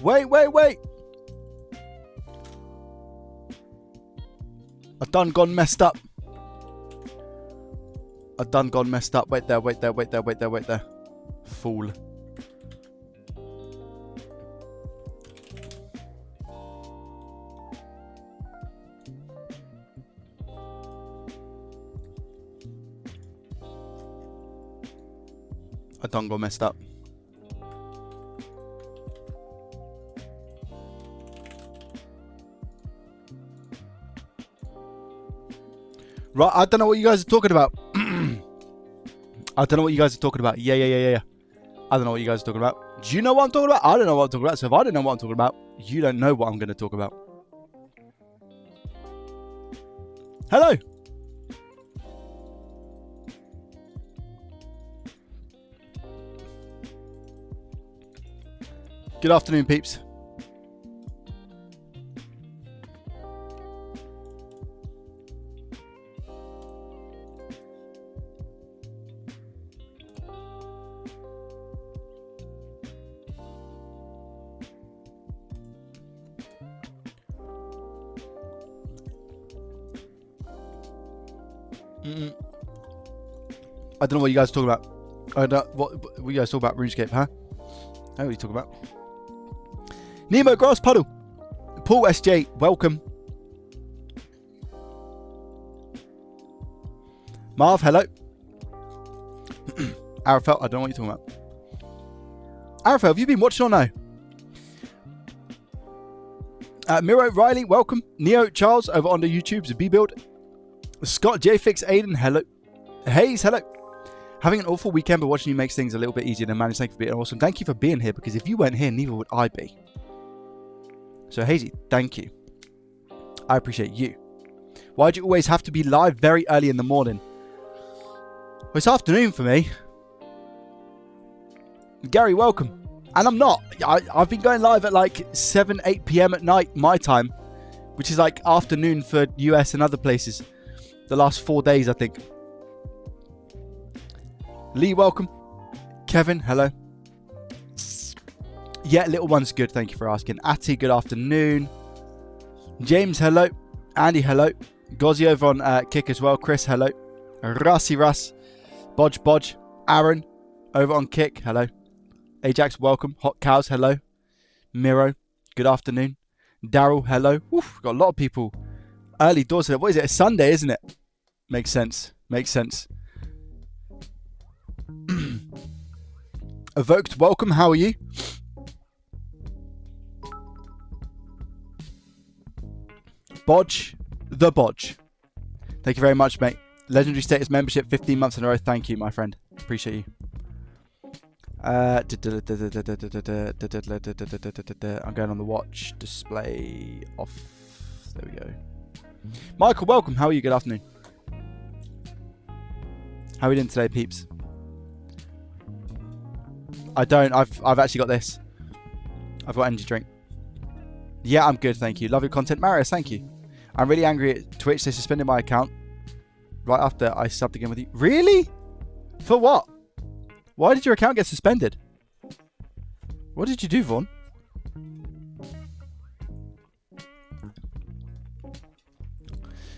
Wait. I done gone messed up. Wait there. Fool. I done gone messed up. Right, I don't know what you guys are talking about. I don't know what you guys are talking about. Yeah. I don't know what you guys are talking about. Do you know what I'm talking about? I don't know what I'm talking about. So if I don't know what I'm talking about, you don't know what I'm going to talk about. Hello. Good afternoon, peeps. I don't know what you guys are talking about. What you guys talk about? RuneScape, huh? I know what you talking about. Nemo Grass Puddle. Paul SJ, welcome. Marv, hello. Arafel, I don't know what you're talking about. Arafel, have you been watching or no? Miro Riley, welcome. Neo Charles over on the YouTube's B-Build. Scott JFix Aiden, hello. Hayes, hello. Having an awful weekend, but watching you makes things a little bit easier to manage. Thank you for being awesome. Thank you for being here, because if you weren't here, neither would I be. So Hazy, thank you. I appreciate you. Why do you always have to be live very early in the morning? Well, it's afternoon for me. Gary, welcome. And I'm not. I've been going live at like 7, 8 p.m. at night, my time, which is like afternoon for US and other places. The last 4 days, I think. Lee, welcome. Kevin, hello. Yeah, little one's good. Thank you for asking. Atty, good afternoon. James, hello. Andy, hello. Gozzy over on Kick as well. Chris, hello. Russi Russ. Bodge. Aaron, over on Kick, hello. Ajax, welcome. Hot Cows, hello. Miro, good afternoon. Daryl, hello. Oof, got a lot of people. Early doors today. What is it? It's Sunday, isn't it? Makes sense. Evoked, welcome. How are you? Bodge, the Bodge. Thank you very much, mate. Legendary status membership, 15 months in a row. Thank you, my friend. Appreciate you. I'm going on the watch display off. There we go. Michael, welcome. How are you? Good afternoon. How are we doing today, peeps? I don't. I've actually got this. I've got energy drink. Yeah, I'm good, thank you. Love your content, Marius. Thank you. I'm really angry at Twitch. They suspended my account right after I subbed again with you. Really? For what? Why did your account get suspended? What did you do, Vaughn?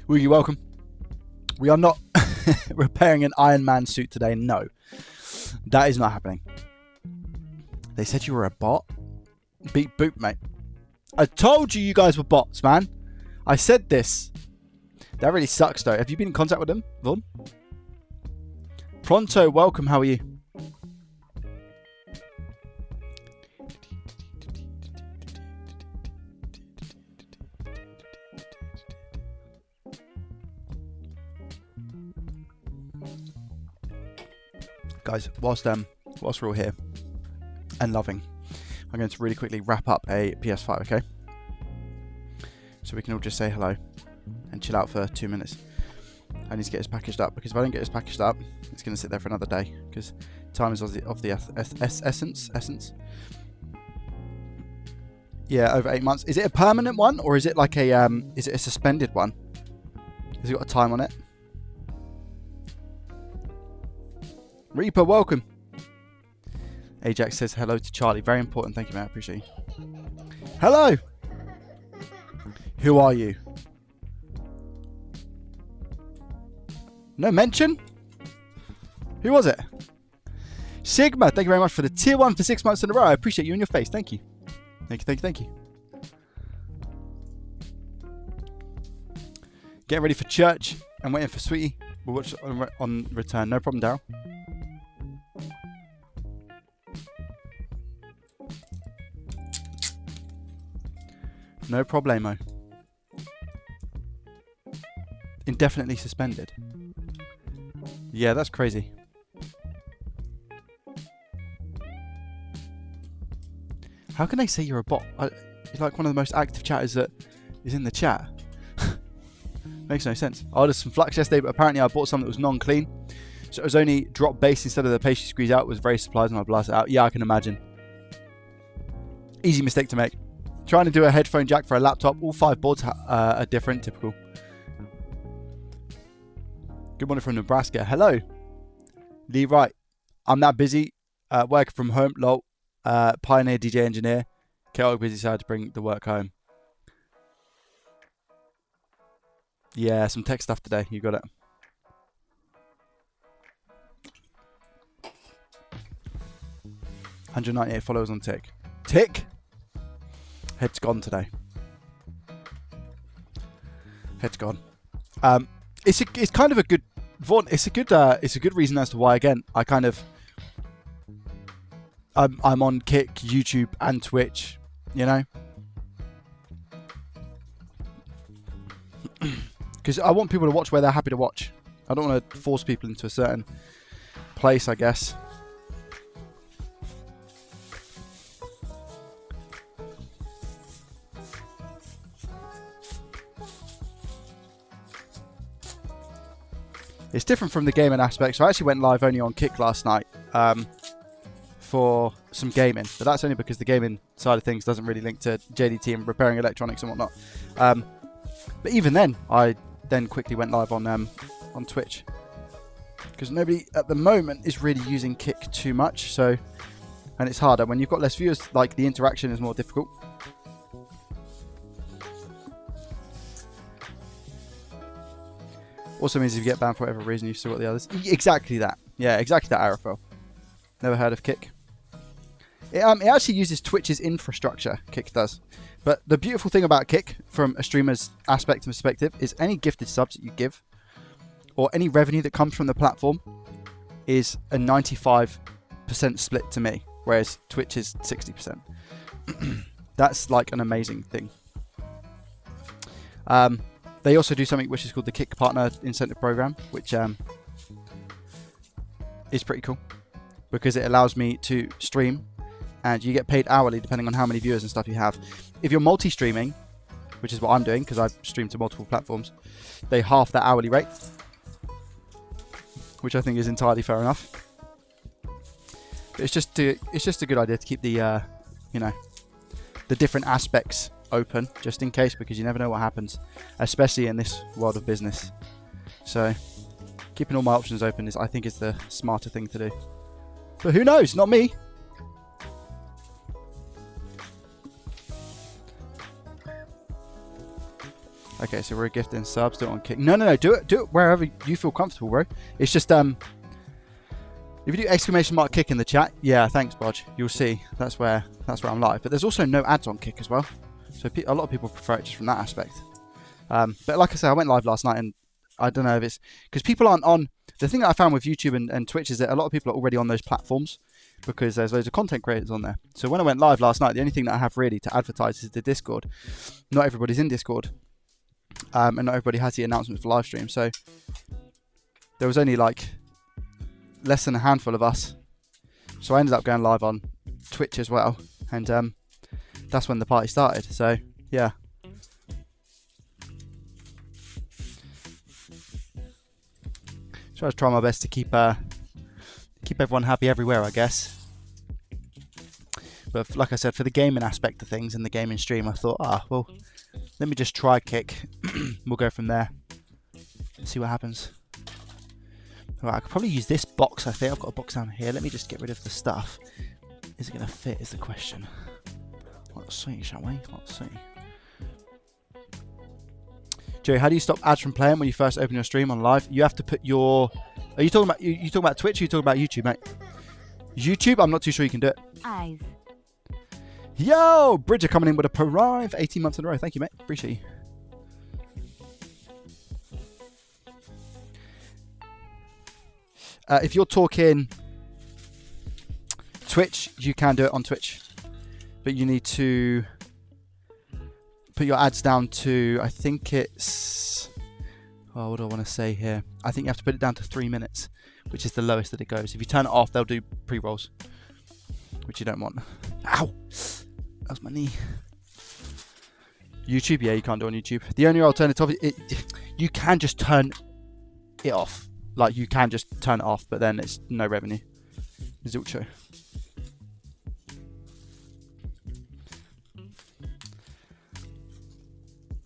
Woogie, welcome. We are not repairing an Iron Man suit today. No, that is not happening. They said you were a bot. Beat boot, mate. I told you guys were bots, man. I said this. That really sucks, though. Have you been in contact with them, Vaughn? Pronto, welcome. How are you? Guys, whilst we're all here and loving, I'm going to really quickly wrap up a PS5, okay? So we can all just say hello and chill out for 2 minutes. I need to get this packaged up, because if I don't get this packaged up, it's going to sit there for another day, because time is of the essence. Yeah, over 8 months. Is it a permanent one, or is it like a is it a suspended one? Has it got a time on it? Reaper, welcome. Ajax says hello to Charlie. Very important. Thank you, man. I appreciate you. Hello. Who are you? No mention? Who was it? Sigma, thank you very much for the tier 1 for 6 months in a row. I appreciate you in your face. Thank you. Thank you, thank you, thank you. Getting ready for church and waiting for Sweetie. We'll watch on return. No problem, Daryl. No problemo. Indefinitely suspended. Yeah, that's crazy. How can they say you're a bot? You're like one of the most active chatters that is in the chat. Makes no sense. I ordered some flux yesterday, but apparently I bought something that was non-clean. So it was only drop base instead of the pastry squeeze out. It was very surprised when I blasted it out. Yeah, I can imagine. Easy mistake to make. Trying to do a headphone jack for a laptop. All 5 boards are different. Typical. Good morning from Nebraska. Hello. Lee Wright. I'm that busy. Working from home. Lol. Pioneer DJ engineer. Chaotic busy, so I had to bring the work home. Yeah, some tech stuff today. You got it. $198 followers on Tick. Tick? Head's gone today. Head's gone. It's kind of a good Vaughn. It's a good reason as to why again I'm on Kick, YouTube, and Twitch. You know, because I want people to watch where they're happy to watch. I don't want to force people into a certain place, I guess. It's different from the gaming aspect. So I actually went live only on Kick last night for some gaming, but that's only because the gaming side of things doesn't really link to JDT and repairing electronics and whatnot. But even then, I then quickly went live on Twitch because nobody at the moment is really using Kick too much. So, and it's harder when you've got less viewers. Like the interaction is more difficult. Also means if you get banned for whatever reason, you've still got the others. Exactly that. Yeah, exactly that, Arafel. Never heard of Kick. It actually uses Twitch's infrastructure, Kick does. But the beautiful thing about Kick, from a streamer's aspect and perspective, is any gifted subs that you give, or any revenue that comes from the platform, is a 95% split to me, whereas Twitch is 60%. That's like an amazing thing. They also do something which is called the Kick Partner Incentive Program, which is pretty cool because it allows me to stream and you get paid hourly depending on how many viewers and stuff you have. If you're multi-streaming, which is what I'm doing because I stream to multiple platforms, they half that hourly rate, which I think is entirely fair enough. But it's just a good idea to keep the the different aspects open just in case, because you never know what happens, especially in this world of business. So keeping all my options open I think is the smarter thing to do. But who knows? Not me. Okay, so we're gifting subs. Do it on Kick. No. Do it wherever you feel comfortable, bro. It's just if you do exclamation mark Kick in the chat, yeah, thanks, Bodge. You'll see that's where I'm live. But there's also no ads on Kick as well. So a lot of people prefer it just from that aspect. But like I said, I went live last night, and I don't know if it's because people aren't on. The thing that I found with YouTube and Twitch is that a lot of people are already on those platforms because there's loads of content creators on there. So when I went live last night, the only thing that I have really to advertise is the Discord. Not everybody's in Discord, and not everybody has the announcements for live stream. So there was only like less than a handful of us. So I ended up going live on Twitch as well, and that's when the party started. So yeah. So I was trying my best to keep everyone happy everywhere, I guess. But like I said, for the gaming aspect of things and the gaming stream, I thought, well, let me just try Kick. We'll go from there. See what happens. Alright, I could probably use this box, I think. I've got a box down here. Let me just get rid of the stuff. Is it going to fit is the question. Let's see, shall we? Let's see. Joey, how do you stop ads from playing when you first open your stream on live? You have to put your... Are you talking about you talking about Twitch or you talking about YouTube, mate? YouTube, I'm not too sure you can do it. Eyes. Yo! Bridger coming in with a Prime for 18 months in a row. Thank you, mate. Appreciate you. If you're talking Twitch, you can do it on Twitch. But you need to put your ads down to, I think it's... Oh, what do I want to say here? I think you have to put it down to 3 minutes, which is the lowest that it goes. If you turn it off, they'll do pre-rolls, which you don't want. Ow! That was my knee. YouTube, yeah, you can't do it on YouTube. The only alternative, you can just turn it off. Like, you can just turn it off, but then it's no revenue. Zilcho.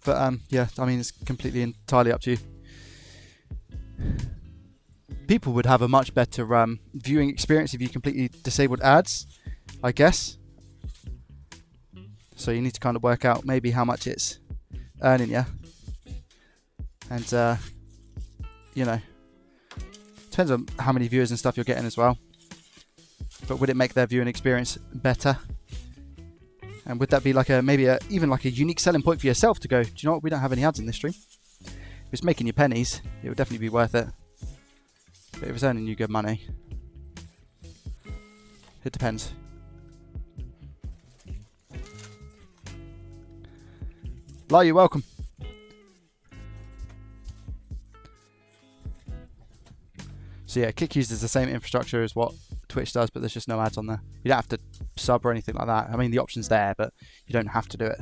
But, yeah, I mean, it's completely entirely up to you. People would have a much better viewing experience if you completely disabled ads, I guess. So you need to kind of work out maybe how much it's earning you. And, you know, depends on how many viewers and stuff you're getting as well. But would it make their viewing experience better? And would that be like even like a unique selling point for yourself to go, do you know what, we don't have any ads in this stream? If it's making you pennies, it would definitely be worth it. But if it's earning you good money, it depends. Lau, you're welcome. So yeah, Kick uses the same infrastructure as what Twitch does, but there's just no ads on there. You don't have to sub or anything like that. I mean, the option's there, but you don't have to do it.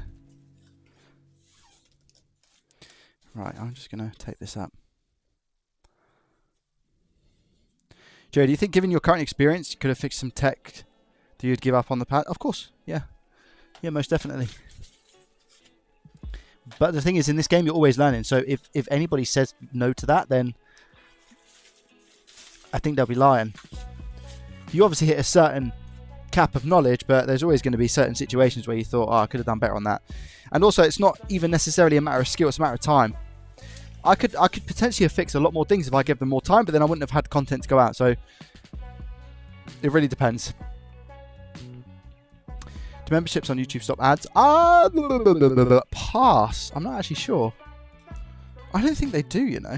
Right, I'm just going to take this up. Joe, do you think given your current experience, you could have fixed some tech that you'd give up on the pad? Of course, yeah. Yeah, most definitely. But the thing is, in this game, you're always learning. So if anybody says no to that, then I think they'll be lying. You obviously hit a certain cap of knowledge, but there's always going to be certain situations where you thought, oh, I could have done better on that. And also, it's not even necessarily a matter of skill, it's a matter of time. I could potentially have fixed a lot more things if I gave them more time, but then I wouldn't have had content to go out. So it really depends. Do memberships on YouTube stop ads? Pass. I'm not actually sure. I don't think they do, you know.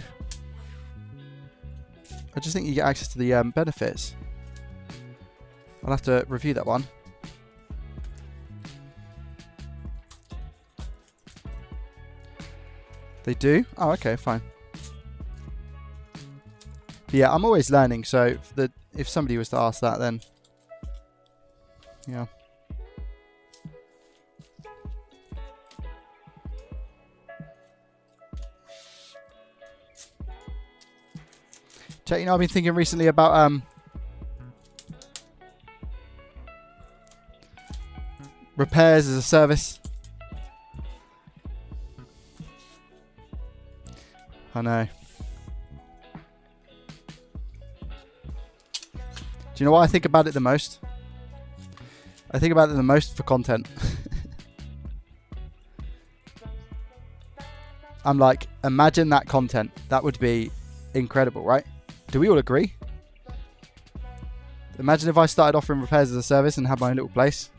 I just think you get access to the benefits. I'll have to review that one. They do? Oh, okay, fine. But yeah, I'm always learning, so if somebody was to ask that, then yeah. Chat, you know, I've been thinking recently about repairs as a service. I know. Do you know why I think about it the most? I think about it the most for content. I'm like, imagine that content. That would be incredible, right? Do we all agree? Imagine if I started offering repairs as a service and had my own little place.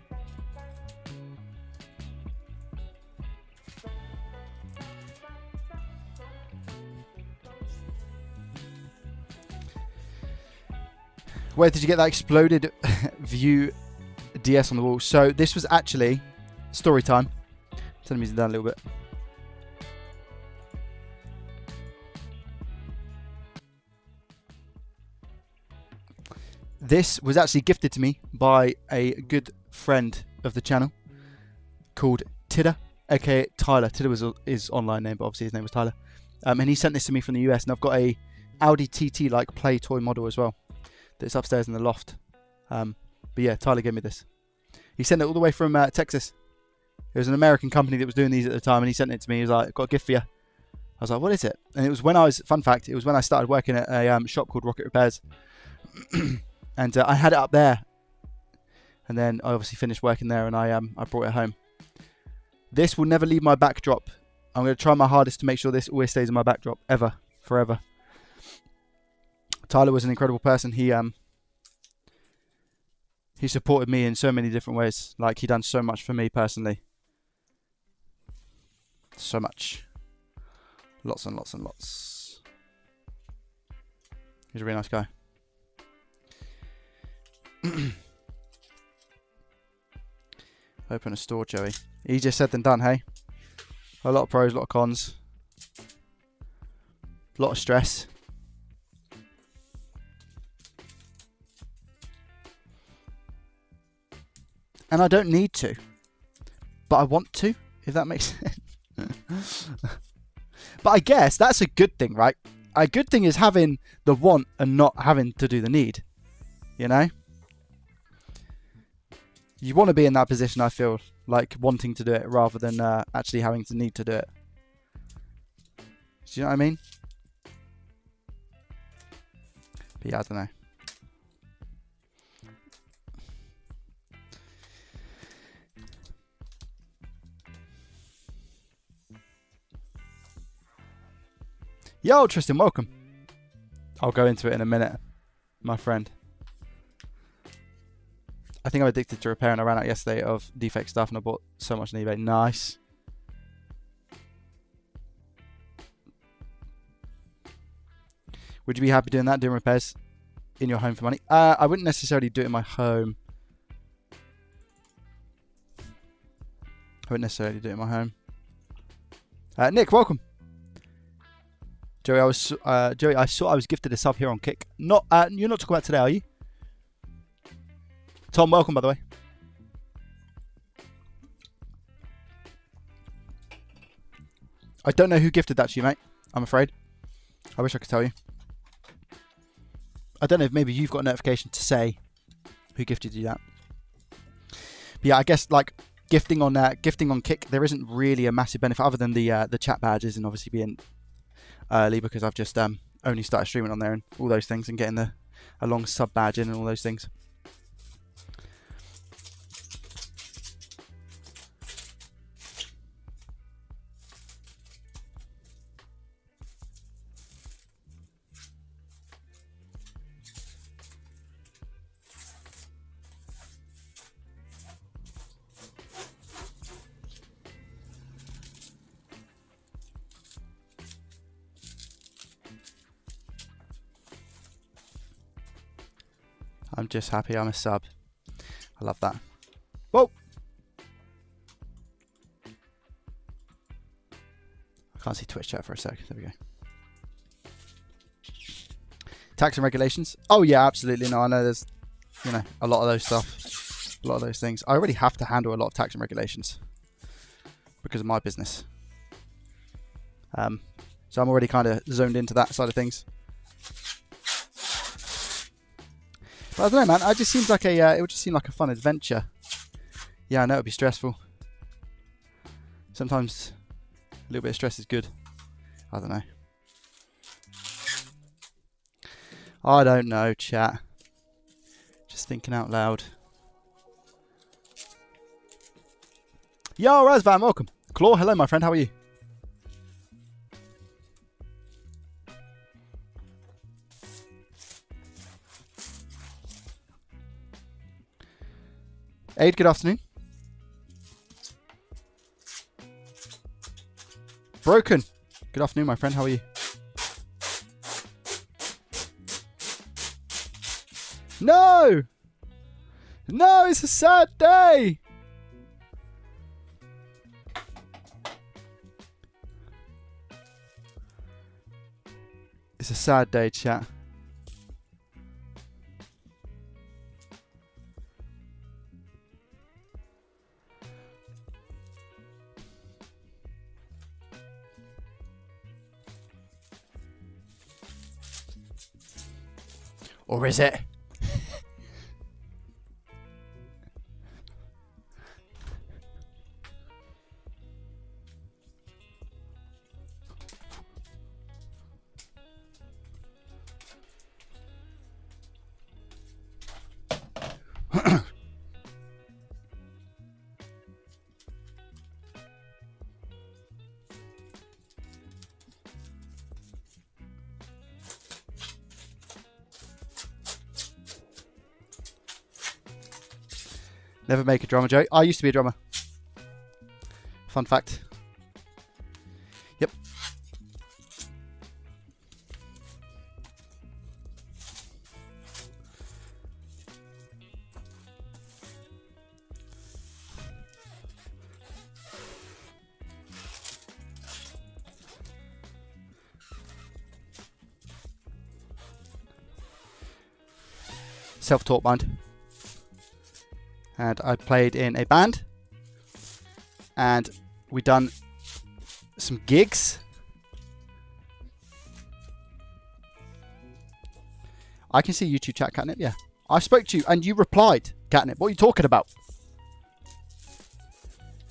Where did you get that exploded view DS on the wall? So this was actually story time. Turn the music down a little bit. This was actually gifted to me by a good friend of the channel called Tidder, aka Tyler. Tidder was his online name, but obviously his name was Tyler. And he sent this to me from the US, and I've got a Audi TT like play toy model as well. That's upstairs in the loft. But yeah, Tyler gave me this. He sent it all the way from Texas. It was an American company that was doing these at the time, and he sent it to me. He was like, "I've got a gift for you." I was like, "What is it?" And it was when I was, fun fact, it was when I started working at a shop called Rocket Repairs. And I had it up there. And then I obviously finished working there, and I brought it home. This will never leave my backdrop. I'm going to try my hardest to make sure this always stays in my backdrop. Ever. Forever. Tyler was an incredible person. He supported me in so many different ways. Like, he done so much for me personally. So much. Lots and lots and lots. He's a really nice guy. Open a store, Joey. Easier said than done, hey? A lot of pros, a lot of cons. A lot of stress. And I don't need to. But I want to, if that makes sense. But I guess that's a good thing, right? A good thing is having the want and not having to do the need. You know? You want to be in that position, I feel, like wanting to do it rather than actually having to need to do it. Do you know what I mean? But yeah, I don't know. Yo, Tristan, welcome. I'll go into it in a minute, my friend. I think I'm addicted to repair, and I ran out yesterday of defect stuff and I bought so much on eBay. Nice. Would you be happy doing that, doing repairs in your home for money? I wouldn't necessarily do it in my home. Nick, welcome. Joey, I saw I was gifted a sub here on Kick. You're not talking about today, are you? Tom, welcome, by the way. I don't know who gifted that to you, mate. I'm afraid. I wish I could tell you. I don't know if maybe you've got a notification to say who gifted you that. But yeah, I guess like gifting on Kick, there isn't really a massive benefit other than the chat badges and obviously being early because I've just only started streaming on there and all those things and getting a long sub badge in and all those things. I'm just happy I'm a sub. I love that. Whoa! I can't see Twitch chat for a sec. There we go. Tax and regulations. Oh yeah, absolutely. No, I know there's, a lot of those stuff. A lot of those things. I already have to handle a lot of tax and regulations because of my business. So I'm already kind of zoned into that side of things. But I don't know, man. It just seems like it would just seem like a fun adventure. Yeah, I know it'd be stressful. Sometimes a little bit of stress is good. I don't know. I don't know, chat. Just thinking out loud. Yo, Razvan, welcome. Claw, hello, my friend. How are you? Aid, good afternoon. Broken. Good afternoon, my friend. How are you? No! No, it's a sad day! It's a sad day, chat. Or is it? Never make a drummer joke. I used to be a drummer. Fun fact. Yep. Self-taught mind. And I played in a band. And we done some gigs. I can see YouTube chat, Catnip, yeah. I spoke to you and you replied, Catnip. What are you talking about?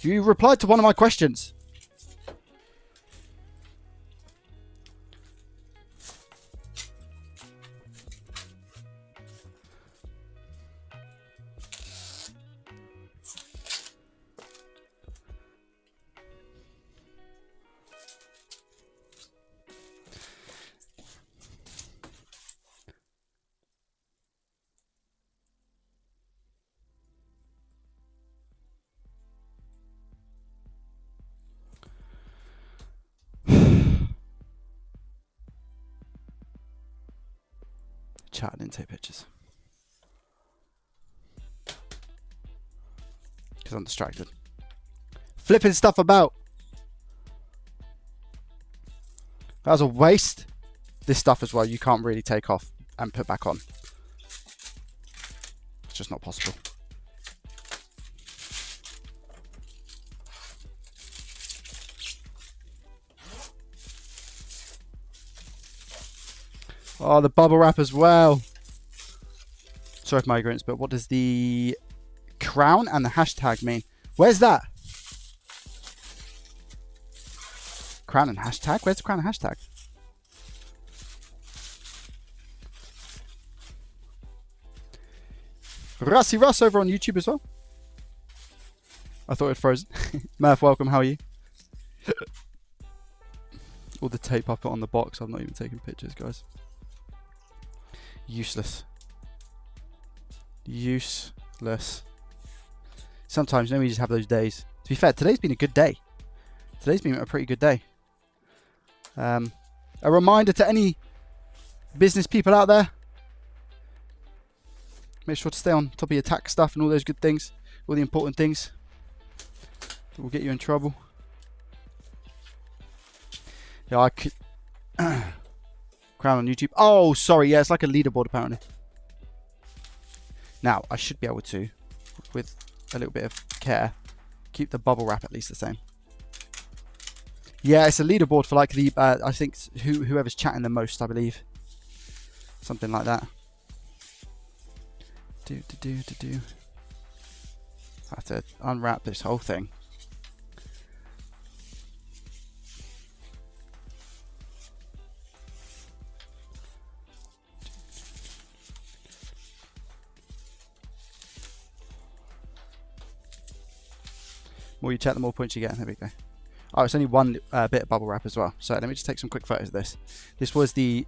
You replied to one of my questions. Chat, I didn't take pictures. Because I'm distracted. Flipping stuff about. That was a waste. This stuff as well, you can't really take off and put back on. It's just not possible. Oh, the bubble wrap as well. Sorry for my ignorance, but what does the crown and the hashtag mean? Where's that? Crown and hashtag? Where's the crown and hashtag? Rusty Russ over on YouTube as well. I thought it was frozen. Murph, welcome. How are you? All the tape I put on the box. I'm not even taking pictures, guys. Useless. Useless. Sometimes, you know, we just have those days. To be fair, today's been a good day. Today's been a pretty good day. A reminder to any business people out there. Make sure to stay on top of your tax stuff and all those good things. All the important things that will get you in trouble. Yeah, I could... Crown on YouTube. Oh, sorry. Yeah, it's like a leaderboard apparently. Now, I should be able to, with a little bit of care, keep the bubble wrap at least the same. Yeah, it's a leaderboard for like the, I think, whoever's chatting the most, I believe. Something like that. I have to unwrap this whole thing. The more you chat, the more points you get. There we go. Oh, it's only one bit of bubble wrap as well. So let me just take some quick photos of this. This was the...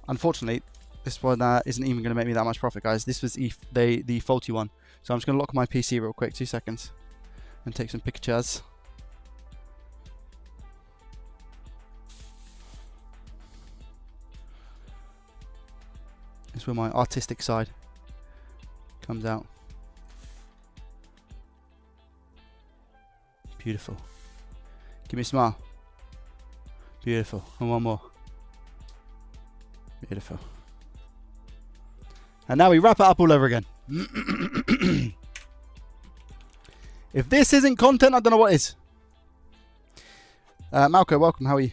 Unfortunately, this one isn't even going to make me that much profit, guys. This was the faulty one. So I'm just going to lock my PC real quick, 2 seconds. And take some pictures. This is where my artistic side comes out. Beautiful. Give me a smile. Beautiful. And one more. Beautiful. And now we wrap it up all over again. If this isn't content, I don't know what is. Malco, welcome. How are you?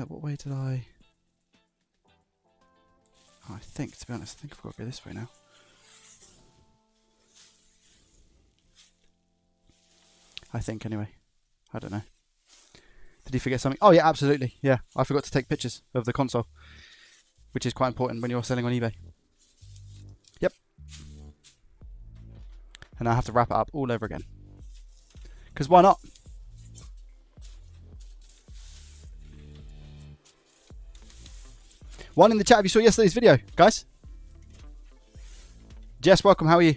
What way did I... Oh, I think, to be honest, I think I've got to go this way now. I think, anyway. I don't know. Did he forget something? Oh, yeah, absolutely. Yeah, I forgot to take pictures of the console, which is quite important when you're selling on eBay. Yep. And I have to wrap it up all over again. Because why not? One in the chat if you saw yesterday's video, guys. Jess, welcome. How are you?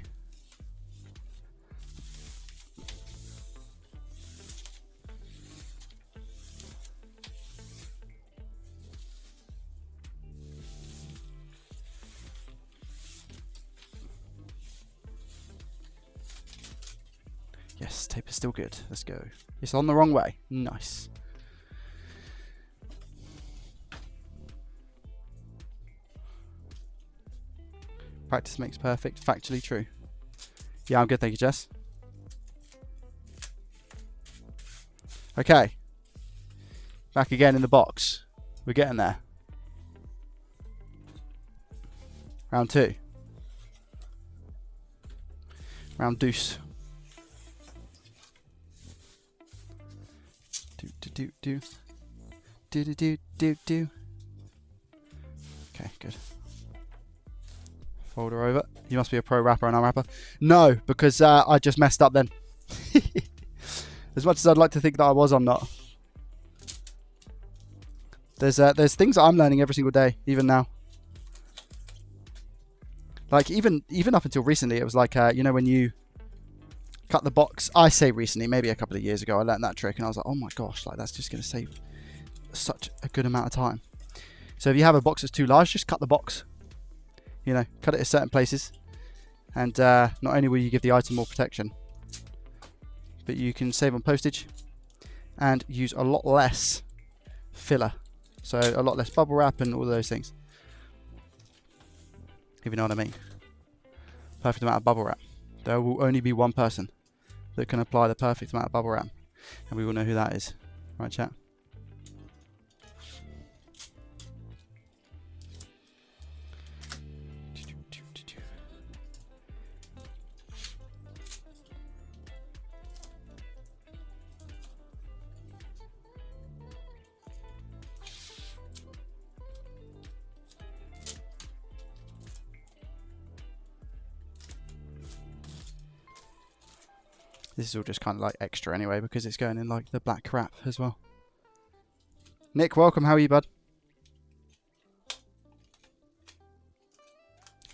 Yes, tape is still good. Let's go. It's on the wrong way. Nice. Practice makes perfect. Factually true. Yeah, I'm good. Thank you, Jess. Okay. Back again in the box. We're getting there. Round 2. Round deuce. Do. Okay, good. Fold her over. You must be a pro rapper and I'm a rapper. No, because I just messed up then. As much as I'd like to think that I was, I'm not. There's things that I'm learning every single day, even now. Like even up until recently, it was like you know when you cut the box. I say recently, maybe a couple of years ago, I learned that trick and I was like, oh my gosh, like that's just going to save such a good amount of time. So if you have a box that's too large, just cut the box. You know, cut it at certain places, and not only will you give the item more protection, but you can save on postage and use a lot less filler. So a lot less bubble wrap and all those things. If you know what I mean. Perfect amount of bubble wrap. There will only be one person that can apply the perfect amount of bubble wrap, and we will know who that is. Right, chat? This is all just kind of like extra anyway, because it's going in like the black wrap as well. Nick, welcome. How are you, bud?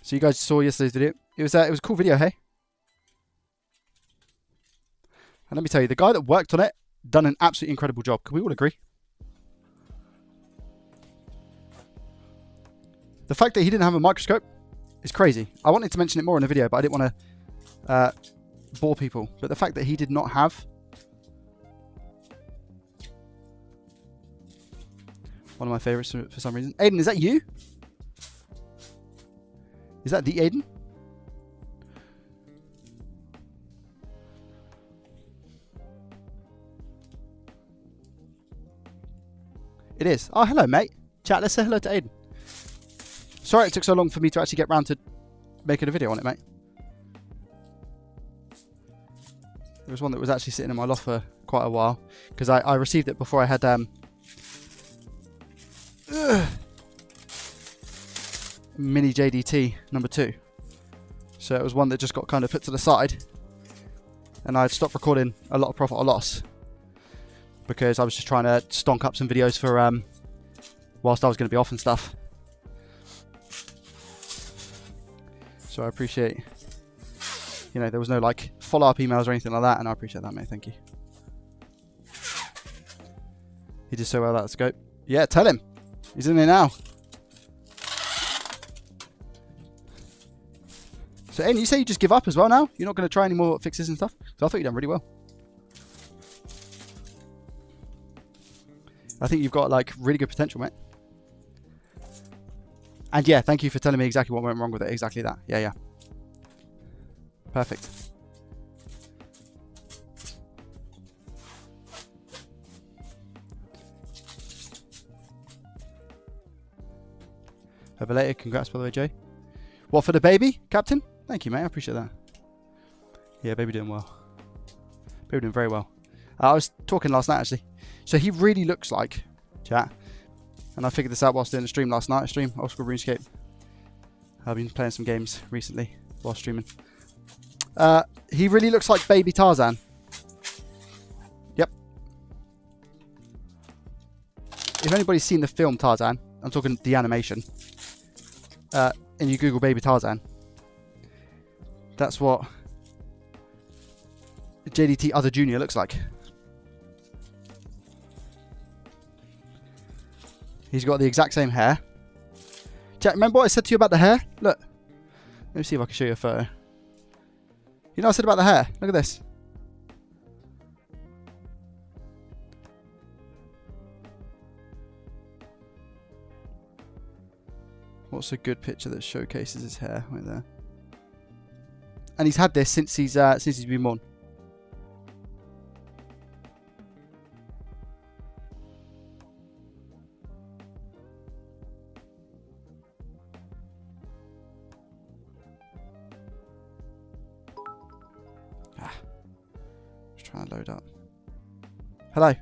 So you guys saw yesterday's video. It was a cool video, hey? And let me tell you, the guy that worked on it done an absolutely incredible job. Can we all agree? The fact that he didn't have a microscope is crazy. I wanted to mention it more in the video, but I didn't want to bore people. But the fact that he did not have one of my favorites for some reason. Aiden, is that you? Is that the Aiden? It is. Oh, hello, mate. Chat, let's say hello to Aiden. Sorry it took so long for me to actually get round to making a video on it, mate. There was one that was actually sitting in my loft for quite a while, because I received it before I had mini JDT number 2. So it was one that just got kind of put to the side, and I'd stopped recording a lot of profit or loss because I was just trying to stonk up some videos for whilst I was going to be off and stuff. So I appreciate, you know, there was no like follow-up emails or anything like that, and I appreciate that, mate. Thank you. He did so well at the scope. Yeah, tell him. He's in there now. So, Aiden, you say you just give up as well now? You're not going to try any more fixes and stuff? So I thought you'd done really well. I think you've got like really good potential, mate. And yeah, thank you for telling me exactly what went wrong with it. Exactly that. Yeah, yeah. Perfect. A belated congrats, by the way, Jay. What, for the baby, Captain? Thank you, mate. I appreciate that. Yeah, baby doing well. Baby doing very well. I was talking last night, actually. So he really looks like, chat, and I figured this out whilst doing the stream last night. Old School RuneScape. I've been playing some games recently while streaming. He really looks like baby Tarzan. Yep. If anybody's seen the film Tarzan, I'm talking the animation. And you Google Baby Tarzan. That's what JDT Other Junior looks like. He's got the exact same hair. Jack, remember what I said to you about the hair? Look. Let me see if I can show you a photo. You know what I said about the hair? Look at this. What's a good picture that showcases his hair? Right there. And he's had this since he's been born. Trying to load up. Hello.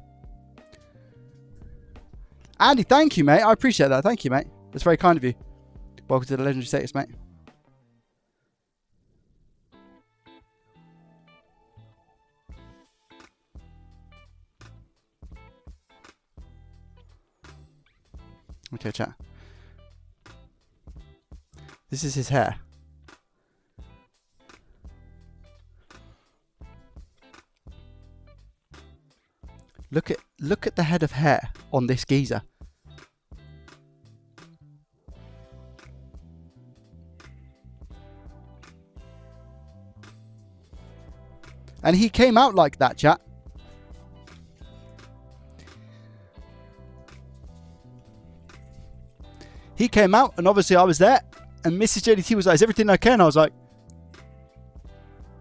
Andy, thank you, mate. I appreciate that. Thank you, mate. That's very kind of you. Welcome to the legendary status, mate. Okay, chat. This is his hair. Look at the head of hair on this geezer. And he came out like that, chat. He came out, and obviously I was there, and Mrs. JDT was like, "Is everything okay?" And I was like,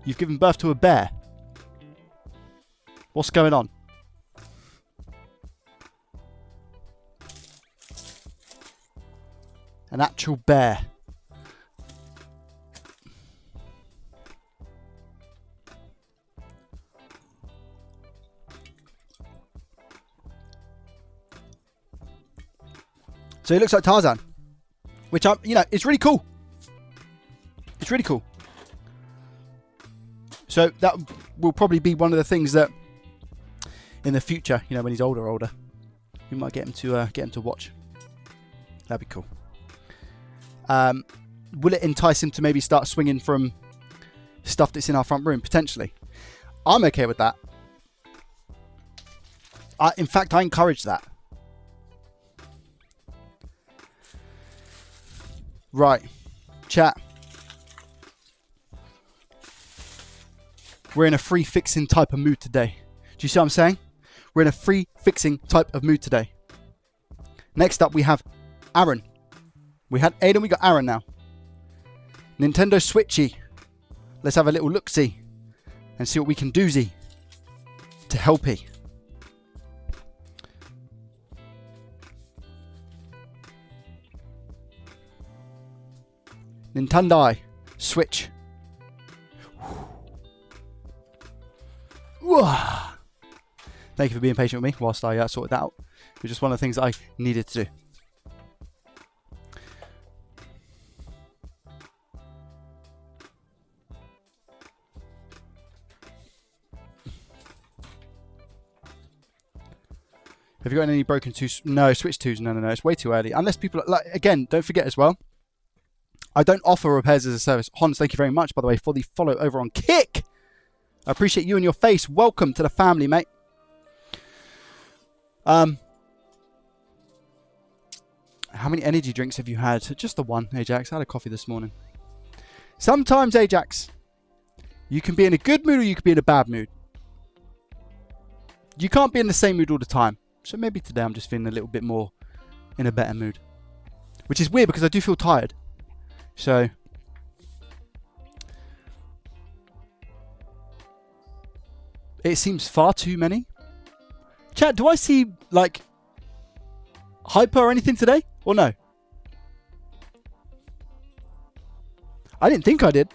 "You've given birth to a bear. What's going on?" An actual bear. So he looks like Tarzan, which it's really cool. It's really cool. So that will probably be one of the things that in the future, when he's older, we might get him to watch. That'd be cool. Will it entice him to maybe start swinging from stuff that's in our front room? Potentially. I'm okay with that. In fact, I encourage that. Right. Chat. We're in a free fixing type of mood today. Do you see what I'm saying? We're in a free fixing type of mood today. Next up, we have Aaron. We had Aiden, we got Aaron now. Nintendo Switchy. Let's have a little look-see and see what we can do-see to helpy. Nintendo Switch. Thank you for being patient with me whilst I sorted that out. It was just one of the things that I needed to do. Have you got any broken twos? No, Switch 2s. No. It's way too early. Unless people... again, don't forget as well, I don't offer repairs as a service. Hans, thank you very much, by the way, for the follow over on Kick. I appreciate you and your face. Welcome to the family, mate. How many energy drinks have you had? Just the one, Ajax. I had a coffee this morning. Sometimes, Ajax, you can be in a good mood or you can be in a bad mood. You can't be in the same mood all the time. So maybe today I'm just feeling a little bit more in a better mood. Which is weird because I do feel tired. So... it seems far too many. Chat, do I see, like, hyper or anything today? Or no? I didn't think I did.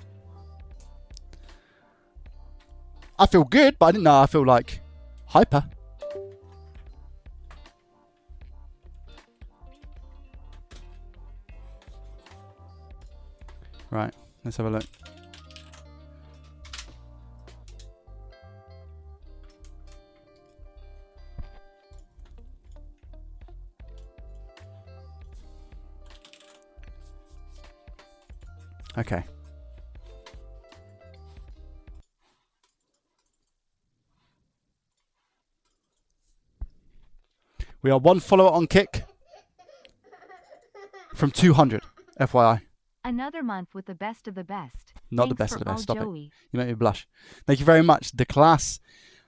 I feel good, but I didn't know I feel like hyper. Right, let's have a look. Okay. We are 1 follower on Kick from 200, FYI. Another month with the best of the best. Not Thanks the best for of the best. Stop Joey. it. You make me blush. Thank you very much. The class.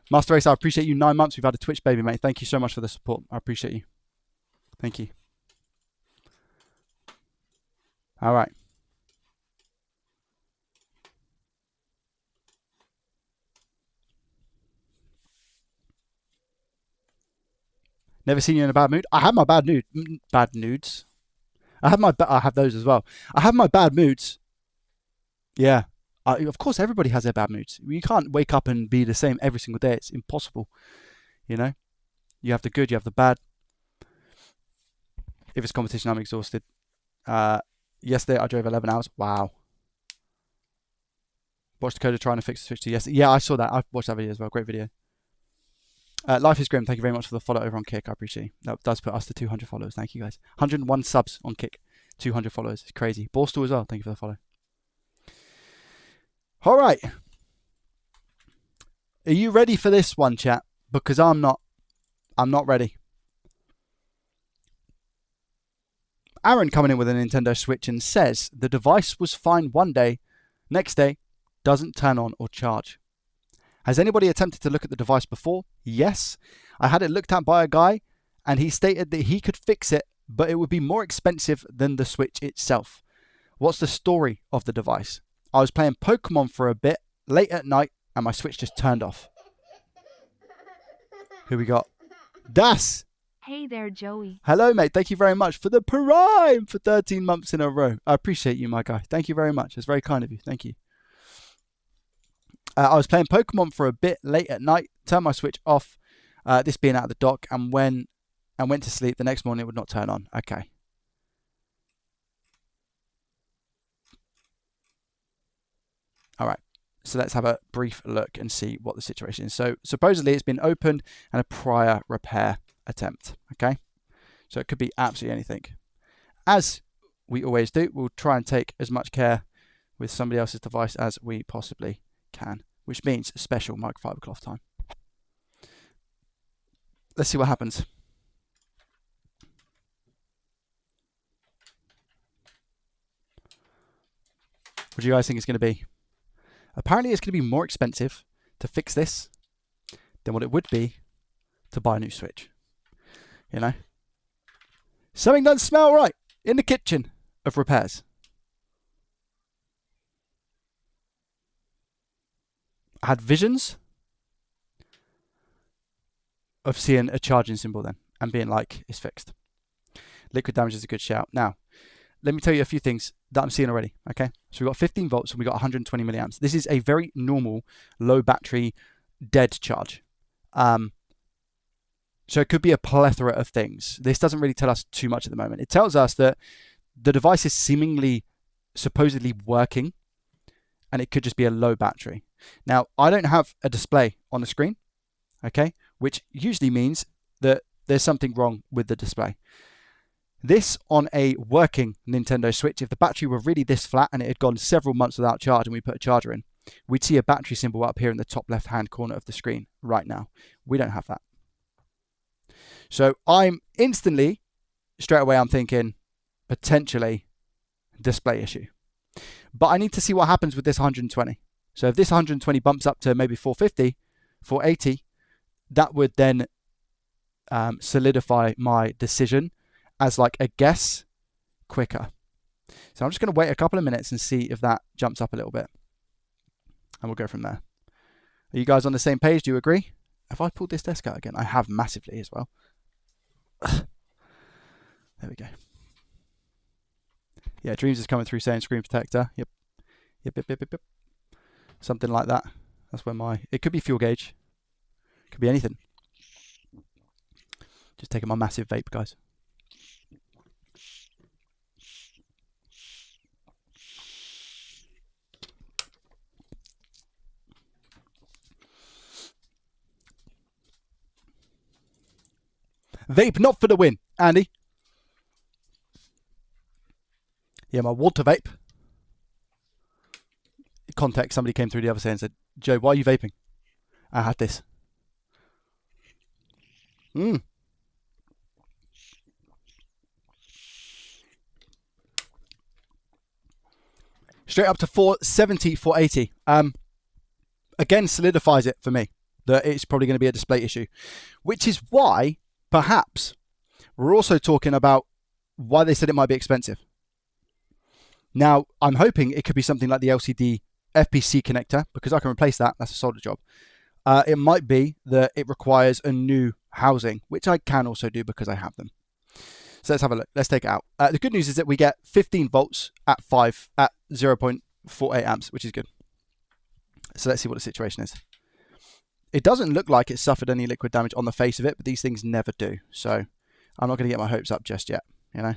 Master Race, I appreciate you. 9 months. We've had a Twitch baby, mate. Thank you so much for the support. I appreciate you. Thank you. All right. Never seen you in a bad mood. I have my bad nudes. I have those as well. I have my bad moods. Yeah. Of course, everybody has their bad moods. You can't wake up and be the same every single day. It's impossible. You know? You have the good, you have the bad. If it's competition, I'm exhausted. Yesterday, I drove 11 hours. Wow. Watched Dakota trying to fix the Switch 2 yesterday. Yeah, I saw that. I watched that video as well. Great video. Life is Grim. Thank you very much for the follow over on Kick. I appreciate it. That does put us to 200 followers. Thank you, guys. 101 subs on Kick. 200 followers. It's crazy. Borstal as well. Thank you for the follow. All right. Are you ready for this one, chat? Because I'm not. I'm not ready. Aaron coming in with a Nintendo Switch and says the device was fine one day, next day doesn't turn on or charge. Has anybody attempted to look at the device before? Yes. I had it looked at by a guy and he stated that he could fix it, but it would be more expensive than the Switch itself. What's the story of the device? I was playing Pokemon for a bit late at night and my Switch just turned off. Who we got? Das! Hey there, Joey. Hello, mate. Thank you very much for the Prime for 13 months in a row. I appreciate you, my guy. Thank you very much. It's very kind of you. Thank you. I was playing Pokemon for a bit late at night, turned my Switch off, this being out of the dock, and went to sleep. The next morning, it would not turn on. Okay. All right. So let's have a brief look and see what the situation is. So supposedly it's been opened and a prior repair attempt. Okay. So it could be absolutely anything. As we always do, we'll try and take as much care with somebody else's device as we possibly can, which means special microfiber cloth time. Let's see what happens. What do you guys think it's going to be? Apparently it's going to be more expensive to fix this than what it would be to buy a new Switch. You know? Something doesn't smell right in the kitchen of repairs. I had visions of seeing a charging symbol then and being like, it's fixed. Liquid damage is a good shout. Now, let me tell you a few things that I'm seeing already, okay? So we've got 15 volts and we've got 120 milliamps. This is a very normal low battery dead charge. So it could be a plethora of things. This doesn't really tell us too much at the moment. It tells us that the device is supposedly working and it could just be a low battery. Now, I don't have a display on the screen, okay? Which usually means that there's something wrong with the display. This on a working Nintendo Switch, if the battery were really this flat and it had gone several months without charge and we put a charger in, we'd see a battery symbol up here in the top left-hand corner of the screen right now. We don't have that. So I'm instantly, straight away, I'm thinking potentially display issue. But I need to see what happens with this 120. So if this 120 bumps up to maybe 450, 480, that would then solidify my decision as like a guess quicker. So I'm just going to wait a couple of minutes and see if that jumps up a little bit. And we'll go from there. Are you guys on the same page? Do you agree? Have I pulled this desk out again? I have massively as well. There we go. Yeah, Dreams is coming through saying screen protector. Yep. Yep. Something like that. That's where it could be fuel gauge. It could be anything. Just taking my massive vape, guys. Vape not for the win, Andy. Yeah, my water vape. context, somebody came through the other side and said, Joe, why are you vaping? I had this. Straight up to 470, 480. Again, solidifies it for me that it's probably going to be a display issue, which is why perhaps we're also talking about why they said it might be expensive. Now, I'm hoping it could be something like the LCD FPC connector, because I can replace that. That's a solder job. It might be that it requires a new housing, which I can also do because I have them. So let's have a look. Let's take it out. The good news is that we get 15 volts at 0.48 amps, which is good. So let's see what the situation is. It doesn't look like it suffered any liquid damage on the face of it, but these things never do. So I'm not going to get my hopes up just yet, you know.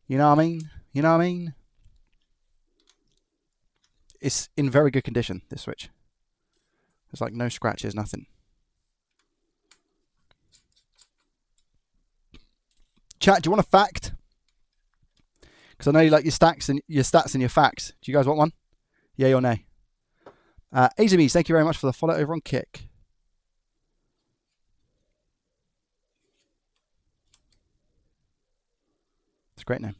You know what I mean? You know what I mean? It's in very good condition, this switch. There's like no scratches, nothing. Chat, do you want a fact? Because I know you like your stats and your facts. Do you guys want one? Yay or nay? Azamis, thank you very much for the follow over on Kick. It's a great name.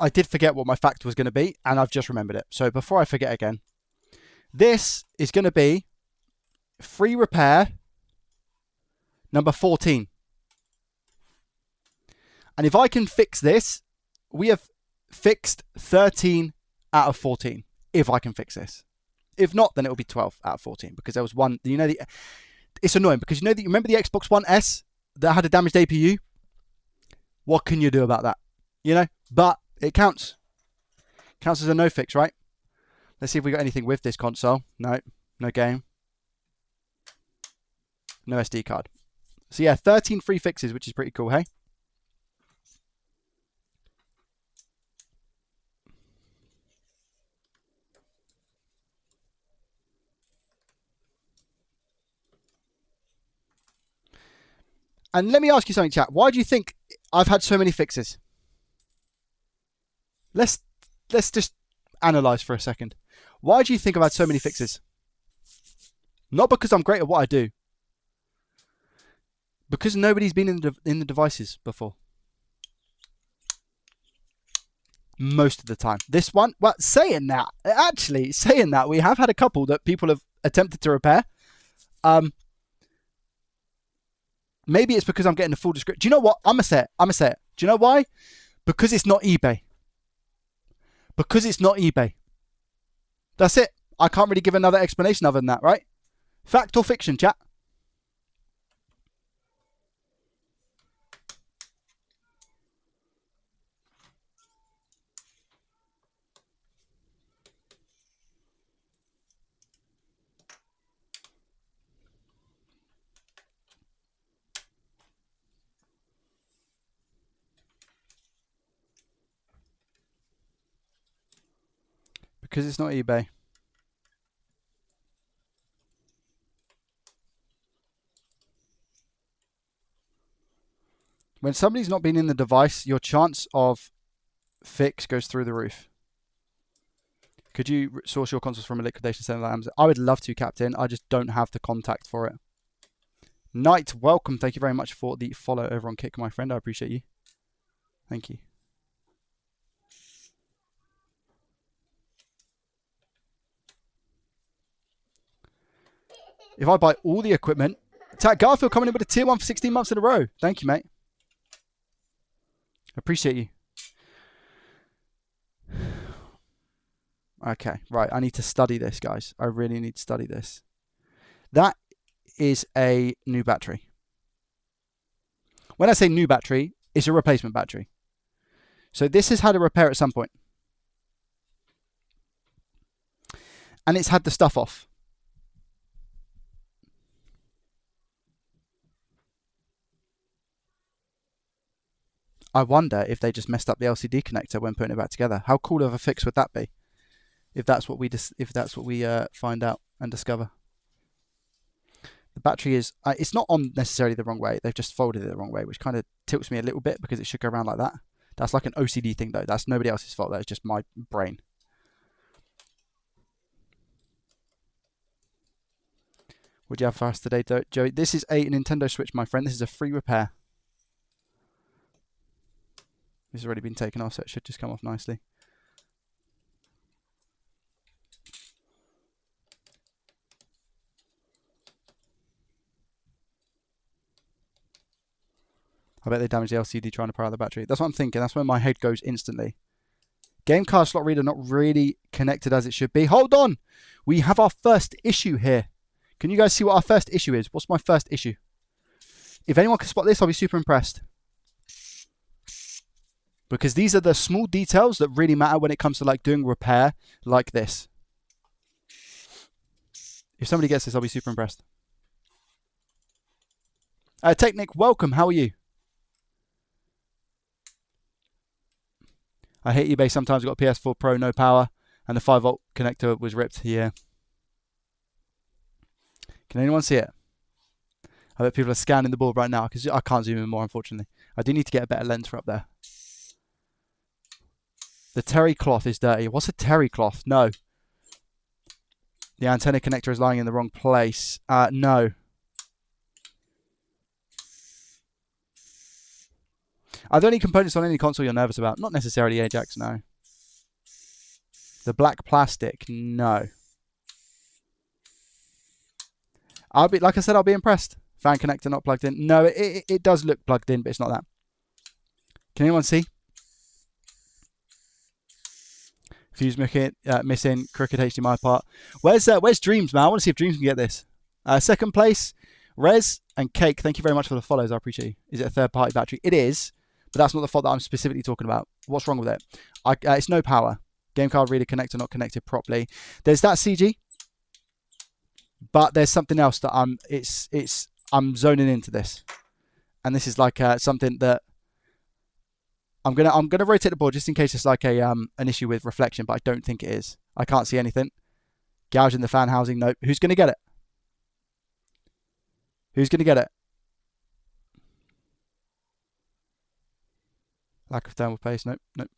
I did forget what my fact was going to be, and I've just remembered it. So before I forget again, this is going to be free repair number 14. And if I can fix this, we have fixed 13 out of 14. If I can fix this. If not, then it will be 12 out of 14, because there was one, you know, it's annoying because you know that, you remember the Xbox One S that had a damaged APU? What can you do about that? You know, but it counts. Counts as a no fix, right? Let's see if we got anything with this console. No, no game. No SD card. So yeah, 13 free fixes, which is pretty cool, hey? And let me ask you something, chat. Why do you think I've had so many fixes? Let's just analyze for a second. Why do you think I've had so many fixes? Not because I'm great at what I do. Because nobody's been in the devices before. Most of the time. This one, well, saying that, we have had a couple that people have attempted to repair. Maybe it's because I'm getting the full description. Do you know what? I'm going to say it. Do you know why? Because it's not eBay. Because it's not eBay. That's it. I can't really give another explanation other than that, right? Fact or fiction, chat? Because it's not eBay. When somebody's not been in the device, your chance of fix goes through the roof. Could you source your consoles from a liquidation center like Amazon? I would love to, Captain. I just don't have the contact for it. Knight, welcome. Thank you very much for the follow over on Kick, my friend. I appreciate you. Thank you. If I buy all the equipment... Garfield coming in with a tier 1 for 16 months in a row. Thank you, mate. Appreciate you. Okay, right. I need to study this, guys. I really need to study this. That is a new battery. When I say new battery, it's a replacement battery. So this has had a repair at some point. And it's had the stuff off. I wonder if they just messed up the LCD connector when putting it back together. How cool of a fix would that be? If that's what we find out and discover. The battery is, it's not on necessarily the wrong way. They've just folded it the wrong way, which kind of tilts me a little bit because it should go around like that. That's like an OCD thing though. That's nobody else's fault. That's just my brain. What do you have for us today, Joey? This is a Nintendo Switch, my friend. This is a free repair. This has already been taken off, so it should just come off nicely. I bet they damaged the LCD trying to power the battery. That's what I'm thinking. That's where my head goes instantly. Game card slot reader not really connected as it should be. Hold on! We have our first issue here. Can you guys see what our first issue is? What's my first issue? If anyone can spot this, I'll be super impressed. Because these are the small details that really matter when it comes to like doing repair like this. If somebody gets this, I'll be super impressed. Technic, welcome. How are you? I hate eBay sometimes. I've got a PS4 Pro, no power, and the 5-volt connector was ripped. Yeah. Can anyone see it? I bet people are scanning the board right now because I can't zoom in more, unfortunately. I do need to get a better lens for up there. The terry cloth is dirty. What's a terry cloth? No. The antenna connector is lying in the wrong place. No. Are there any components on any console you're nervous about? Not necessarily Ajax, no. The black plastic, no. Like I said, I'll be impressed. Fan connector not plugged in. No, it does look plugged in, but it's not that. Can anyone see? Fuse missing. Crooked HDMI part. Where's Dreams, man? I want to see if Dreams can get this. Second place, Rez and Cake. Thank you very much for the follows. I appreciate you. Is it a third-party battery? It is. But that's not the fault that I'm specifically talking about. What's wrong with it? It's no power. Game card reader connector not connected properly. There's that CG, but there's something else that I'm zoning into this, and this is like something that I'm gonna rotate the board just in case it's like an issue with reflection, but I don't think it is. I can't see anything. Gouging the fan housing. Nope. Who's gonna get it? Who's gonna get it? Lack of thermal paste. Nope. Nope.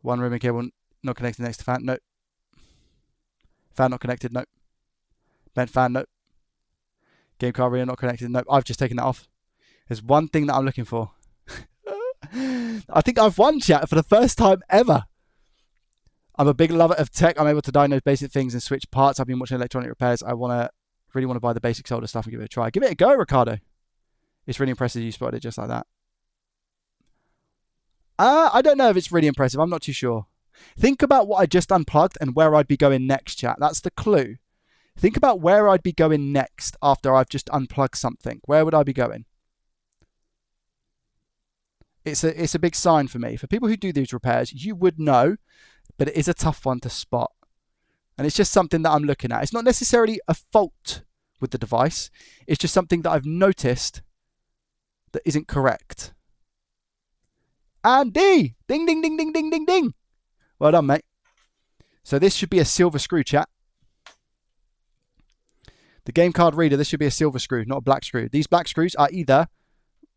One ribbon cable not connected next to fan. Nope. Fan not connected. Nope. Bent fan. Nope. Game card reader not connected. Nope. I've just taken that off. There's one thing that I'm looking for. I think I've won, chat, for the first time ever. I'm a big lover of tech. I'm able to diagnose basic things and switch parts. I've been watching electronic repairs. I really want to buy the basic solder stuff and give it a try. Give it a go, Ricardo. It's really impressive you spotted it just like that. I don't know if it's really impressive. I'm not too sure. Think about what I just unplugged and where I'd be going next, chat. That's the clue. Think about where I'd be going next after I've just unplugged something. Where would I be going? It's a big sign for me. For people who do these repairs, you would know, but it is a tough one to spot. And it's just something that I'm looking at. It's not necessarily a fault with the device. It's just something that I've noticed that isn't correct. Andy! Ding, ding, ding, ding, ding, ding, ding. Well done, mate. So this should be a silver screw, chat. The game card reader, this should be a silver screw, not a black screw. These black screws are either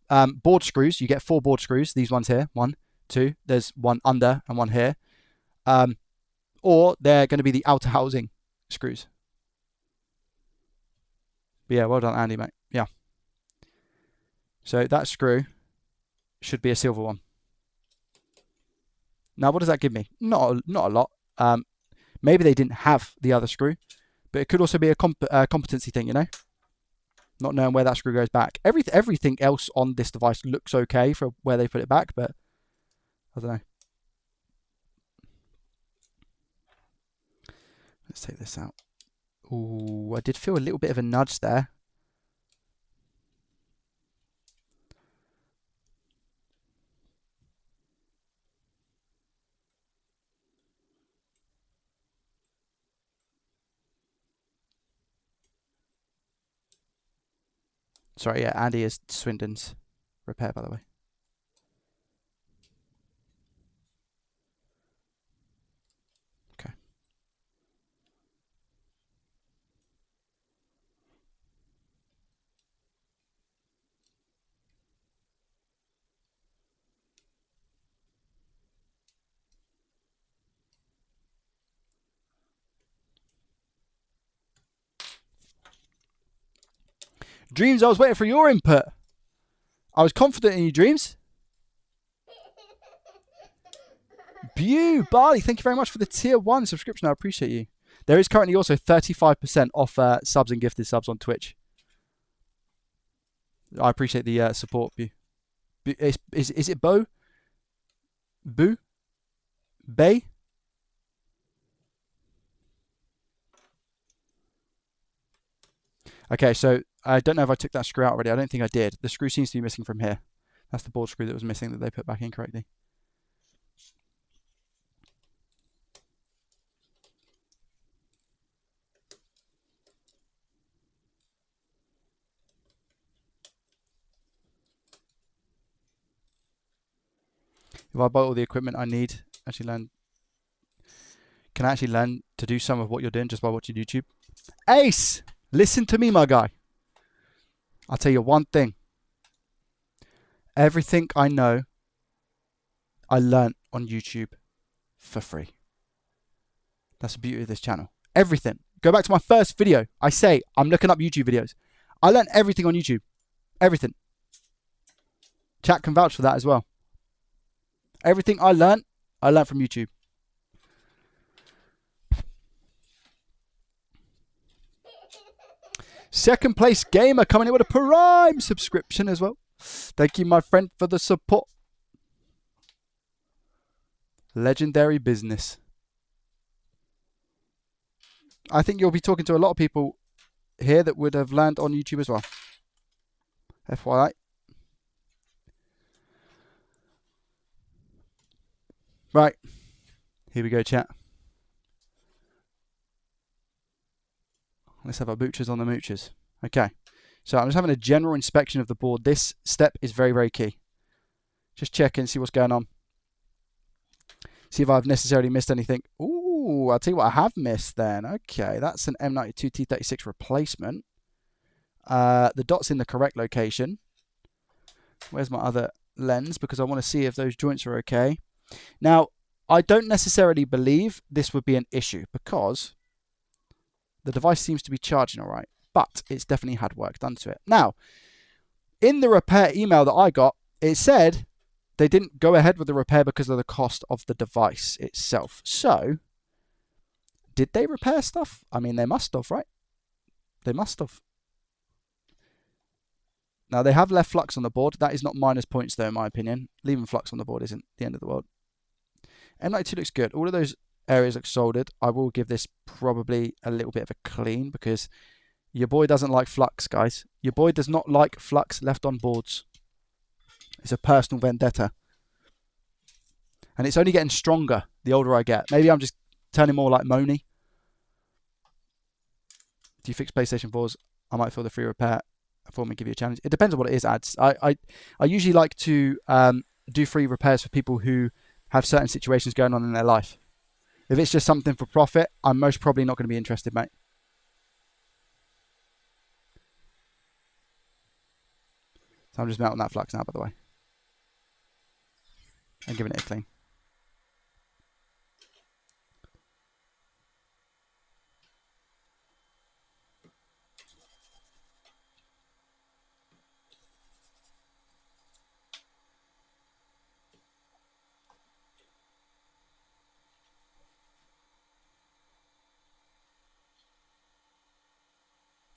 board screws. You get 4 board screws. These ones here. 1, 2. There's one under and one here. Or they're going to be the outer housing screws. But yeah, well done, Andy, mate. Yeah. So that screw should be a silver one. Now, what does that give me? Not a lot. Maybe they didn't have the other screw, but it could also be a competency thing, you know? Not knowing where that screw goes back. Everything else on this device looks okay for where they put it back, but I don't know. Let's take this out. Ooh, I did feel a little bit of a nudge there. Sorry, yeah, Andy is Swindon's repair, by the way. Okay. Dreams, I was waiting for your input. I was confident in you, Dreams. Barley, thank you very much for the tier 1 subscription. I appreciate you. There is currently also 35% off subs and gifted subs on Twitch. I appreciate the support. Is it Bo? Boo? Bay? Okay, so I don't know if I took that screw out already. I don't think I did. The screw seems to be missing from here. That's the board screw that was missing that they put back in correctly. If I buy all the equipment I need, can I actually learn to do some of what you're doing just by watching YouTube? Ace! Listen to me, my guy. I'll tell you one thing. Everything I know, I learnt on YouTube for free. That's the beauty of this channel. Everything. Go back to my first video. I say I'm looking up YouTube videos. I learnt everything on YouTube. Everything. Chat can vouch for that as well. Everything I learnt from YouTube. Second place gamer coming in with a Prime subscription as well. Thank you, my friend, for the support. Legendary business. I think you'll be talking to a lot of people here that would have learned on YouTube as well. FYI. Right. Here we go, chat. Let's have our moochers on the moochers. Okay. So I'm just having a general inspection of the board. This step is very, very key. Just check and see what's going on. See if I've necessarily missed anything. Ooh, I'll tell you what I have missed then. Okay, that's an M92 T36 replacement. The dot's in the correct location. Where's my other lens? Because I want to see if those joints are okay. Now, I don't necessarily believe this would be an issue because the device seems to be charging all right, but it's definitely had work done to it. Now, in the repair email that I got, it said they didn't go ahead with the repair because of the cost of the device itself. So, did they repair stuff? I mean, they must have, right? They must have. Now, they have left flux on the board. That is not minus points, though, in my opinion. Leaving flux on the board isn't the end of the world. M92 looks good. All of those areas look soldered. I will give this probably a little bit of a clean because your boy doesn't like flux, guys. Your boy does not like flux left on boards. It's a personal vendetta. And it's only getting stronger the older I get. Maybe I'm just turning more like Moni. Do you fix PlayStation 4s? I might feel the free repair for me, give you a challenge. It depends on what it is, ads. I usually like to do free repairs for people who have certain situations going on in their life. If it's just something for profit, I'm most probably not going to be interested, mate. So I'm just melting that flux now, by the way. And giving it a clean.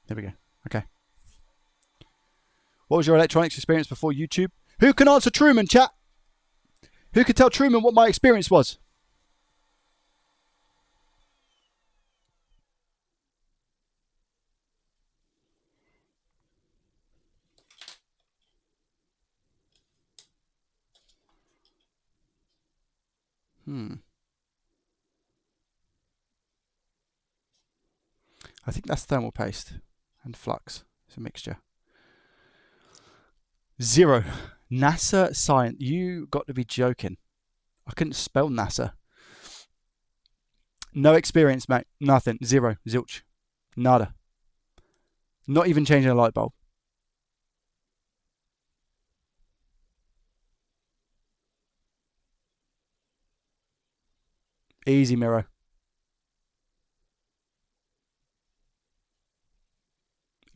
There we go. Okay. What was your electronics experience before YouTube? Who can answer Truman, chat? Who could tell Truman what my experience was? I think that's thermal paste and flux. It's a mixture. 0. NASA science. You got to be joking. I couldn't spell NASA. No experience, mate. Nothing. 0. Zilch. Nada. Not even changing a light bulb. Easy, Miro.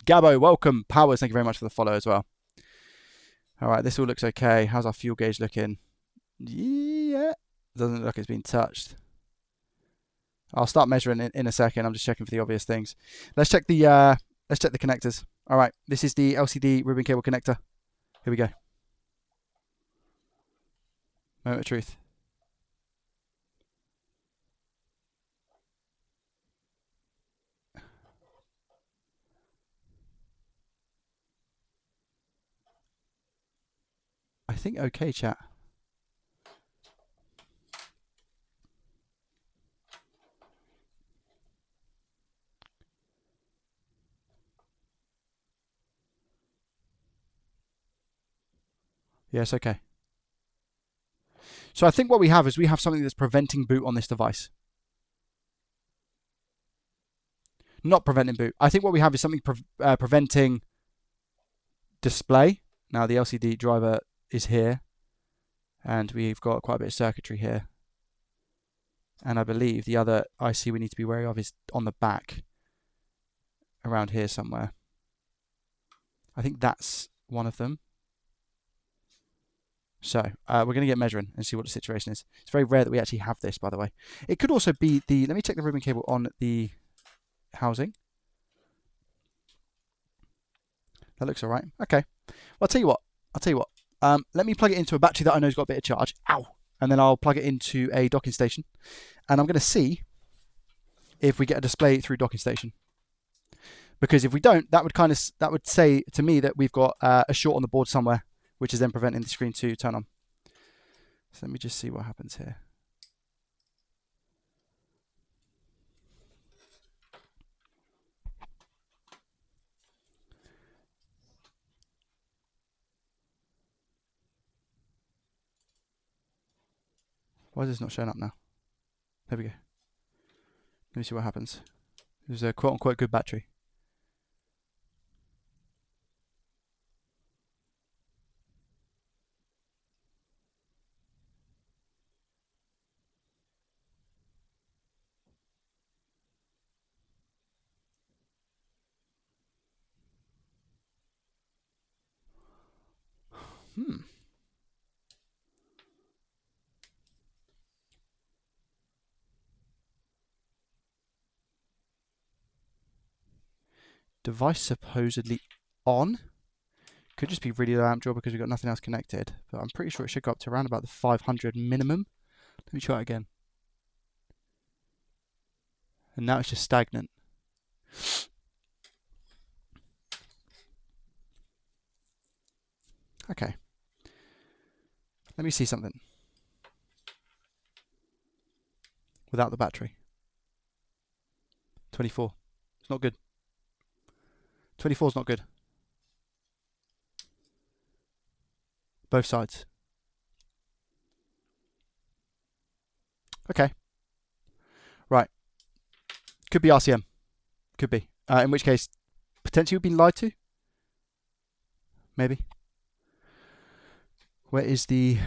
Gabbo, welcome. Powers, thank you very much for the follow as well. All right, this all looks okay. How's our fuel gauge looking? Yeah, doesn't look like it's been touched. I'll start measuring it in a second. I'm just checking for the obvious things. Let's check the connectors. All right, this is the LCD ribbon cable connector. Here we go. Moment of truth. I think okay, chat. Yes, okay. So I think what we have is we have something that's preventing boot on this device. Not preventing boot. I think what we have is something preventing display. Now the LCD driver is here, and we've got quite a bit of circuitry here. And I believe the other IC we need to be wary of is on the back, around here somewhere. I think that's one of them. So we're going to get measuring and see what the situation is. It's very rare that we actually have this, by the way. It could also be the, let me check the ribbon cable on the housing. That looks all right. Okay. Well, I'll tell you what. Let me plug it into a battery that I know's got a bit of charge. Ow! And then I'll plug it into a docking station. And I'm going to see if we get a display through docking station. Because if we don't, that would say to me that we've got a short on the board somewhere, which is then preventing the screen to turn on. So let me just see what happens here. Why is this not showing up now? There we go. Let me see what happens. There's a quote-unquote good battery. Device supposedly on. Could just be really low amp draw because we've got nothing else connected. But I'm pretty sure it should go up to around about the 500 minimum. Let me try it again. And now it's just stagnant. Okay. Let me see something. Without the battery. 24. It's not good. 24 is not good. Both sides. Okay. Right. Could be RCM. Could be. In which case, potentially we've been lied to. Maybe. Where is the...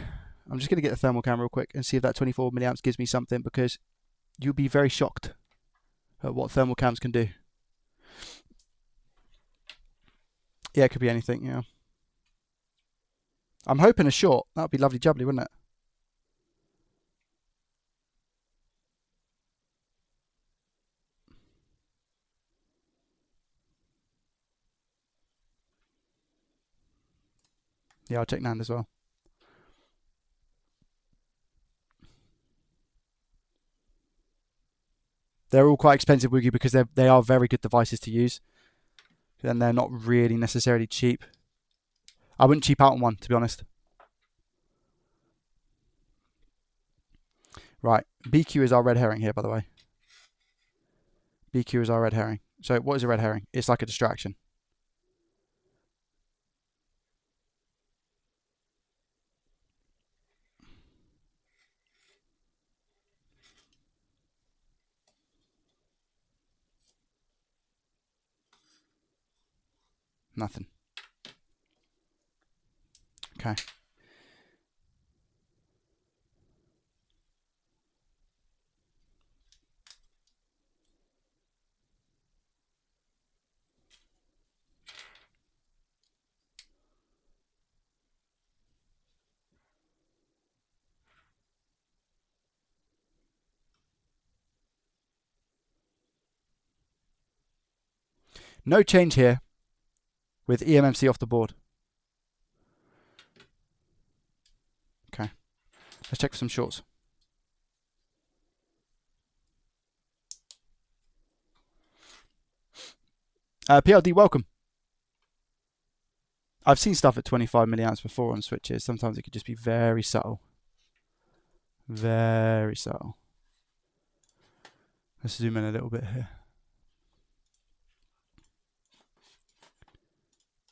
I'm just going to get the thermal camera real quick and see if that 24 milliamps gives me something, because you'll be very shocked at what thermal cams can do. Yeah, it could be anything, yeah. I'm hoping a short. That would be lovely jubbly, wouldn't it? Yeah, I'll check NAND as well. They're all quite expensive, Woogie, because they are very good devices to use. And they're not really necessarily cheap. I wouldn't cheap out on one, to be honest. Right, BQ is our red herring here, by the way. BQ is our red herring. So what is a red herring? It's like a distraction. Nothing. Okay. No change here with EMMC off the board. Okay. Let's check for some shorts. PLD, welcome. I've seen stuff at 25 milliamps before on switches. Sometimes it could just be very subtle. Very subtle. Let's zoom in a little bit here.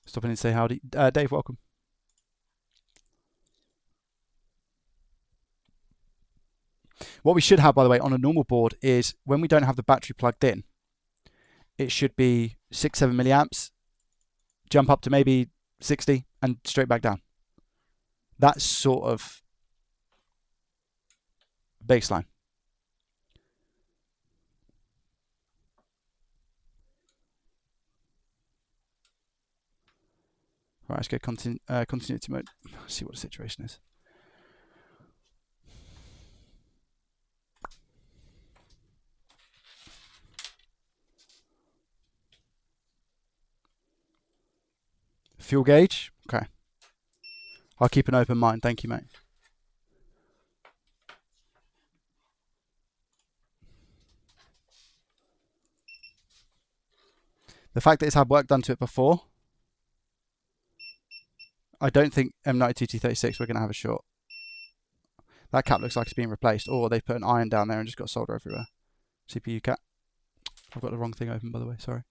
Stop in and say howdy. Dave, welcome. What we should have, by the way, on a normal board is when we don't have the battery plugged in, it should be 6-7 milliamps, jump up to maybe 60 and straight back down. That's sort of baseline. Right, let's go continuity mode. See what the situation is. Fuel gauge. Okay. I'll keep an open mind. Thank you, mate. The fact that it's had work done to it before, I don't think M92T36 we're going to have a short. That cap looks like it's being replaced, or they've put an iron down there and just got solder everywhere. CPU cap. I've got the wrong thing open, by the way. Sorry.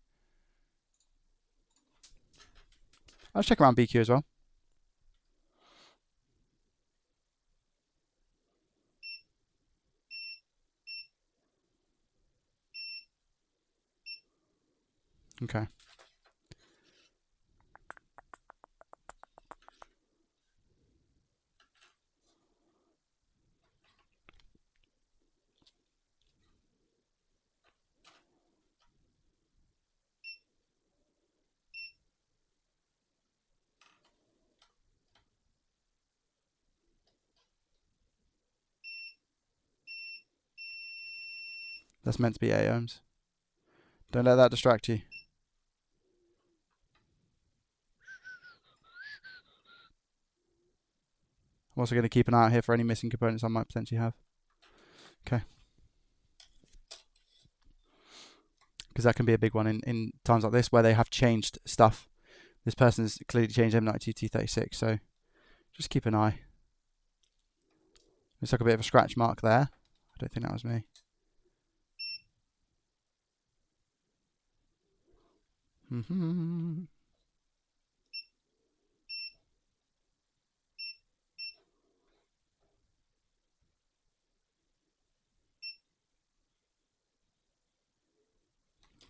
I'll check around BQ as well. Okay. That's meant to be 8 ohms. Don't let that distract you. I'm also going to keep an eye out here for any missing components I might potentially have. Okay. Because that can be a big one in times like this where they have changed stuff. This person's clearly changed M92T36, so just keep an eye. Looks like a bit of a scratch mark there. I don't think that was me.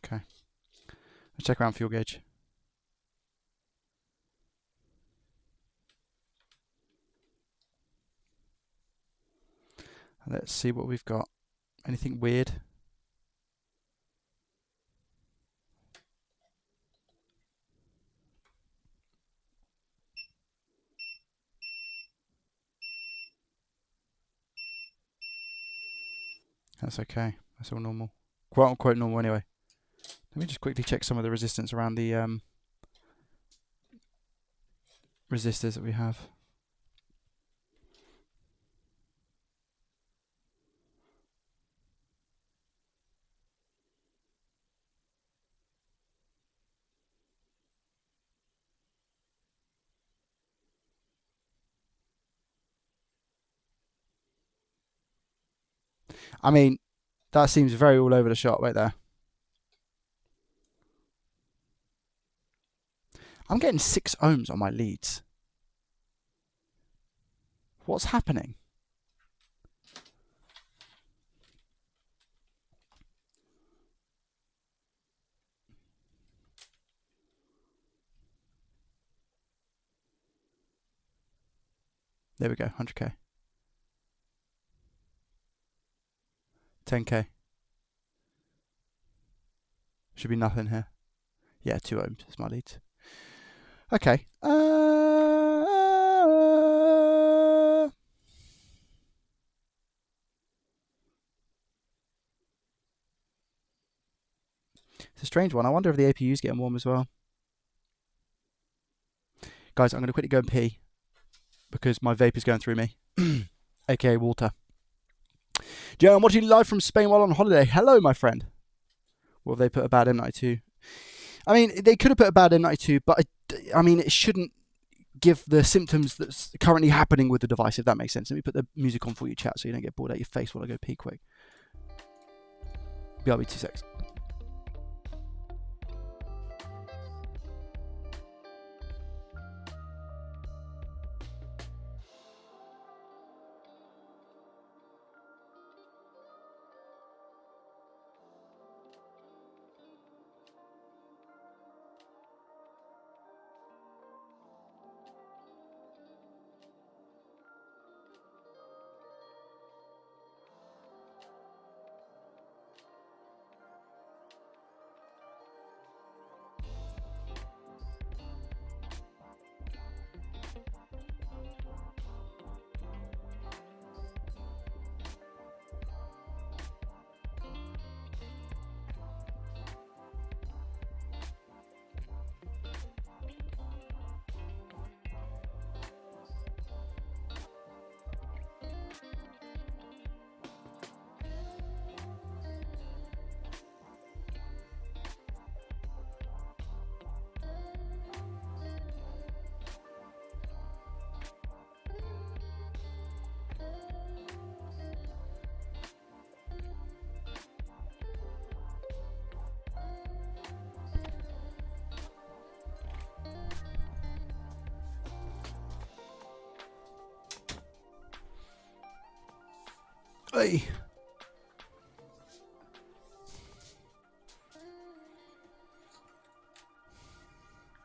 Okay. Let's check around fuel gauge. Let's see what we've got. Anything weird? That's okay. That's all normal. Quote unquote normal anyway. Let me just quickly check some of the resistance around the resistors that we have. I mean, that seems very all over the shop right there. I'm getting 6 ohms on my leads. What's happening? There we go, 100k. 10k. Should be nothing here. Yeah, 2 ohms is my lead. Okay. It's a strange one. I wonder if the APU's getting warm as well. Guys, I'm going to quickly go and pee because my vape is going through me, aka water. Joe, I'm watching live from Spain while on holiday. Hello, my friend. Well, they put a bad M92. I mean, they could have put a bad M92, but I mean, it shouldn't give the symptoms that's currently happening with the device, if that makes sense. Let me put the music on for you, chat, so you don't get bored out your face while I go pee quick. BRB 2 secs. Hey.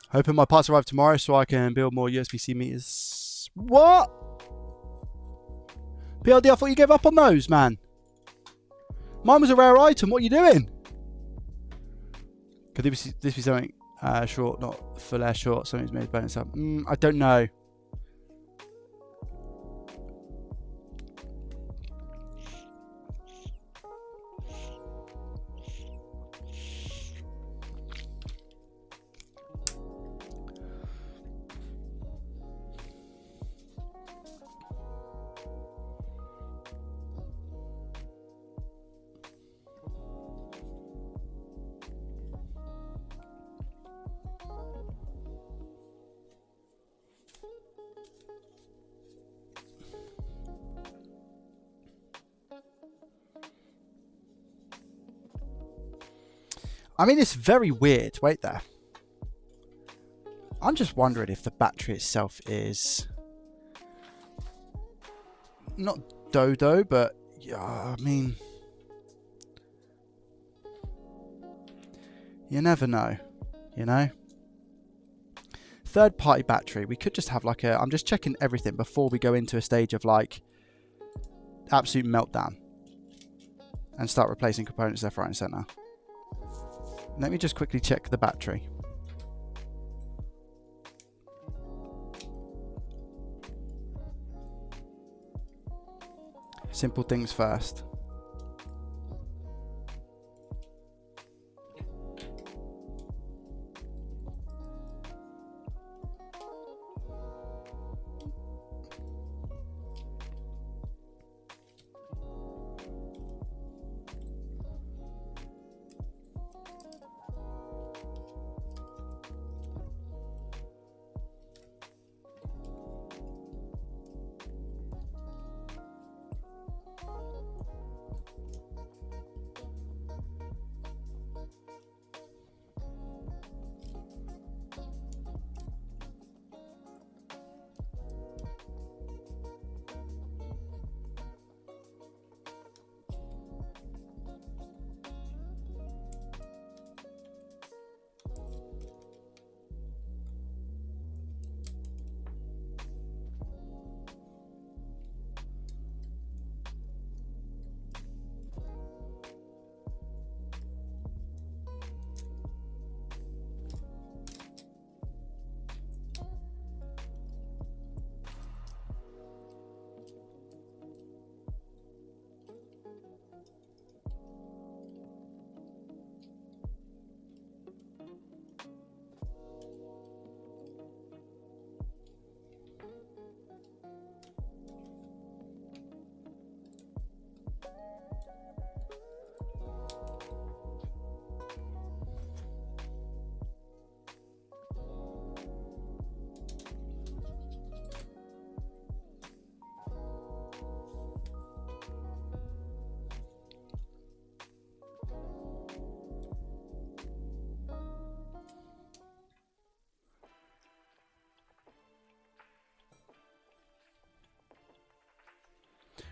Hoping my parts arrive tomorrow so I can build more USB-C meters. What? PLD, I thought you gave up on those, man. Mine was a rare item. What are you doing? Could this be something short, not full air short? Something's made bonus up. I don't know. I mean, it's very weird. Wait there. I'm just wondering if the battery itself is not dodo, but yeah, I mean, you never know, you know? Third party battery. We could just have like a, I'm just checking everything before we go into a stage of like absolute meltdown and start replacing components left, right and center. Let me just quickly check the battery. Simple things first.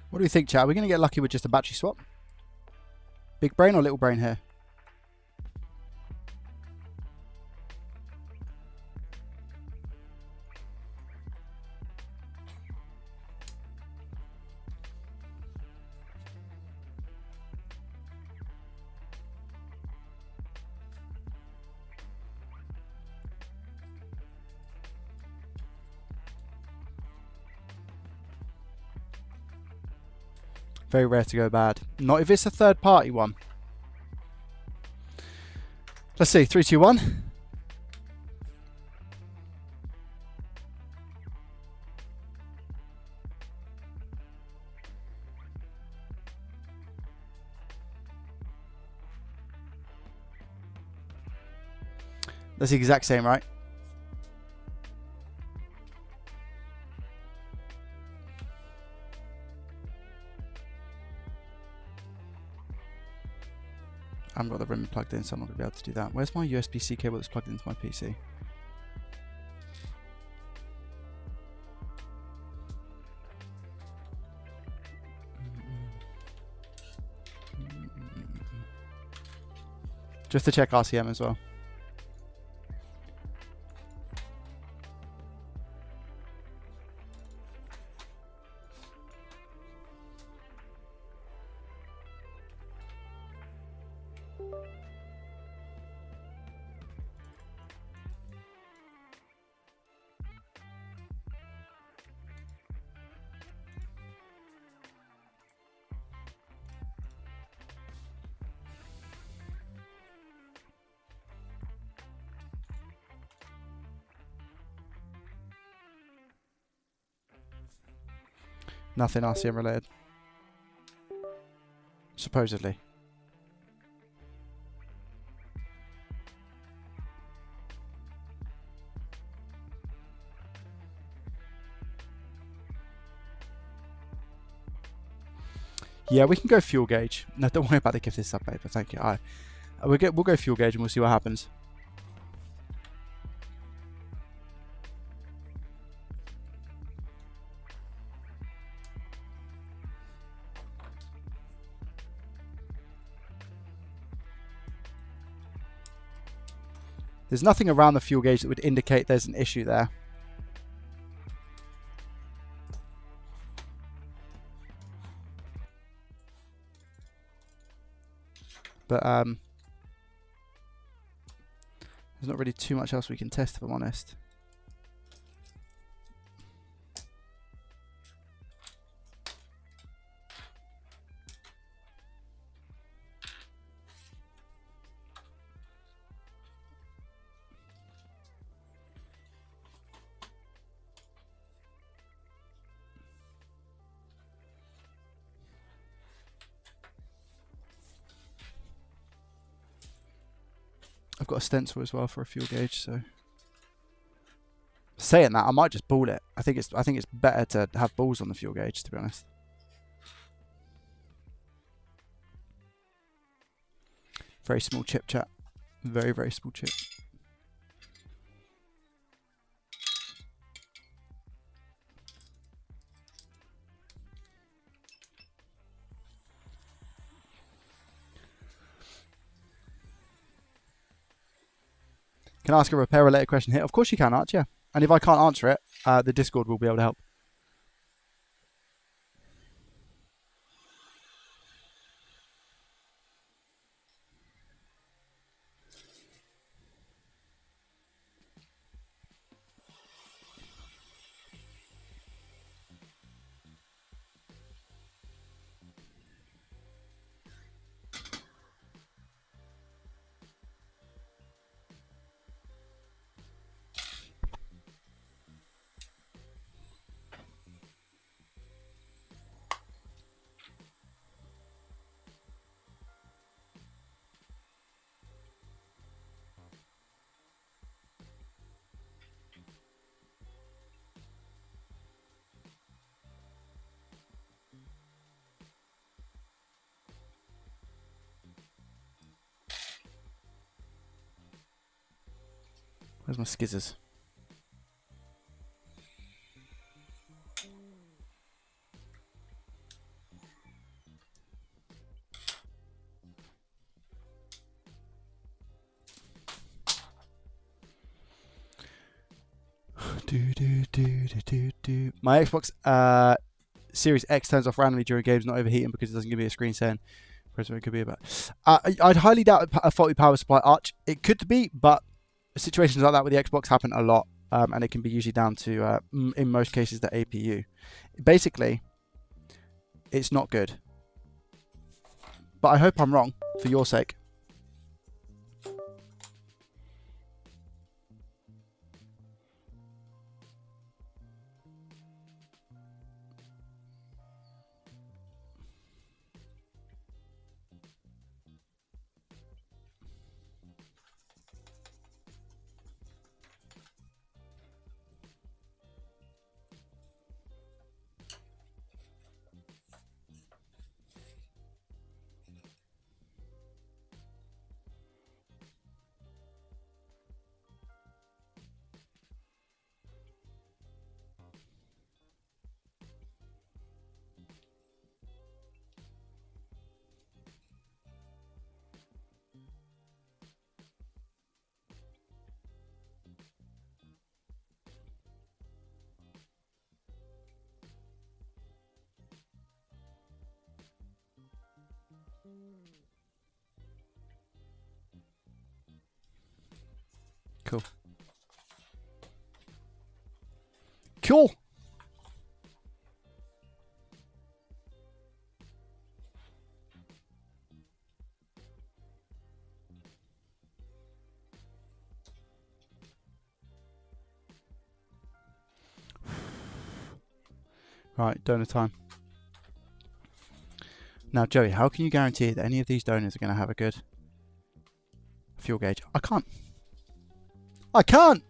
What do we think, chat? Are we going to get lucky with just a battery swap? Big brain or little brain here? Very rare to go bad. Not if it's a third party one. Let's see. 3, 2, 1. That's the exact same, right? I haven't got the rim plugged in, so I'm not going to be able to do that. Where's my USB-C cable that's plugged into my PC? Just to check RCM as well. Nothing RCM related. Supposedly. Yeah, we can go fuel gauge. No, don't worry about the gift this sub paper. Thank you. We'll go fuel gauge and we'll see what happens. There's nothing around the fuel gauge that would indicate there's an issue there. But there's not really too much else we can test, if I'm honest. I've got a stencil as well for a fuel gauge, so saying that, I might just ball it. I think it's better to have balls on the fuel gauge, to be honest. Very small chip, chat. Very, very small chip. Can I ask a repair related question here? Of course you can, Arch, yeah. And if I can't answer it, the Discord will be able to help. Where's my skizzers? My Xbox Series X turns off randomly during games, not overheating, because it doesn't give me a screen saying it could be about. I'd highly doubt a faulty power supply. Arch, it could be, but situations like that with the Xbox happen a lot, and it can be usually down to, in most cases, the APU. Basically, it's not good. But I hope I'm wrong, for your sake. Cool. Cool. Right, donor time. Now, Joey, how can you guarantee that any of these donors are going to have a good fuel gauge? I can't. I can't!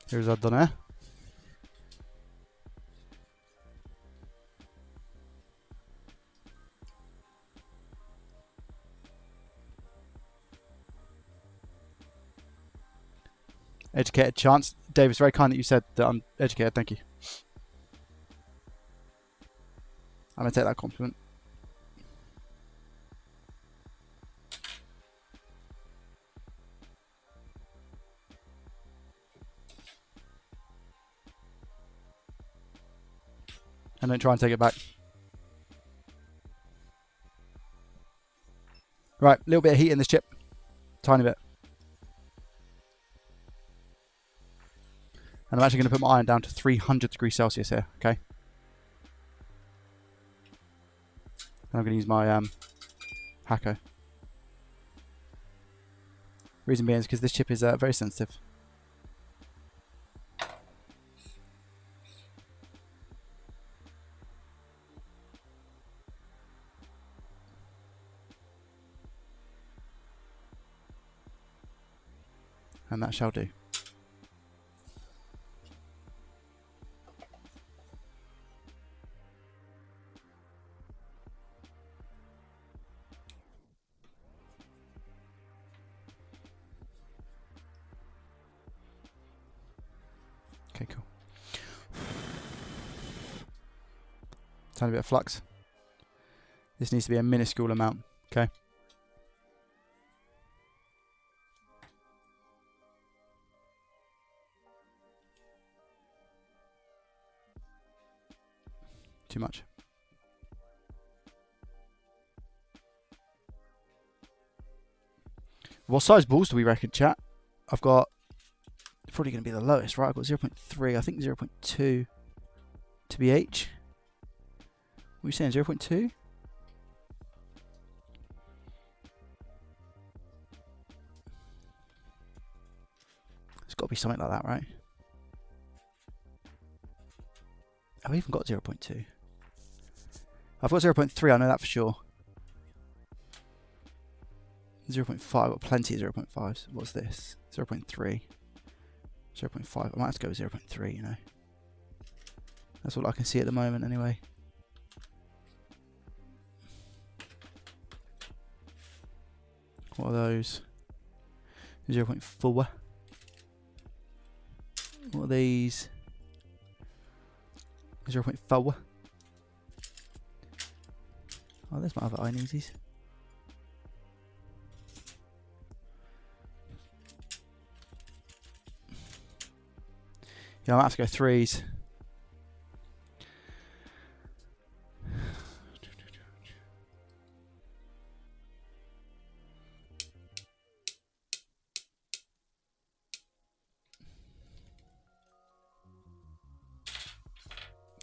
Here's our donor. Educated chance. Dave, it's very kind that you said that I'm educated. Thank you. I'm going to take that compliment. And don't try and take it back. Right, a little bit of heat in this chip. Tiny bit. And I'm actually going to put my iron down to 300 degrees Celsius here, okay? And I'm going to use my hacker. Reason being is because this chip is very sensitive. And that shall do. Okay, cool. Tiny bit of flux. This needs to be a minuscule amount, okay? Too much. What size balls do we reckon, chat? I've got... It's probably going to be the lowest, right? I've got 0.3. I think 0.2 to be H. What are you saying, 0.2? It's got to be something like that, right? Have I even got 0.2? I've got 0.3, I know that for sure. 0.5, I've got plenty of 0.5s. What's this? 0.3. 0.5. I might have to go with 0.3, you know. That's all I can see at the moment anyway. What are those? 0.4. What are these? 0.4. Oh, there's my other Ineasies. Yeah, I might have to go 3s.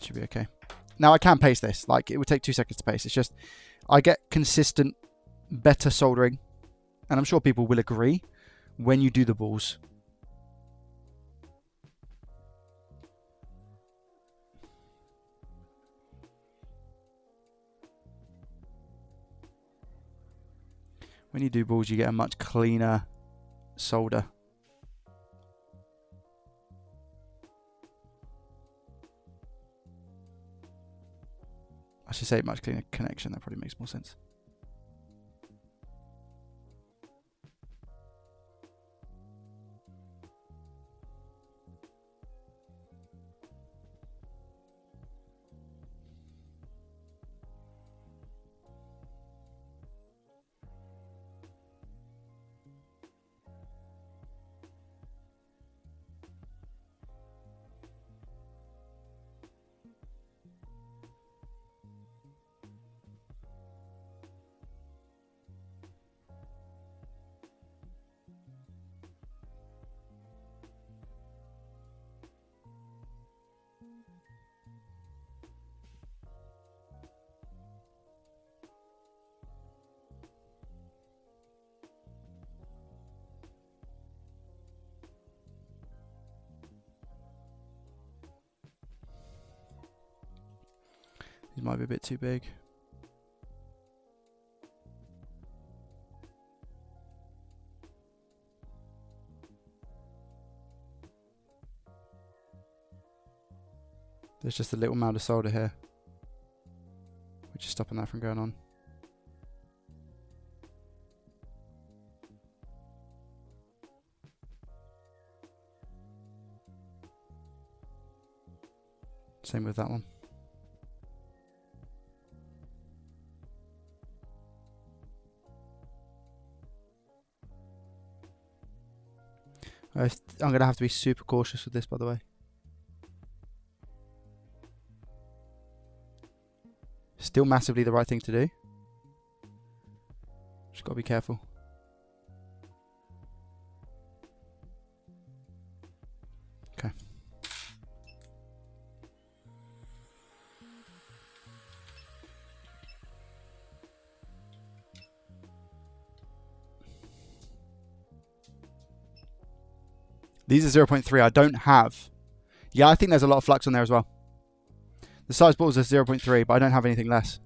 Should be okay. Now I can paste this. Like, it would take 2 seconds to paste. It's just I get consistent, better soldering, and I'm sure people will agree when you do the balls. When you do balls, you get a much cleaner solder. I should say much cleaner connection. That probably makes more sense. These might be a bit too big. There's just a little amount of solder here, which is stopping that from going on. Same with that one. I'm going to have to be super cautious with this, by the way. Still massively the right thing to do. Just got to be careful. Okay. These are 0.3. I don't have. Yeah, I think there's a lot of flux on there as well. The size balls are 0.3, but I don't have anything less.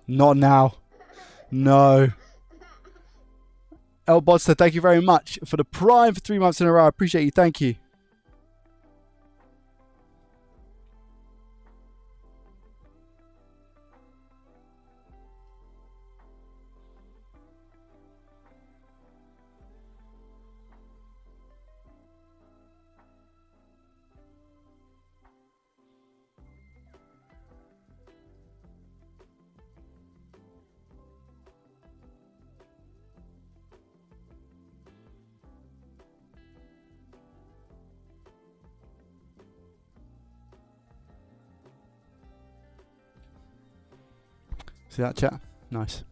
Not now. No. Elbodster, thank you very much for the Prime for 3 months in a row. I appreciate you. Thank you. See that, chat? Nice.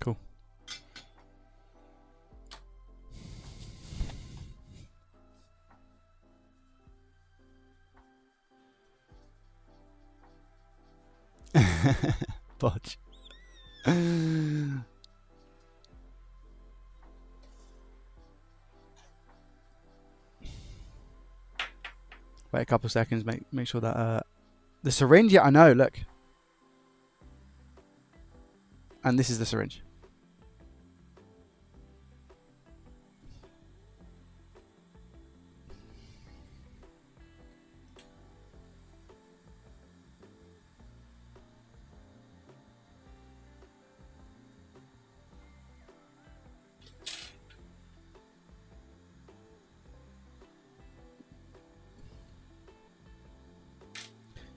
Cool. Bodge. Wait a couple seconds, make sure that the syringe, yeah, I know, look. And this is the syringe.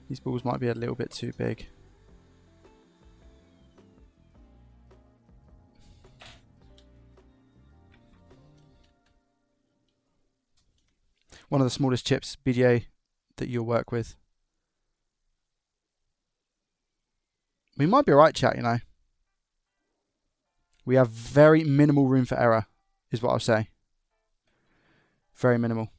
These balls might be a little bit too big. One of the smallest chips, BGA, that you'll work with. We might be alright, chat, you know. We have very minimal room for error, is what I'll say. Very minimal.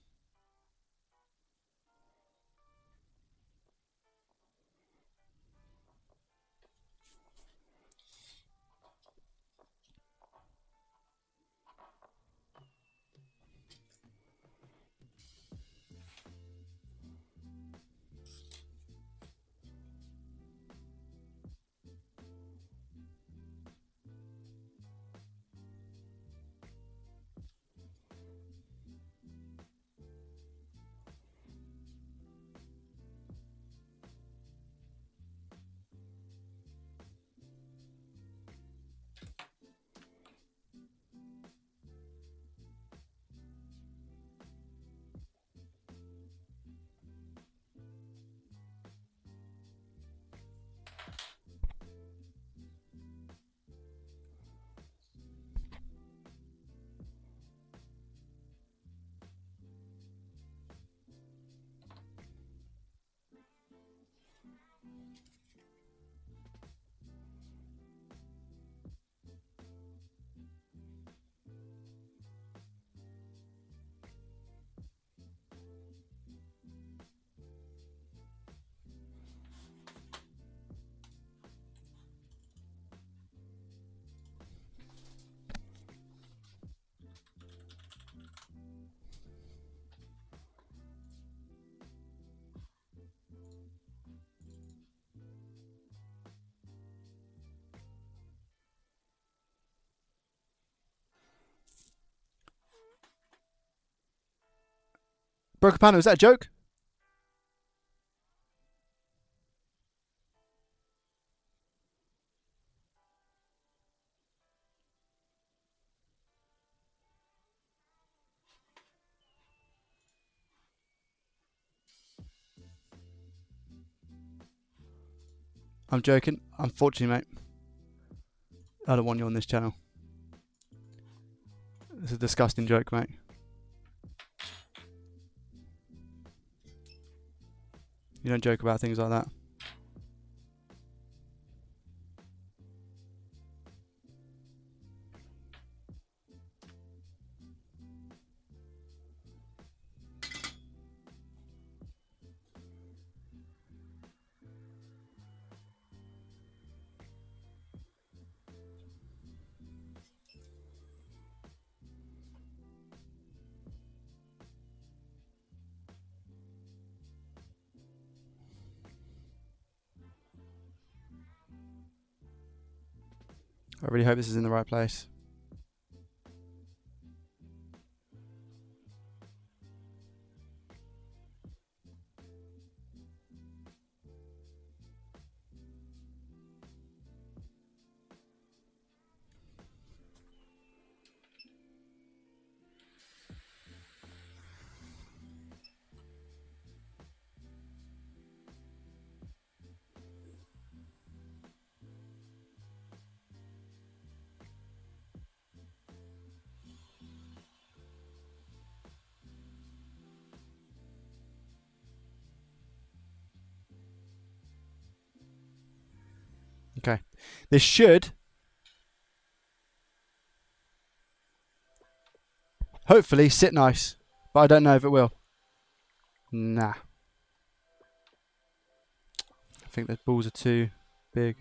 Broken Panda, was that a joke? I'm joking. Unfortunately, mate. I don't want you on this channel. It's a disgusting joke, mate. You don't joke about things like that. I really hope this is in the right place. Okay. This should hopefully sit nice, but I don't know if it will. Nah. I think the balls are too big.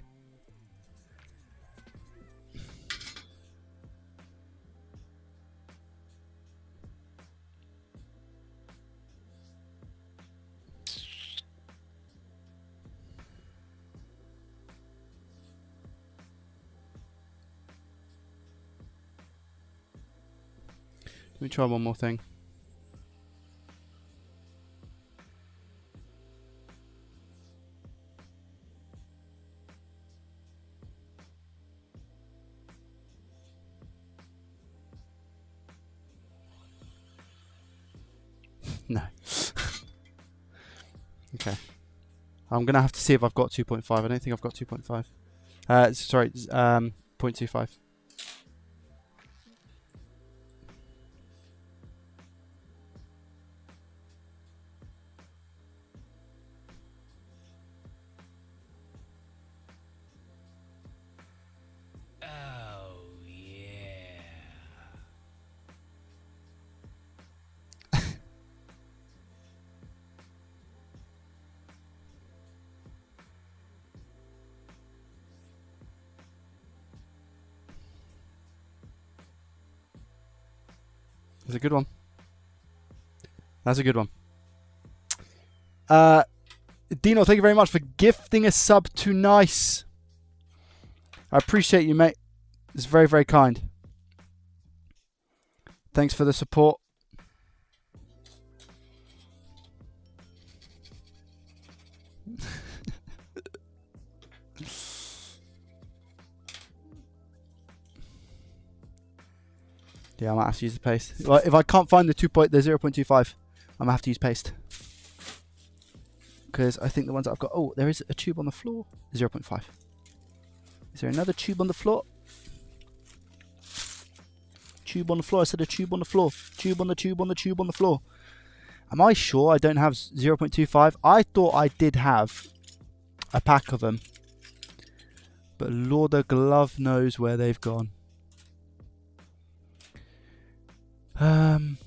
Let me try one more thing. No. Okay. I'm going to have to see if I've got 2.5. I don't think I've got 2.5. Sorry, 0.25. That's a good one. That's a good one. Dino, thank you very much for gifting a sub to Nice. I appreciate you, mate. It's very, very kind. Thanks for the support. Yeah, I might have to use the paste. Well, if I can't find the 0.25, I'm gonna have to use paste. Because I think the ones that I've got... Oh, there is a tube on the floor. 0.5. Is there another tube on the floor? Tube on the floor. I said a tube on the floor. Tube on the tube on the tube on the floor. Am I sure I don't have 0.25? I thought I did have a pack of them. But Lord the glove knows where they've gone. 5,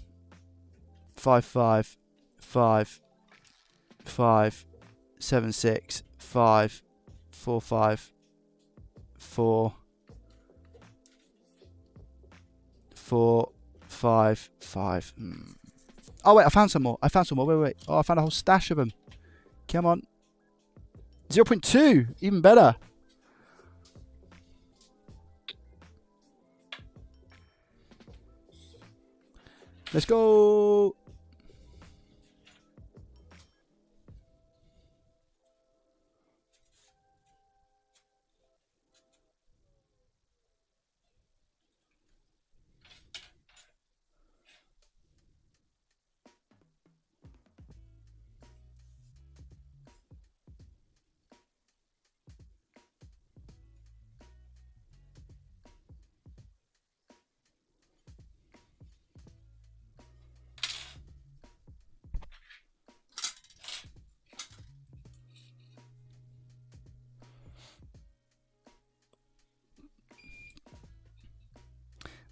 5, 5, 5, 7, 6, 5, 4, 5, 4, 4, 5, 5. Oh wait, I found some more. Wait. Oh, I found a whole stash of them. Come on. 0.2, even better. Let's go.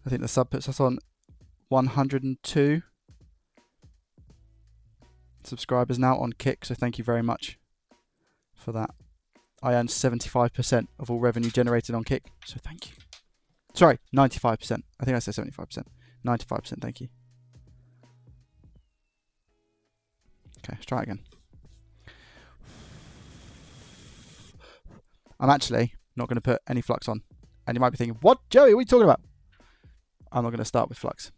I think the sub puts us on 102 subscribers now on Kick, so thank you very much for that. I earned 75% of all revenue generated on Kick, so thank you. Sorry, 95%. I think I said 75%. 95%, thank you. Okay, let's try it again. I'm actually not going to put any flux on. And you might be thinking, what, Joey, what are you talking about? I'm not going to start with flux.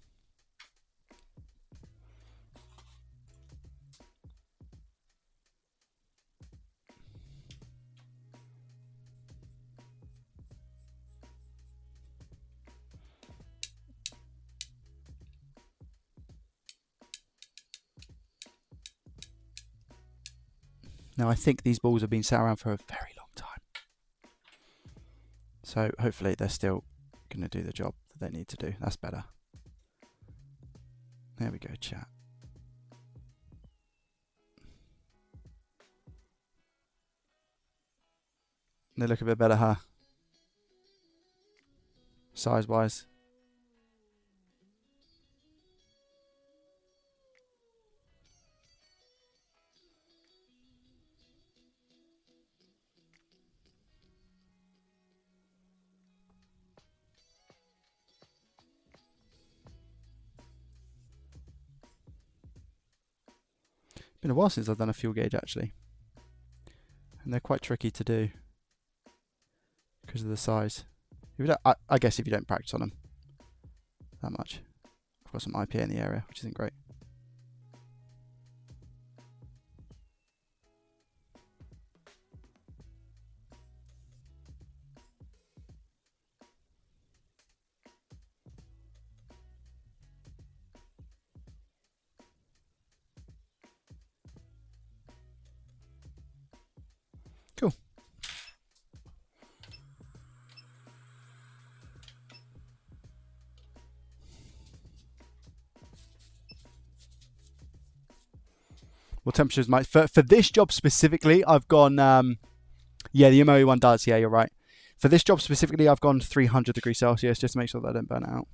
Now, I think these balls have been sat around for a very long time. So hopefully they're still going to do the job that they need to do. That's better. There we go, chat. They look a bit better, huh? Size-wise. Been a while since I've done a fuel gauge actually, and they're quite tricky to do because of the size. If you don't, I guess if you don't practice on them that much. I've got some IPA in the area, which isn't great. Cool. What temperatures might for this job specifically? I've gone. Yeah, the MOE one does. Yeah, you're right. For this job specifically, I've gone 300 degrees Celsius just to make sure that I don't burn it out.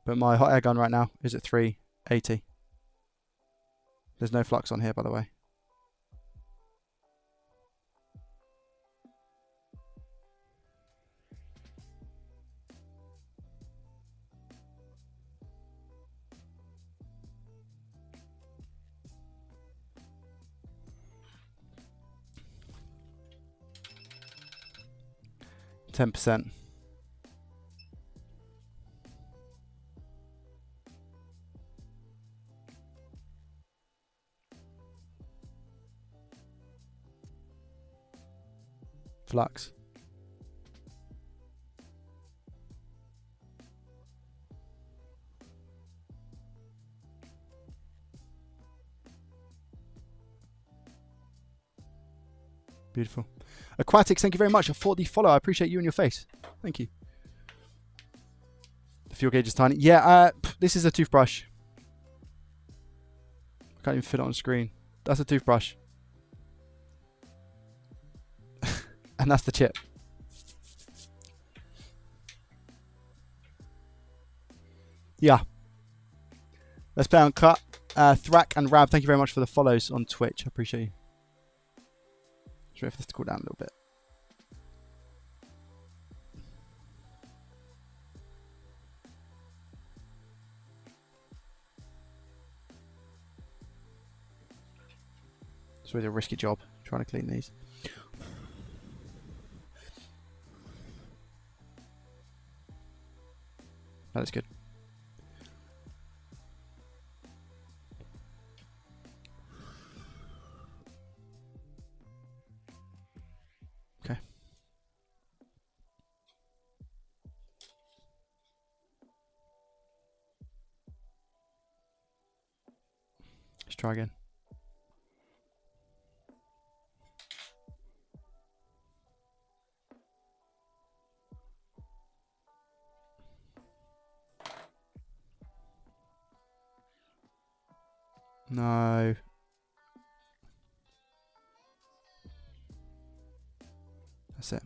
But my hot air gun right now is at 380. There's no flux on here, by the way. %. Flux. Beautiful. Aquatics, thank you very much for the follow. I appreciate you and your face. Thank you. The fuel gauge is tiny. Yeah, this is a toothbrush. I can't even fit it on screen. That's a toothbrush. And that's the chip. Yeah. Let's play on cut. Thrak and Rab, thank you very much for the follows on Twitch. I appreciate you. Just wait for this to cool down a little bit. It's really a risky job trying to clean these. That is good. Okay. Let's try again. No. That's it.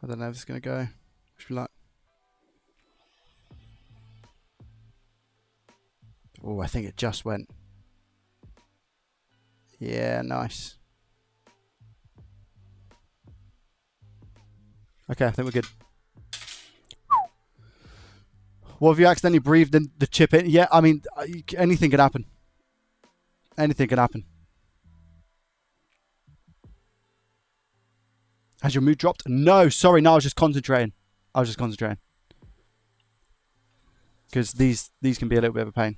I don't know if it's going to go. Wish me luck. Oh, I think it just went. Yeah, nice. Okay, I think we're good. What, have you accidentally breathed in the chip in? Yeah, I mean, anything can happen. Anything can happen. Has your mood dropped? No, sorry, no, I was just concentrating. Because these can be a little bit of a pain.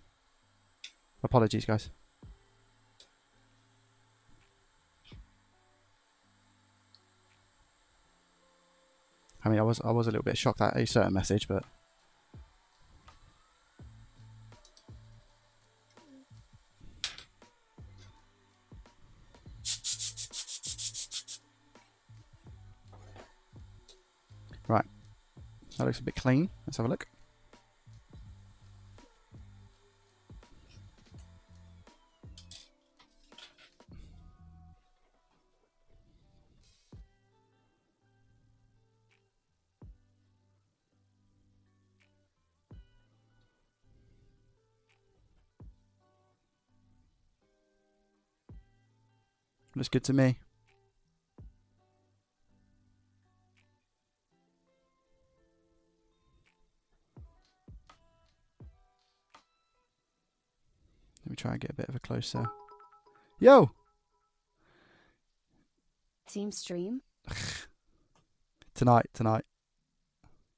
Apologies, guys. I mean, I was a little bit shocked at a certain message, but right. That looks a bit clean. Let's have a look. Looks good to me. Let me try and get a bit of a closer. Yo! Team stream? Tonight.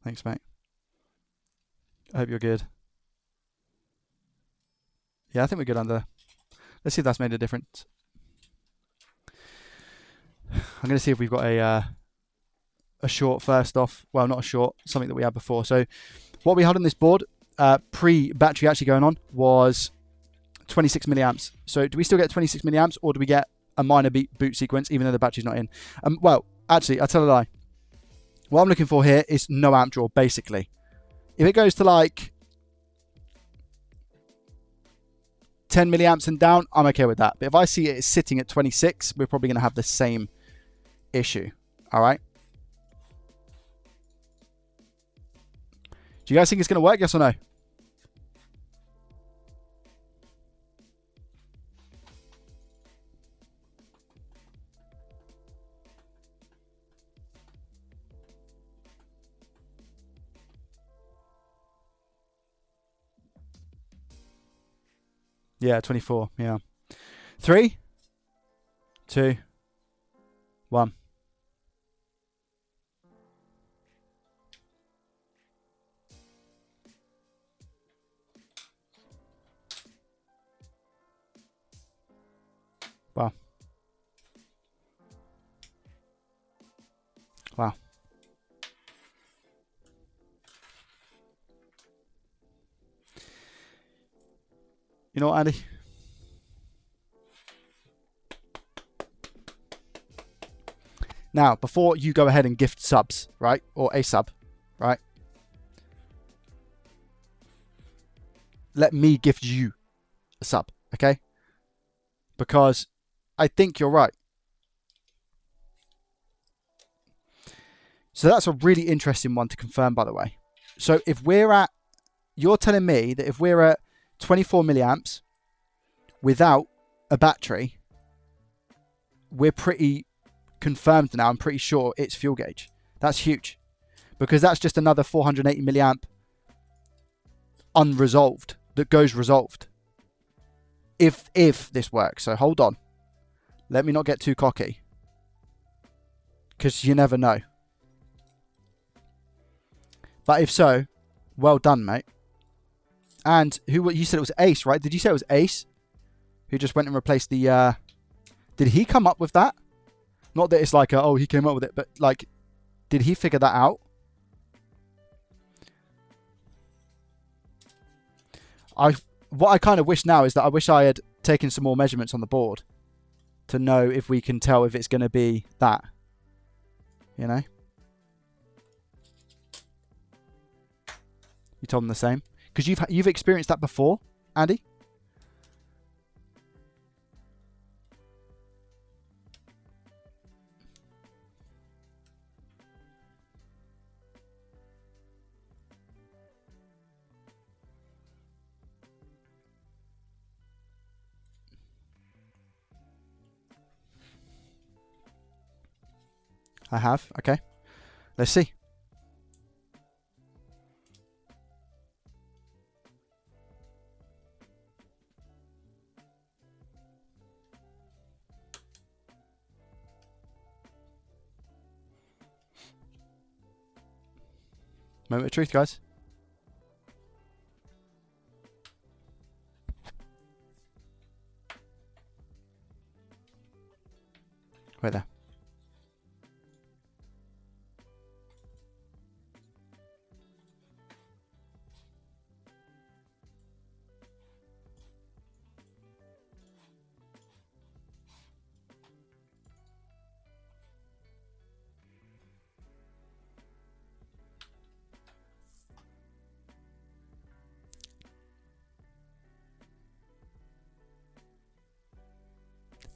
Thanks, mate. I hope you're good. Yeah, I think we're good under. Let's see if that's made a difference. I'm going to see if we've got a short first off. Well, not a short, something that we had before. So what we had on this board, pre-battery actually going on, was 26 milliamps. So do we still get 26 milliamps, or do we get a minor boot sequence even though the battery's not in? Well, actually, I tell a lie. What I'm looking for here is no amp draw, basically. If it goes to like 10 milliamps and down, I'm okay with that. But if I see it sitting at 26, we're probably going to have the same issue. All right. Do you guys think it's going to work? Yes or no? Yeah, 24. Yeah. 3, 2, 1. Wow. Wow. You know what, Andy? Now, before you go ahead and gift subs, right? Or a sub, right? Let me gift you a sub, okay? Because I think you're right. So that's a really interesting one to confirm, by the way. So if we're at, you're telling me that if we're at 24 milliamps without a battery, we're pretty confirmed now. I'm pretty sure it's fuel gauge. That's huge, because that's just another 480 milliamp unresolved that goes resolved if this works. So hold on, let me not get too cocky, because you never know. But if so, well done, mate. And who you said it was Ace, right? Did you say it was Ace who just went and replaced the did he come up with that? Not that it's like oh, he came up with it, but like, did he figure that out? What I kind of wish now is that I wish I had taken some more measurements on the board to know if we can tell if it's going to be that, you know? You told them the same? Because you've experienced that before, Andy? I have. Okay. Let's see. Moment of truth, guys. Wait there.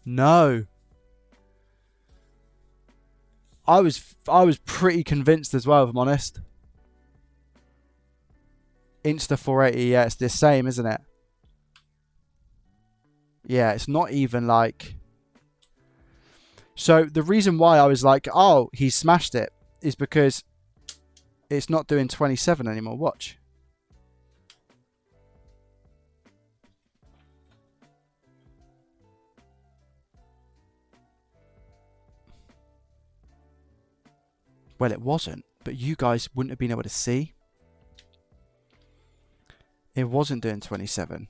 No. I was pretty convinced as well, if I'm honest. Insta 480, yeah, it's the same, isn't it? Yeah, it's not even like... So the reason why I was like, oh, he smashed it, is because it's not doing 27 anymore. Watch. Well, it wasn't, but you guys wouldn't have been able to see. It wasn't doing 27.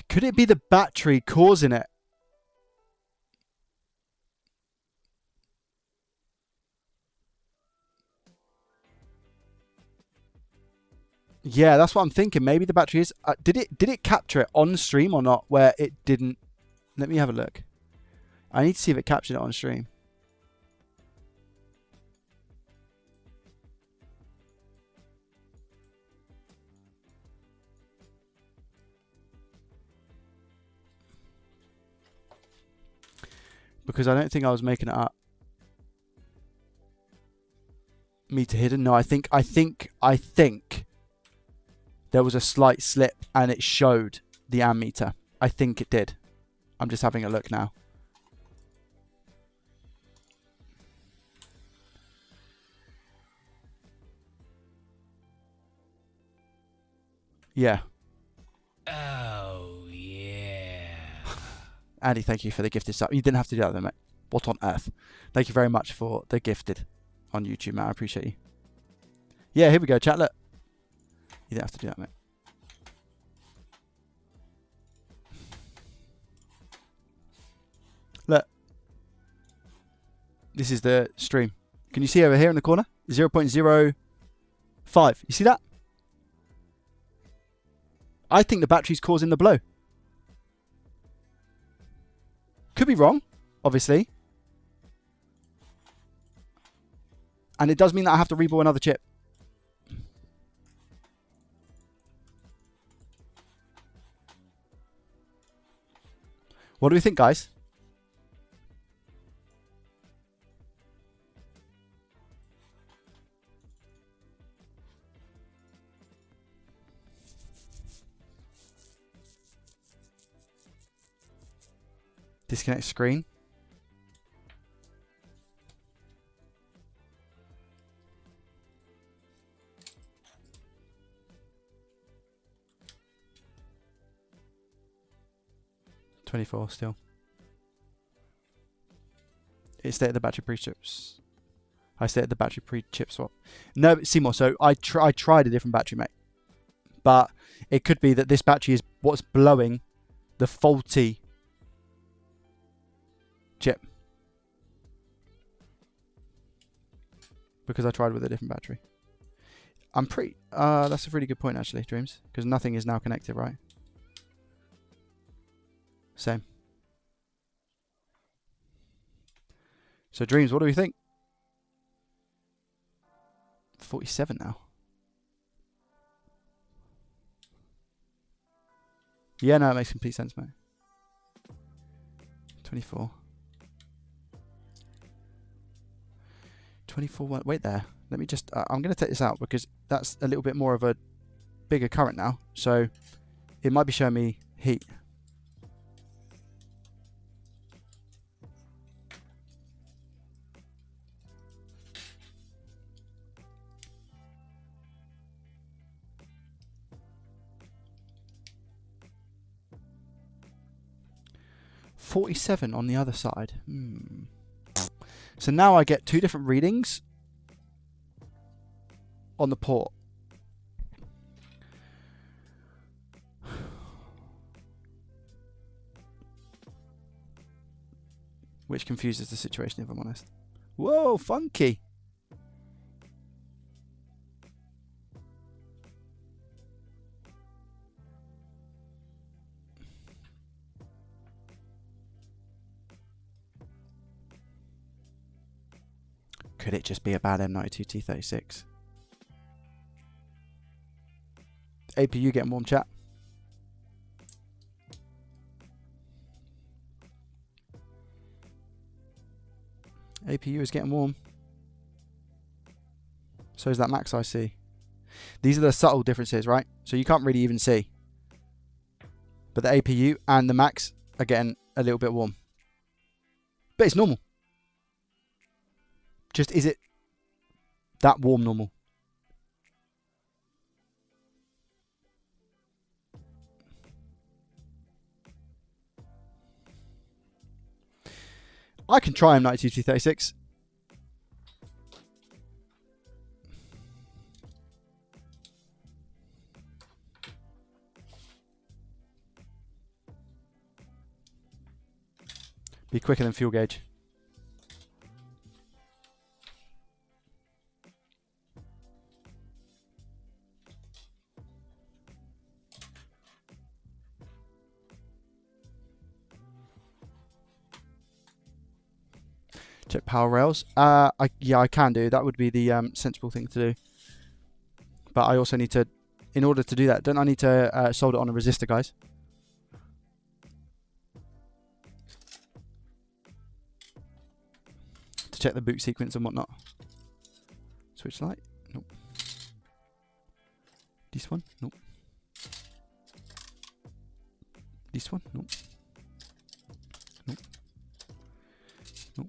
Could it be the battery causing it? Yeah, that's what I'm thinking. Maybe the battery is... did it capture it on stream or not? Where it didn't... Let me have a look. I need to see if it captured it on stream. Because I don't think I was making it up. Meter hidden. No, I think there was a slight slip and it showed the ammeter. I think it did. I'm just having a look now. Yeah. Oh, yeah. Andy, thank you for the gifted sub. You didn't have to do that though, mate. What on earth? Thank you very much for the gifted on YouTube, mate. I appreciate you. Yeah, here we go, chat. Look. You didn't have to do that, mate. Look. This is the stream. Can you see over here in the corner? 0.05. You see that? I think the battery's causing the blow. Could be wrong, obviously. And it does mean that I have to rebuild another chip. What do we think, guys? Disconnect screen. $24 still. It stayed at the battery pre-chips. I stayed at the battery pre-chip swap. No, Seymour, so I tried a different battery, mate. But it could be that this battery is what's blowing the faulty chip. Because I tried with a different battery. I'm pretty... that's a really good point, actually, Dreams. Because nothing is now connected, right? Same. So, Dreams, what do we think? 47 now. Yeah, no, it makes complete sense, mate. 24. 24. Wait there. Let me just... I'm going to take this out because that's a little bit more of a bigger current now. So, it might be showing me heat. 47 on the other side. So now I get 2 different readings on the port. Which confuses the situation, if I'm honest. Whoa, funky. Could it just be a bad M92T36? APU getting warm, chat. APU is getting warm. So is that max IC. These are the subtle differences, right? So you can't really even see. But the APU and the max are getting a little bit warm. But it's normal. Just, is it that warm normal? I can try M92T36. Be quicker than fuel gauge. Check power rails. Yeah, I can do. That would be the sensible thing to do. But I also need to, in order to do that, don't I need to solder on a resistor, guys? To check the boot sequence and whatnot. Switch light. Nope. This one. Nope. This one. Nope. Nope. Nope.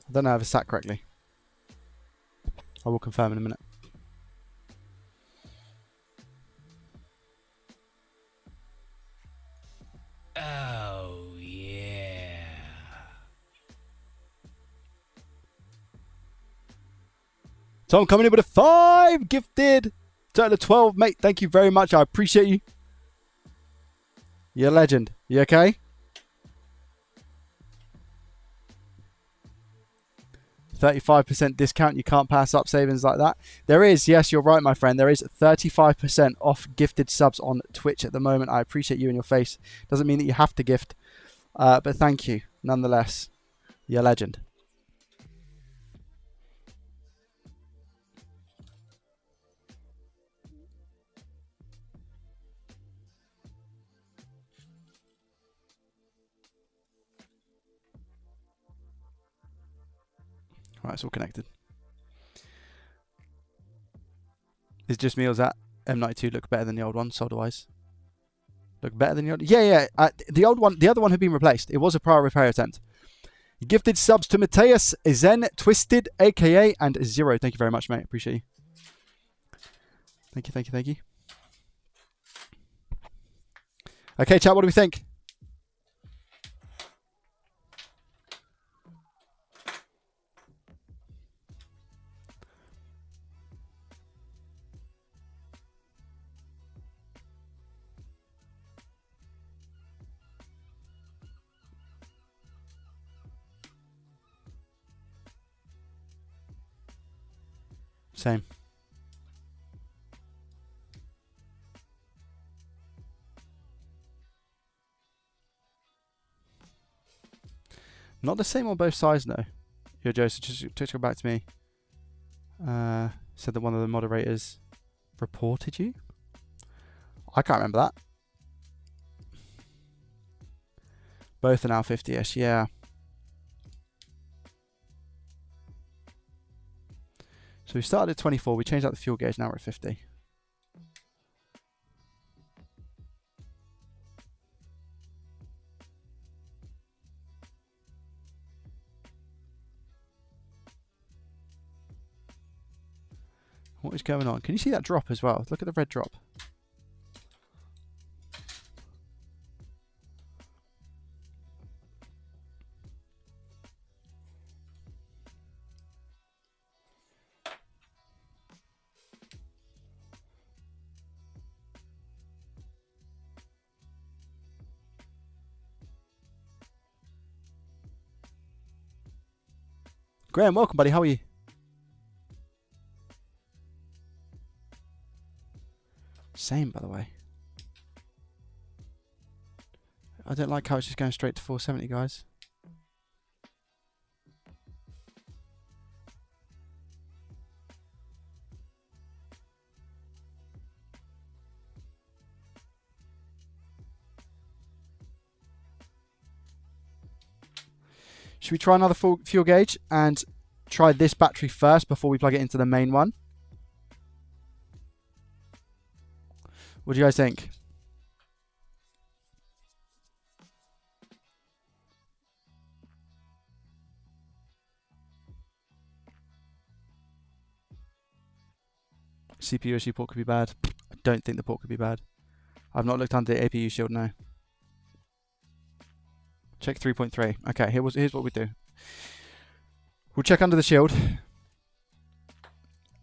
I don't know if it's sat correctly. I will confirm in a minute. Oh, yeah. Tom coming in with a 5 gifted. Total of 12, mate. Thank you very much. I appreciate you. You're a legend. You okay? $35% discount. You can't pass up savings like that. There is, yes, you're right, my friend. There is 35% off gifted subs on Twitch at the moment. I appreciate you in your face. Doesn't mean that you have to gift, but thank you nonetheless. You're a legend. Right, it's all connected. It's just me, or does that M92 look better than the old one, solder-wise? Look better than the old? Yeah. The old one, the other one had been replaced. It was a prior repair attempt. Gifted subs to Mateus, Zen, Twisted, AKA, and Zero. Thank you very much, mate. Appreciate you. Thank you. Okay, chat, what do we think? Same. Not the same on both sides, though. Yo, Joseph, just go back to me. Said that one of the moderators reported you. I can't remember that. Both are now 50-ish, yeah. So we started at 24, we changed out the fuel gauge, now we're at 50. What is going on? Can you see that drop as well? Look at the red drop. Graham, welcome, buddy. How are you? Same, by the way. I don't like how it's just going straight to 470, guys. Should we try another fuel gauge and try this battery first before we plug it into the main one? What do you guys think? CPU issue port could be bad. I don't think the port could be bad. I've not looked under the APU shield, no. Check 3.3. Okay, here's what we do. We'll check under the shield.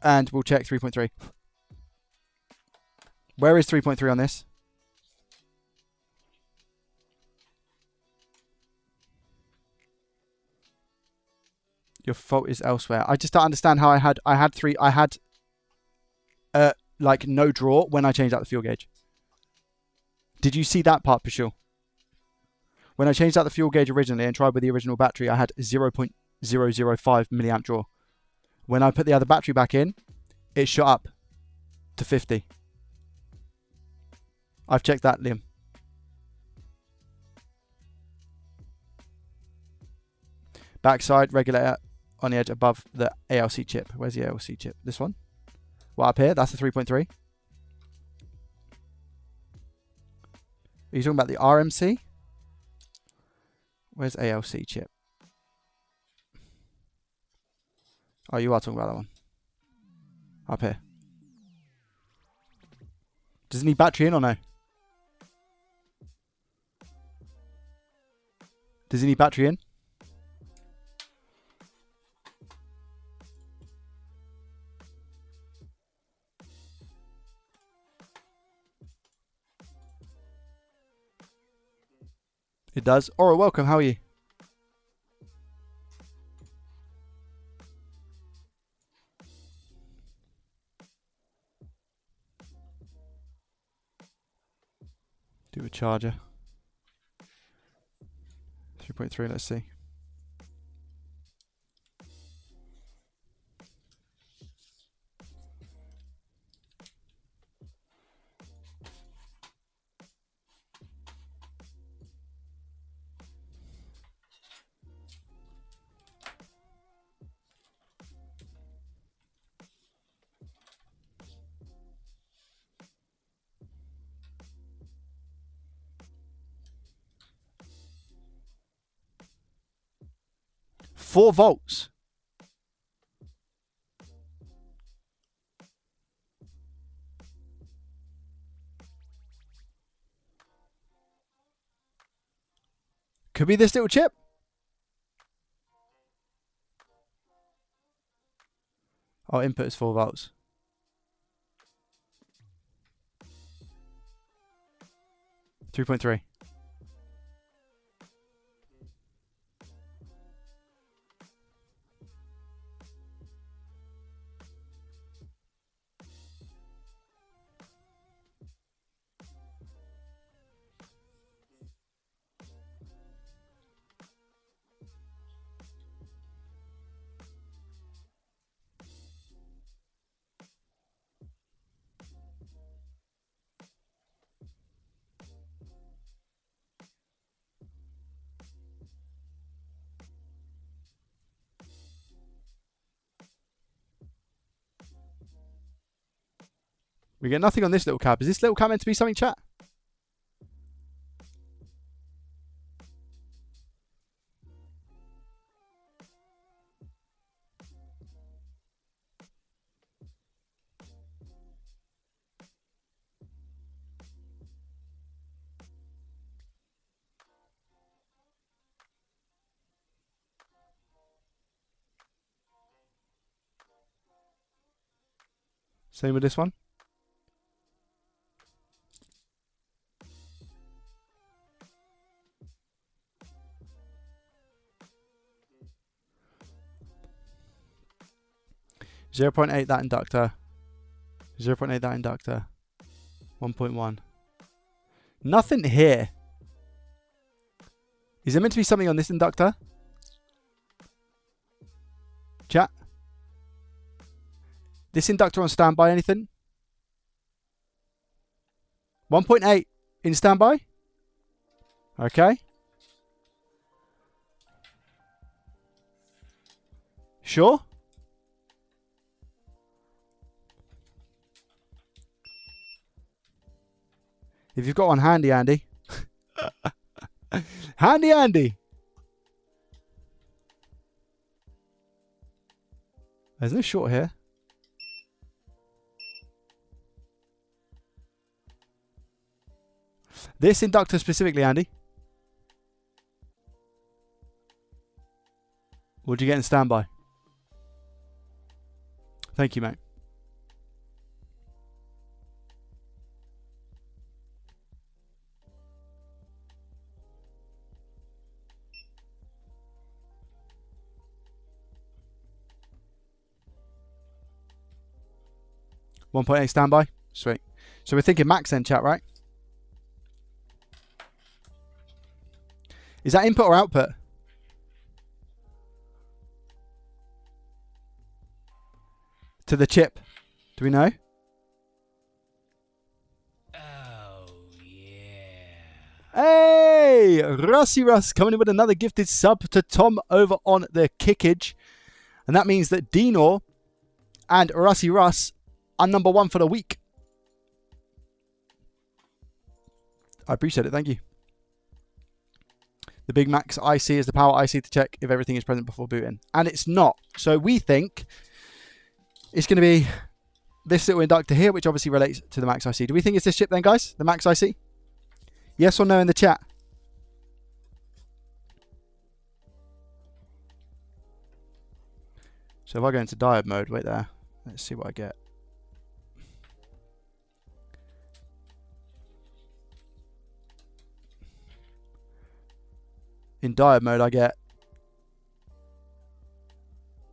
And we'll check 3.3. Where is 3.3 on this? Your fault is elsewhere. I just don't understand how I had like no draw when I changed out the fuel gauge. Did you see that part, Pashul? When I changed out the fuel gauge originally and tried with the original battery, I had 0.005 milliamp draw. When I put the other battery back in, it shot up to 50. I've checked that, Liam. Backside regulator on the edge above the ALC chip. Where's the ALC chip? This one? Well, up here, that's the 3.3. Are you talking about the RMC? Where's ALC chip? Oh, you are talking about that one. Up here. Does it need battery in or no? Does it need battery in? It does. Aura, welcome. How are you? Do a charger. 3.3, let's see. Four volts. Could be this little chip. Oh, input is 4 volts. 3.3. We get nothing on this little cap. Is this little cap meant to be something, chat? Same with this one. .8 that inductor. 0.8 that inductor. 1.1. Nothing here. Is there meant to be something on this inductor? Chat. This inductor on standby, anything? 1.8 in standby? Okay. Sure? If you've got one handy, Andy. Handy, Andy. There's no short here. This inductor specifically, Andy. What'd you get in standby? Thank you, mate. .8 standby. Sweet. So we're thinking max then, chat, right? Is that input or output? To the chip. Do we know? Oh, yeah. Hey! Rusty Russ coming in with another gifted sub to Tom over on the Kickage. And that means that Dinor and Rusty Russ are number one for the week. I appreciate it. Thank you. The Big Mac's IC is the power IC to check if everything is present before booting. And it's not. So we think it's going to be this little inductor here, which obviously relates to the Mac's IC. Do we think it's this chip then, guys? The Mac's IC? Yes or no in the chat? So if I go into diode mode, wait there. Let's see what I get. In diode mode, I get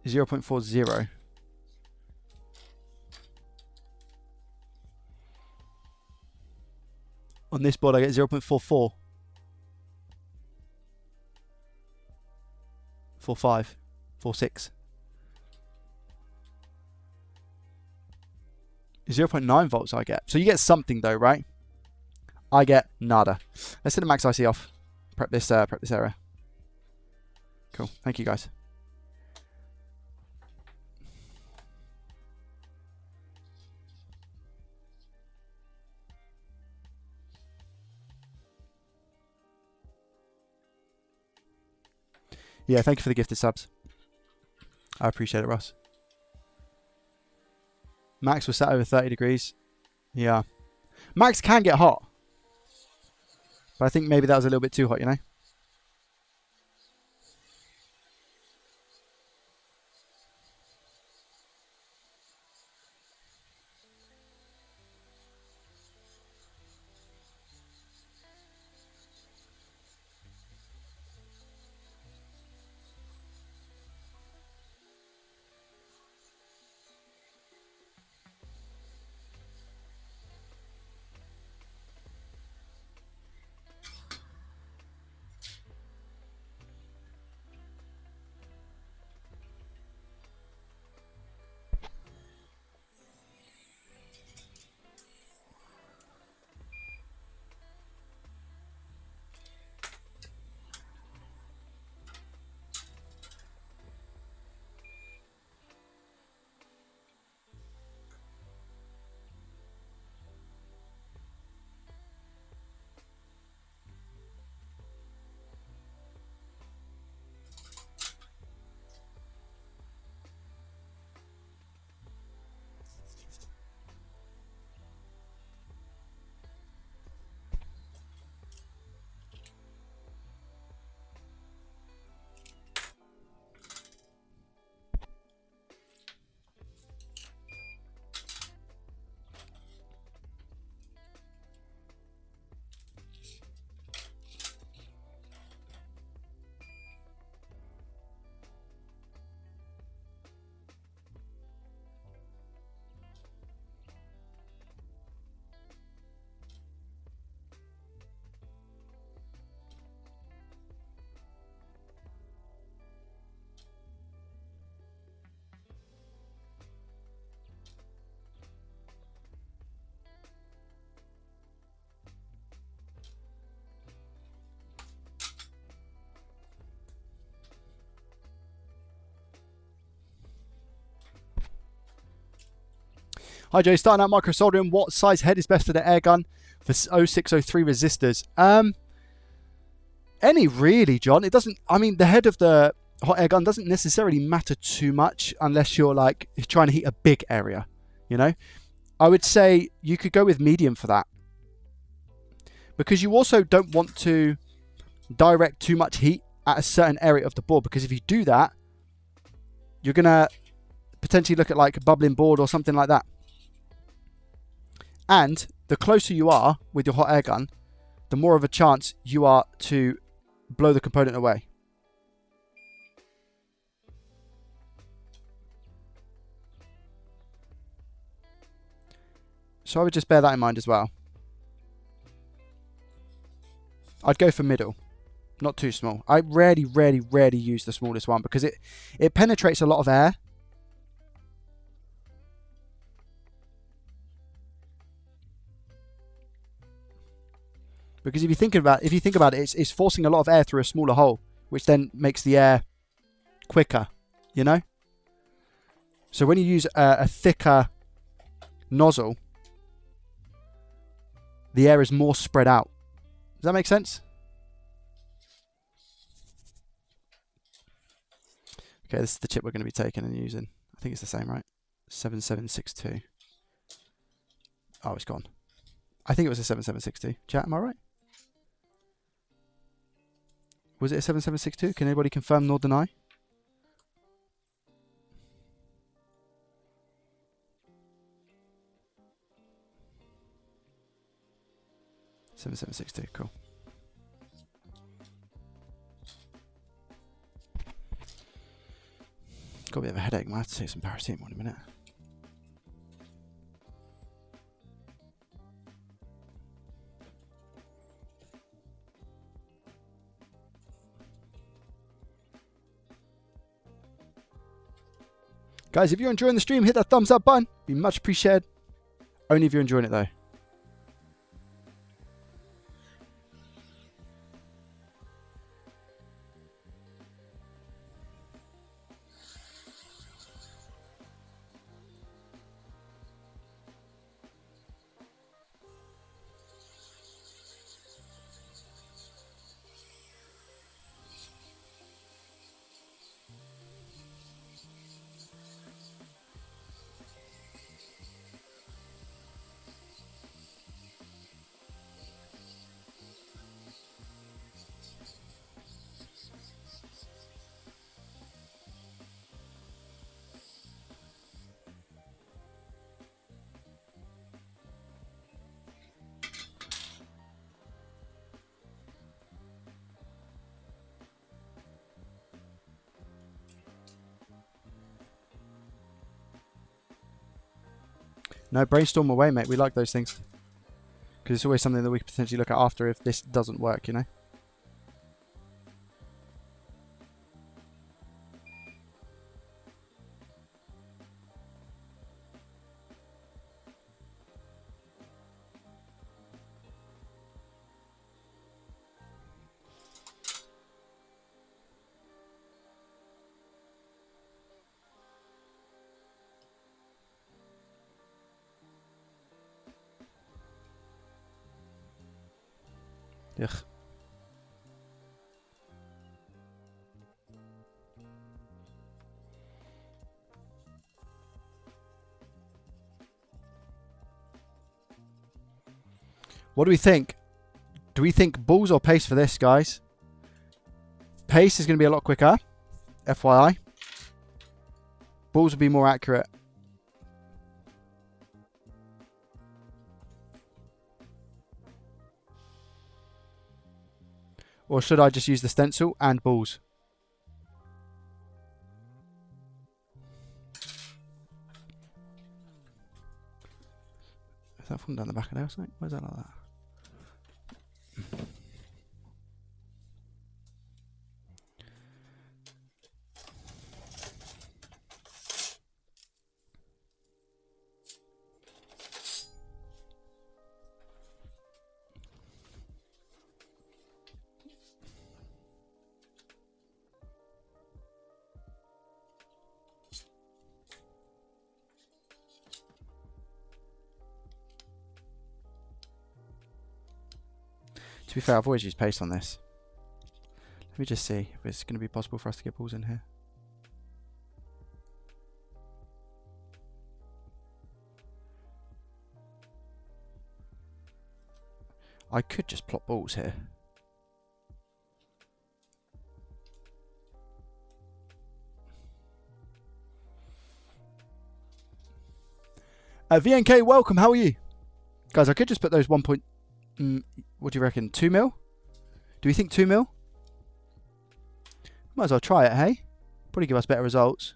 0.40. On this board, I get 0.44. 45. 46. 0.9 volts I get. So you get something though, right? I get nada. Let's set the Mac's IC off. Prep this area. Cool. Thank you, guys. Yeah, thank you for the gifted subs. I appreciate it, Ross. Max was set over 30 degrees. Yeah. Max can get hot. But I think maybe that was a little bit too hot, you know? Hi Joe, starting out micro soldering. What size head is best for the air gun for 0603 resistors? Any really, John. It doesn't. I mean, the head of the hot air gun doesn't necessarily matter too much unless you're like trying to heat a big area. You know, I would say you could go with medium for that because you also don't want to direct too much heat at a certain area of the board, because if you do that, you're gonna potentially look at like a bubbling board or something like that. And the closer you are with your hot air gun, the more of a chance you are to blow the component away. So I would just bear that in mind as well. I'd go for middle, not too small. I rarely use the smallest one because it penetrates a lot of air. Because if you think about it, it's forcing a lot of air through a smaller hole, which then makes the air quicker, you know? So when you use a thicker nozzle, the air is more spread out. Does that make sense? Okay, this is the chip we're going to be taking and using. I think it's the same, right? 7762. Oh, it's gone. I think it was a 7762. Chat, am I right? Was it a 7762? Can anybody confirm nor deny? Seven seven six two. Cool. Got a bit of a headache. Might have to take some paracetamol in a minute. Guys, if you're enjoying the stream, hit that thumbs up button. Be much appreciated. Only if you're enjoying it though. No, brainstorm away, mate. We like those things. Because it's always something that we could potentially look at after if this doesn't work, you know? Ugh. What do we think? Do we think balls or pace for this, guys? Pace is going to be a lot quicker. FYI. Balls will be more accurate. Or should I just use the stencil and balls? Is that falling down the back of there or something? Where's that like that? To be fair, I've always used paste on this. Let me just see if it's going to be possible for us to get balls in here. I could just plot balls here. VNK, welcome. How are you? Guys, I could just put those 1. What do you reckon? 2 mil? Do we think 2 mil? Might as well try it, hey? Probably give us better results.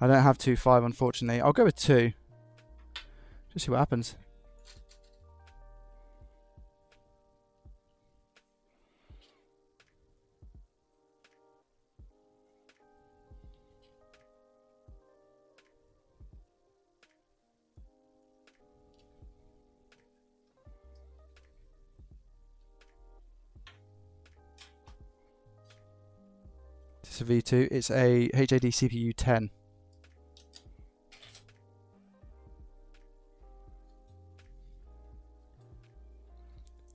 I don't have 2.5, unfortunately. I'll go with 2. Just see what happens. it's a V2. It's a HAD CPU 10.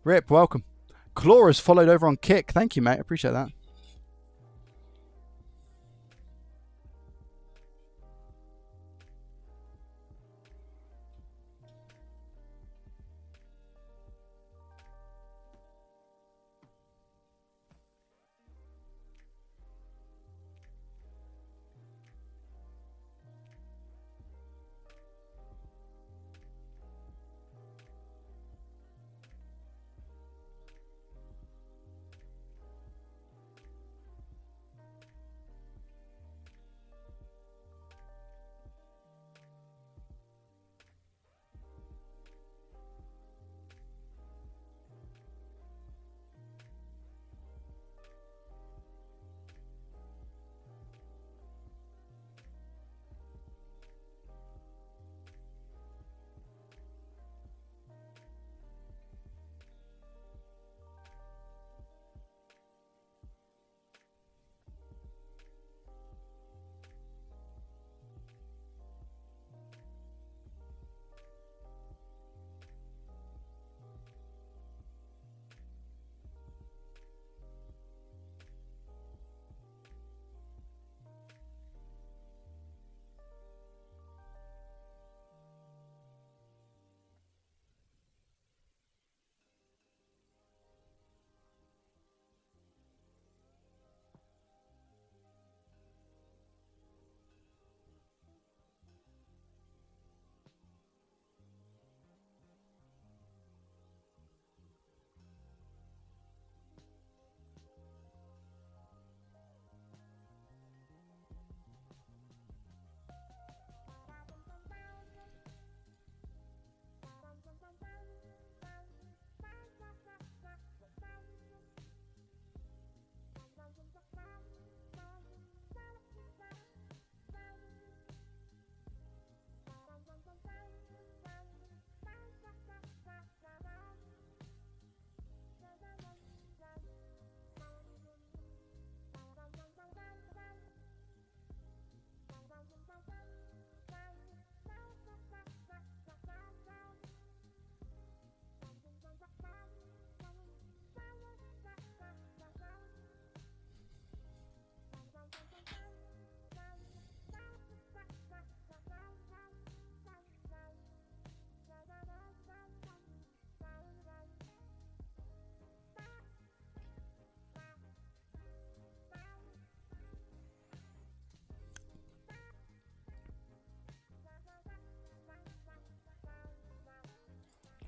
Rip, welcome. Chlora's followed over on Kick. Thank you, mate. I appreciate that.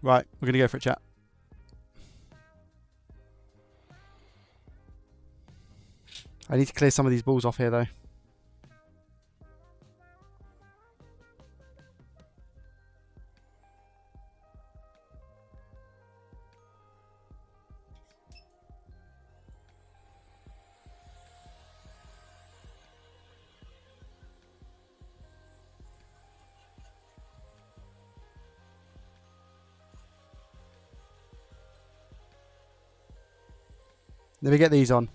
Right, we're going to go for a chat. I need to clear some of these balls off here, though. Let me get these on.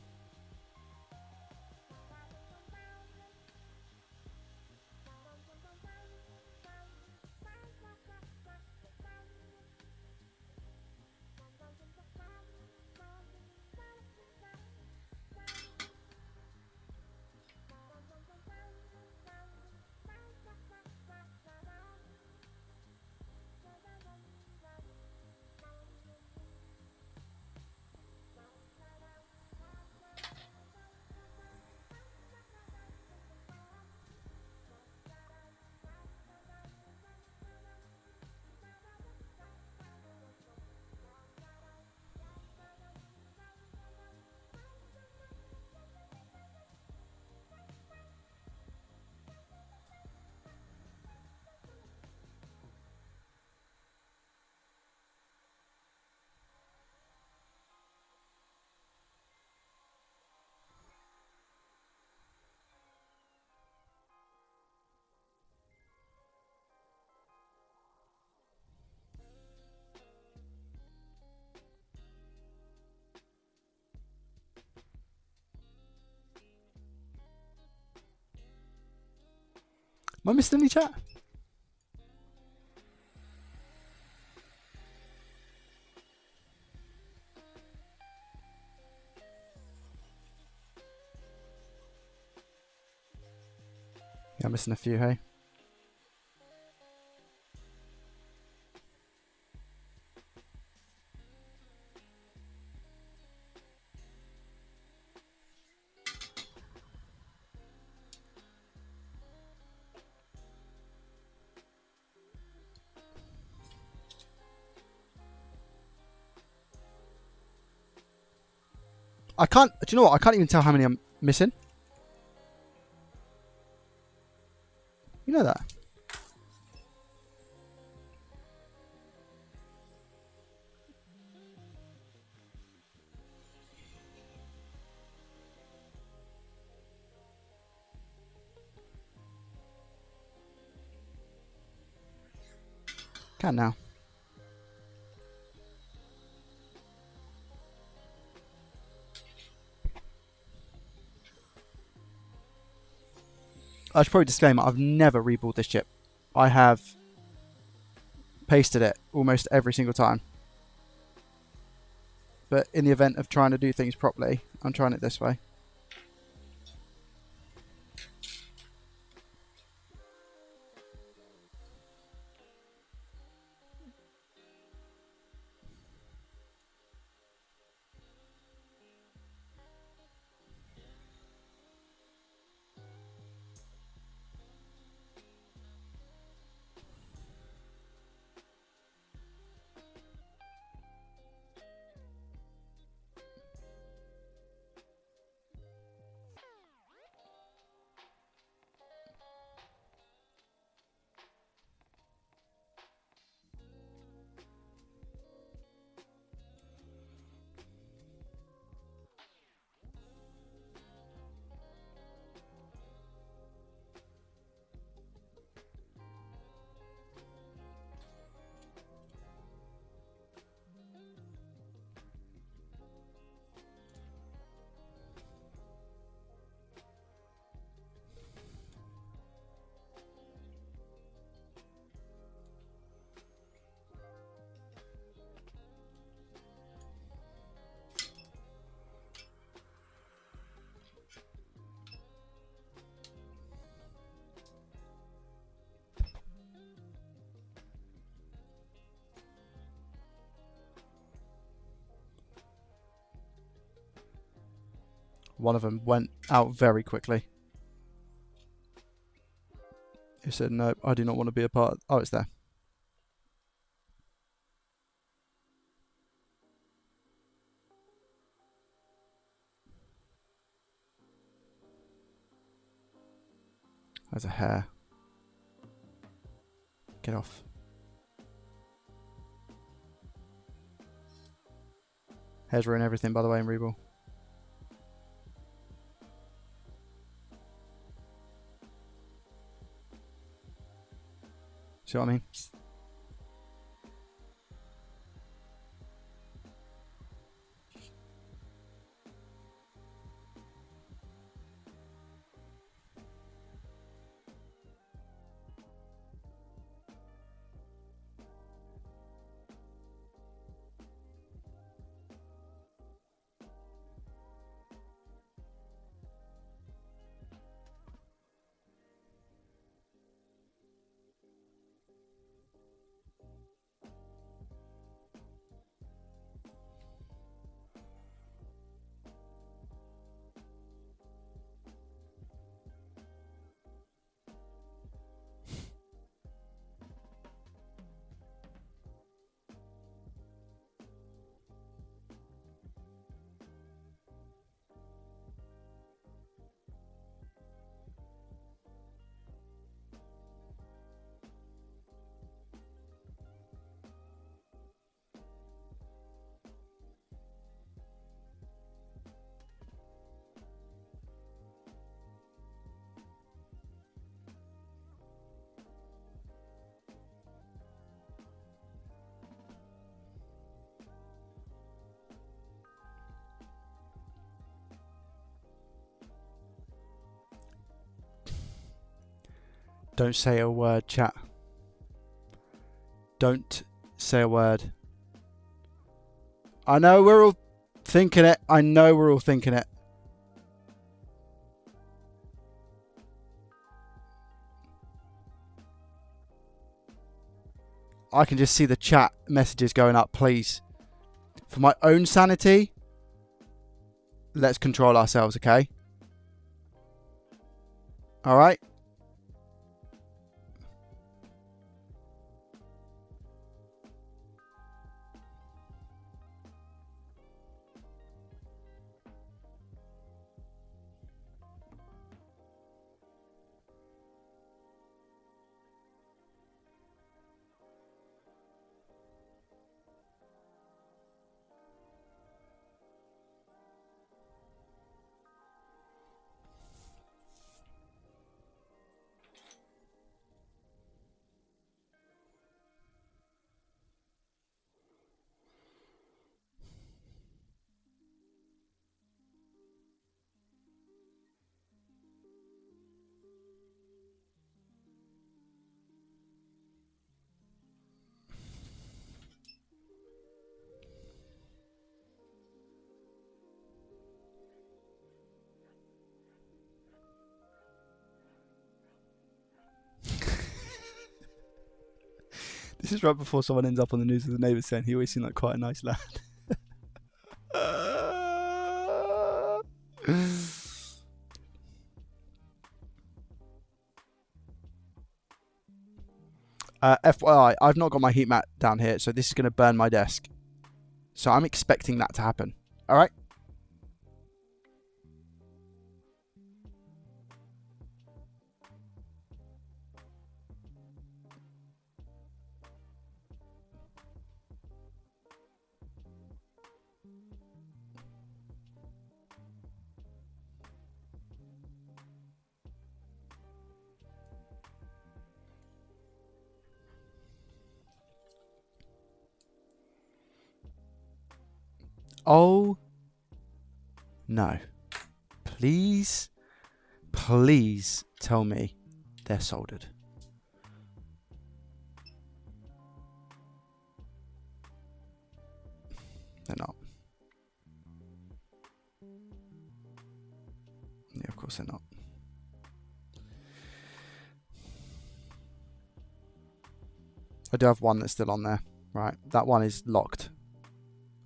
Am I missing any chat? Yeah, I'm missing a few, hey? I can't, do you know what? I can't even tell how many I'm missing. You know that? Can now. I should probably disclaim, I've never rebought this chip. I have pasted it almost every single time. But in the event of trying to do things properly, I'm trying it this way. One of them went out very quickly. He said, no, I do not want to be a part of... Oh, it's there. There's a hair. Get off. Hairs ruin everything, by the way, in Reball. See what I mean? Don't say a word, chat. Don't say a word. I know we're all thinking it. I know we're all thinking it. I can just see the chat messages going up, please. For my own sanity, let's control ourselves, okay? All right? This is right before someone ends up on the news with the neighbours saying he always seemed like quite a nice lad. FYI, I've not got my heat mat down here, so this is going to burn my desk. So I'm expecting that to happen. All right? Oh, no. Please, please tell me they're soldered. They're not. Yeah, of course they're not. I do have one that's still on there. Right, that one is locked.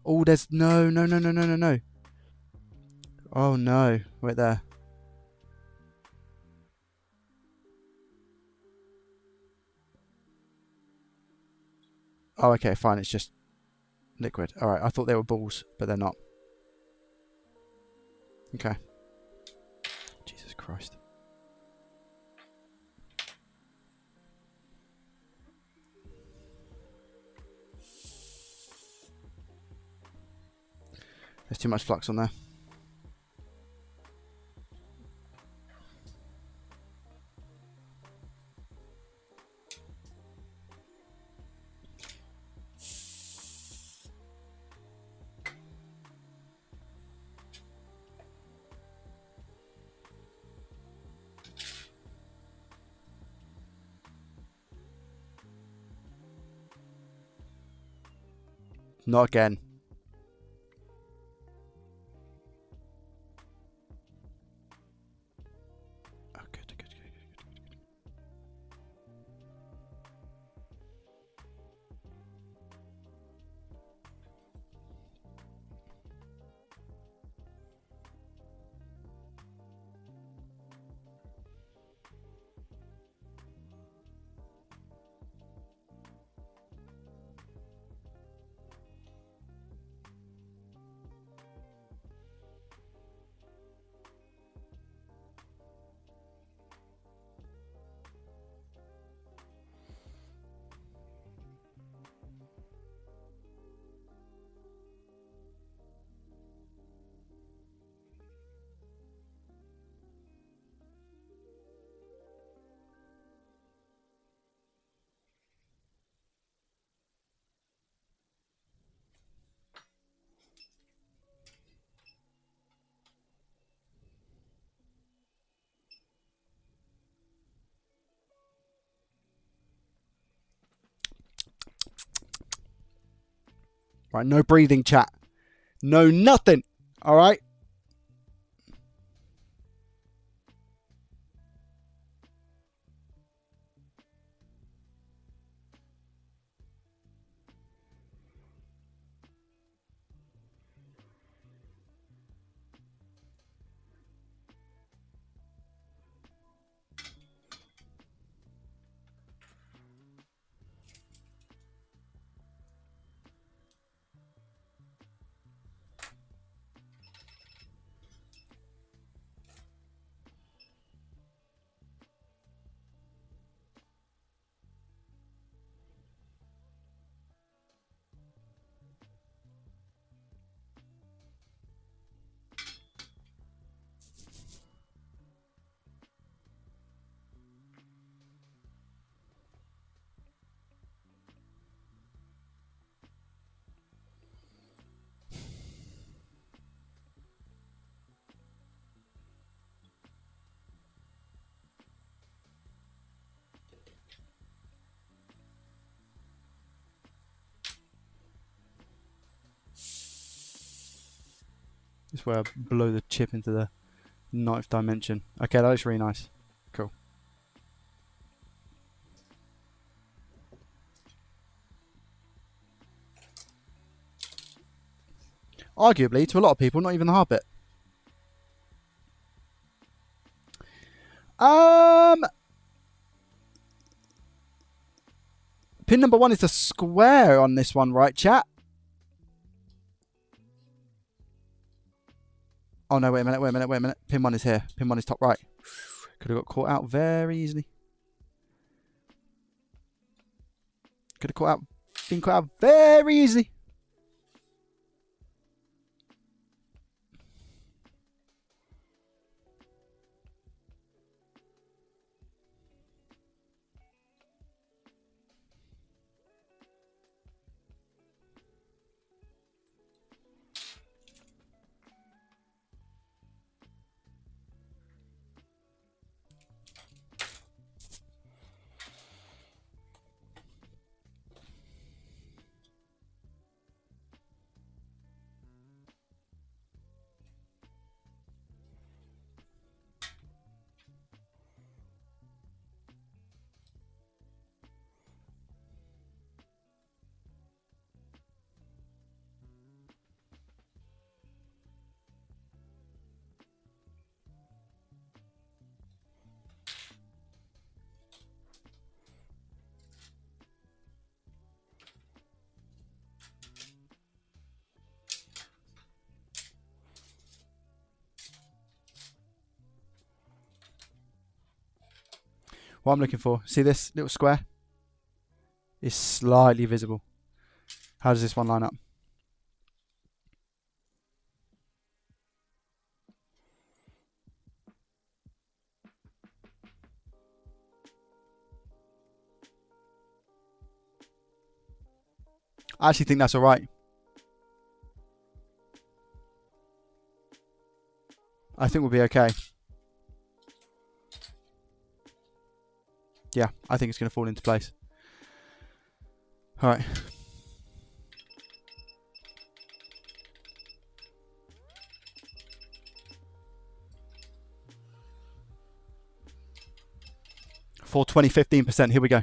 Oh, there's no. Oh no, wait there. Oh, okay, fine. It's just liquid. All right, I thought they were balls, but they're not. Okay. Jesus Christ. There's too much flux on there. Not again. Oh, good. Right, no breathing, chat. No nothing. All right. This is where I blow the chip into the ninth dimension. Okay, that looks really nice. Cool. Arguably, to a lot of people, not even the hard bit. Pin number 1 is a square on this one, right, chat? Oh, no, wait a minute. Pin 1 is here. Pin 1 is top right. Could have got caught out very easily. Could have been caught out very easily. What I'm looking for, see this little square? Is slightly visible. How does this one line up? I actually think that's all right. I think we'll be okay. Yeah, I think it's going to fall into place. All right. For 20, 15%. Here we go.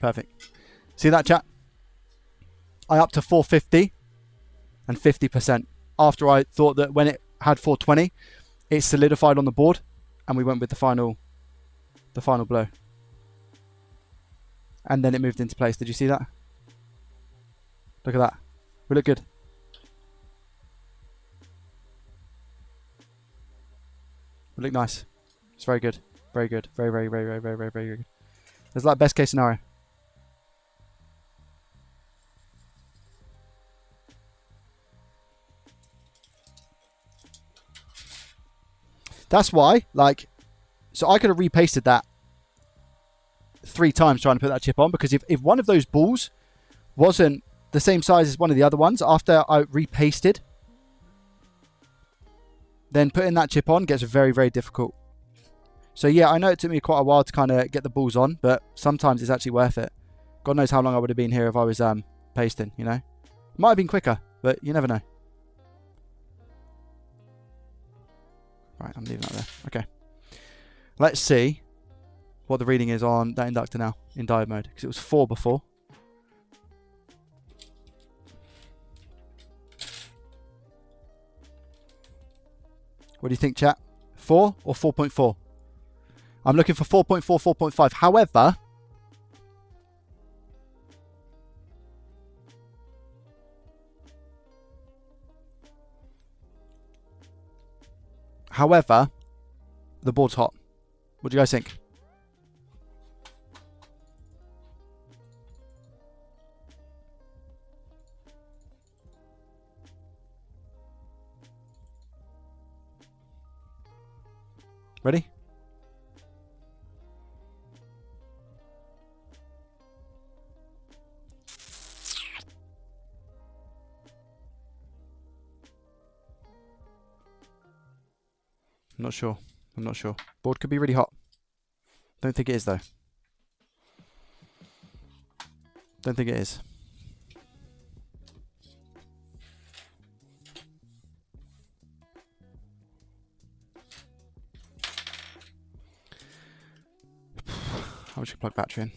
Perfect. See that, chat? I upped to 450 and 50% after I thought that when it had 420, it solidified on the board, and we went with the final blow. And then it moved into place. Did you see that? Look at that. We look good. Would look nice. It's very good. Very good. Very, very, very, very, very, very, very good. It's like best case scenario. That's why, like, so I could have repasted that 3 times trying to put that chip on, because if one of those balls wasn't the same size as one of the other ones after I repasted, then putting that chip on gets very, very difficult. So yeah, I know it took me quite a while to kind of get the balls on, but sometimes it's actually worth it. God knows how long I would have been here if I was pasting, you know. Might have been quicker, but you never know. Right, I'm leaving that there. Okay. Let's see what the reading is on that inductor now in diode mode, because it was 4 before. What do you think, chat? 4 or 4.4? I'm looking for 4.4, 4.5. However, the board's hot. What do you guys think? Ready? I'm not sure. I'm not sure. Board could be really hot. Don't think it is, though. Don't think it is. How would you plug battery in?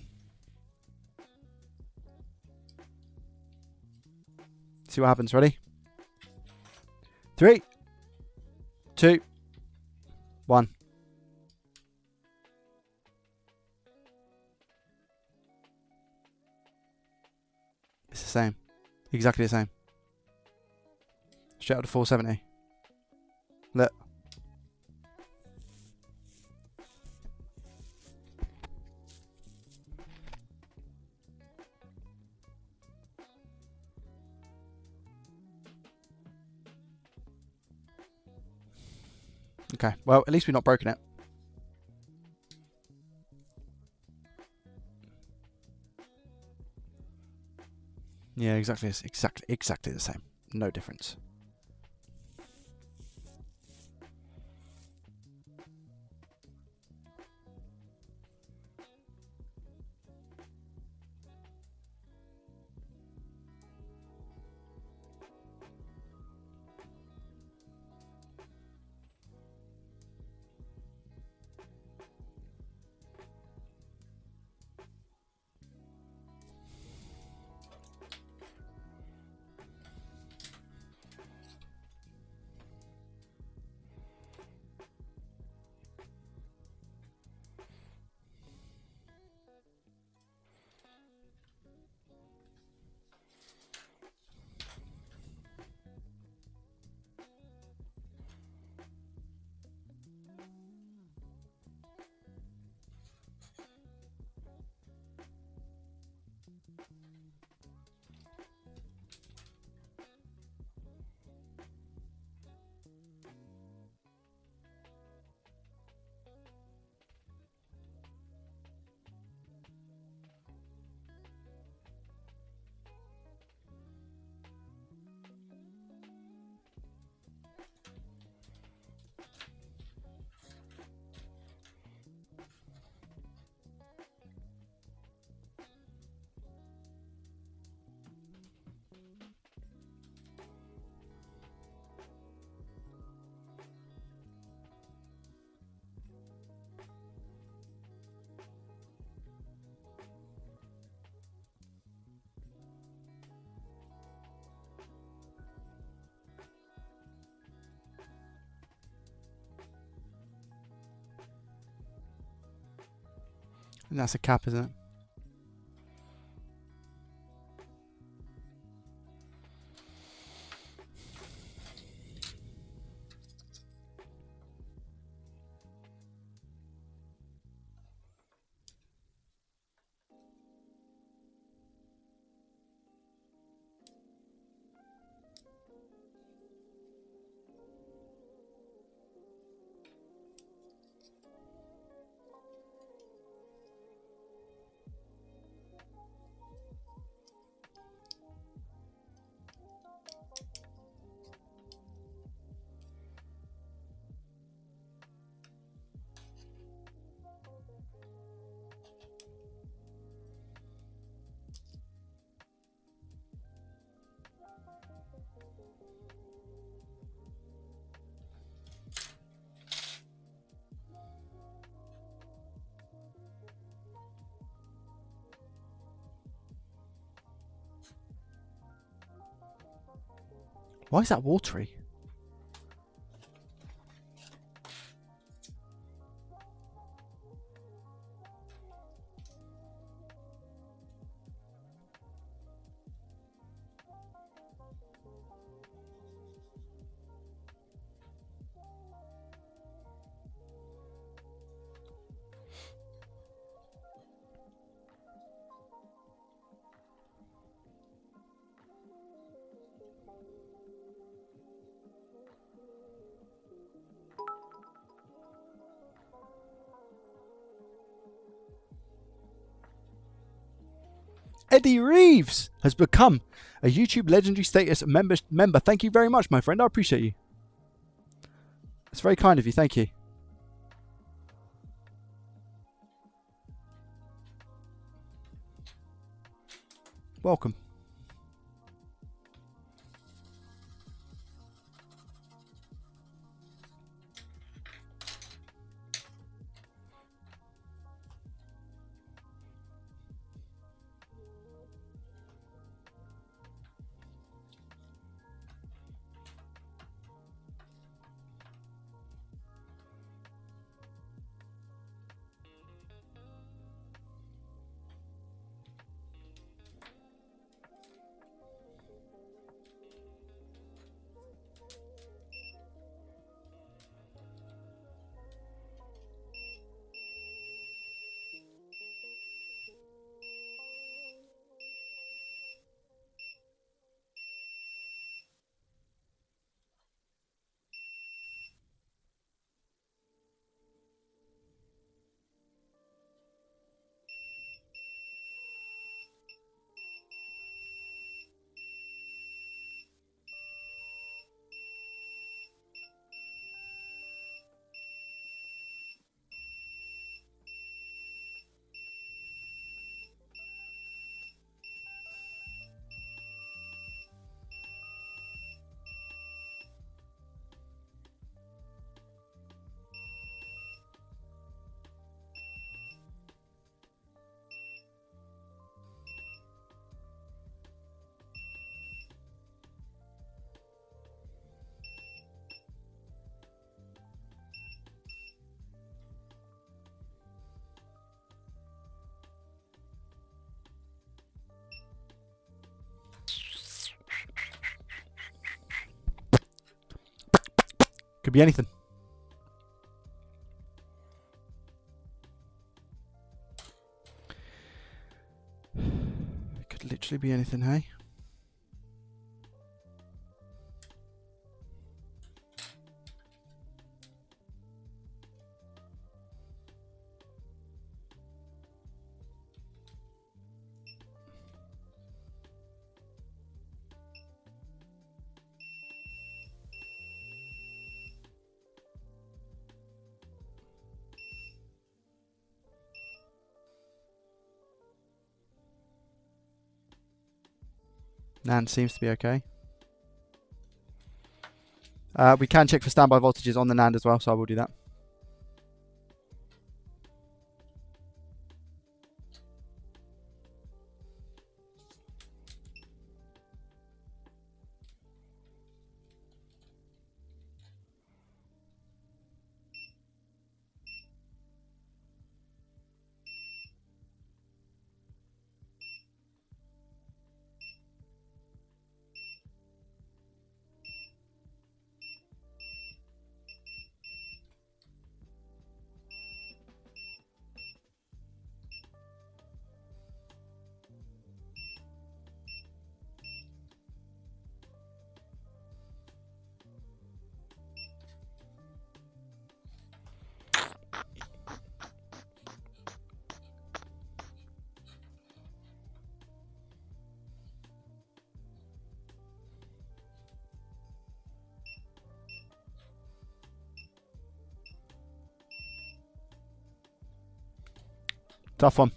See what happens. Ready? 3, 2, 1. It's the same. Exactly the same. Straight up to 470. Look. Okay, well, at least we've not broken it. Yeah, exactly the same. No difference. And that's a cap, isn't it? Why is that watery? Eddie Reeves has become a YouTube legendary status member. Thank you very much, my friend. I appreciate you. It's very kind of you. Thank you. Welcome. Could be anything. Could literally be anything, hey? NAND seems to be okay. We can check for standby voltages on the NAND as well, so I will do that. Tough one.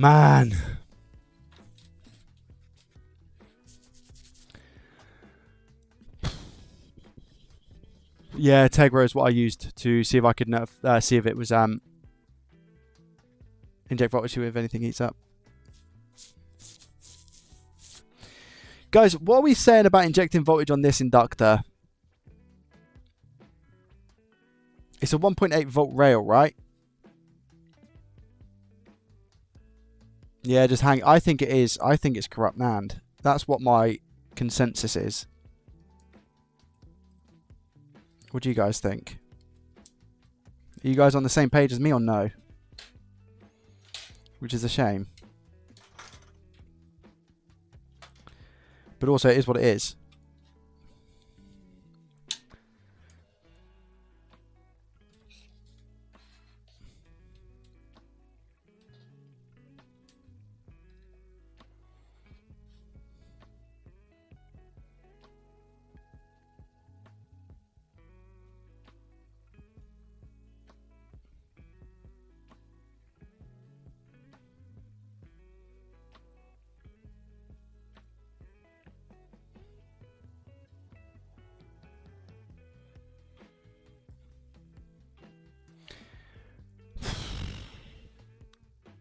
Man. Yeah, Tegra is what I used to see if I could see if it was inject voltage if anything heats up. Guys, what are we saying about injecting voltage on this inductor? It's a 1.8 volt rail, right? Yeah, just hang. I think it is. I think it's corrupt NAND. That's what my consensus is. What do you guys think? Are you guys on the same page as me or no? Which is a shame. But also, it is what it is.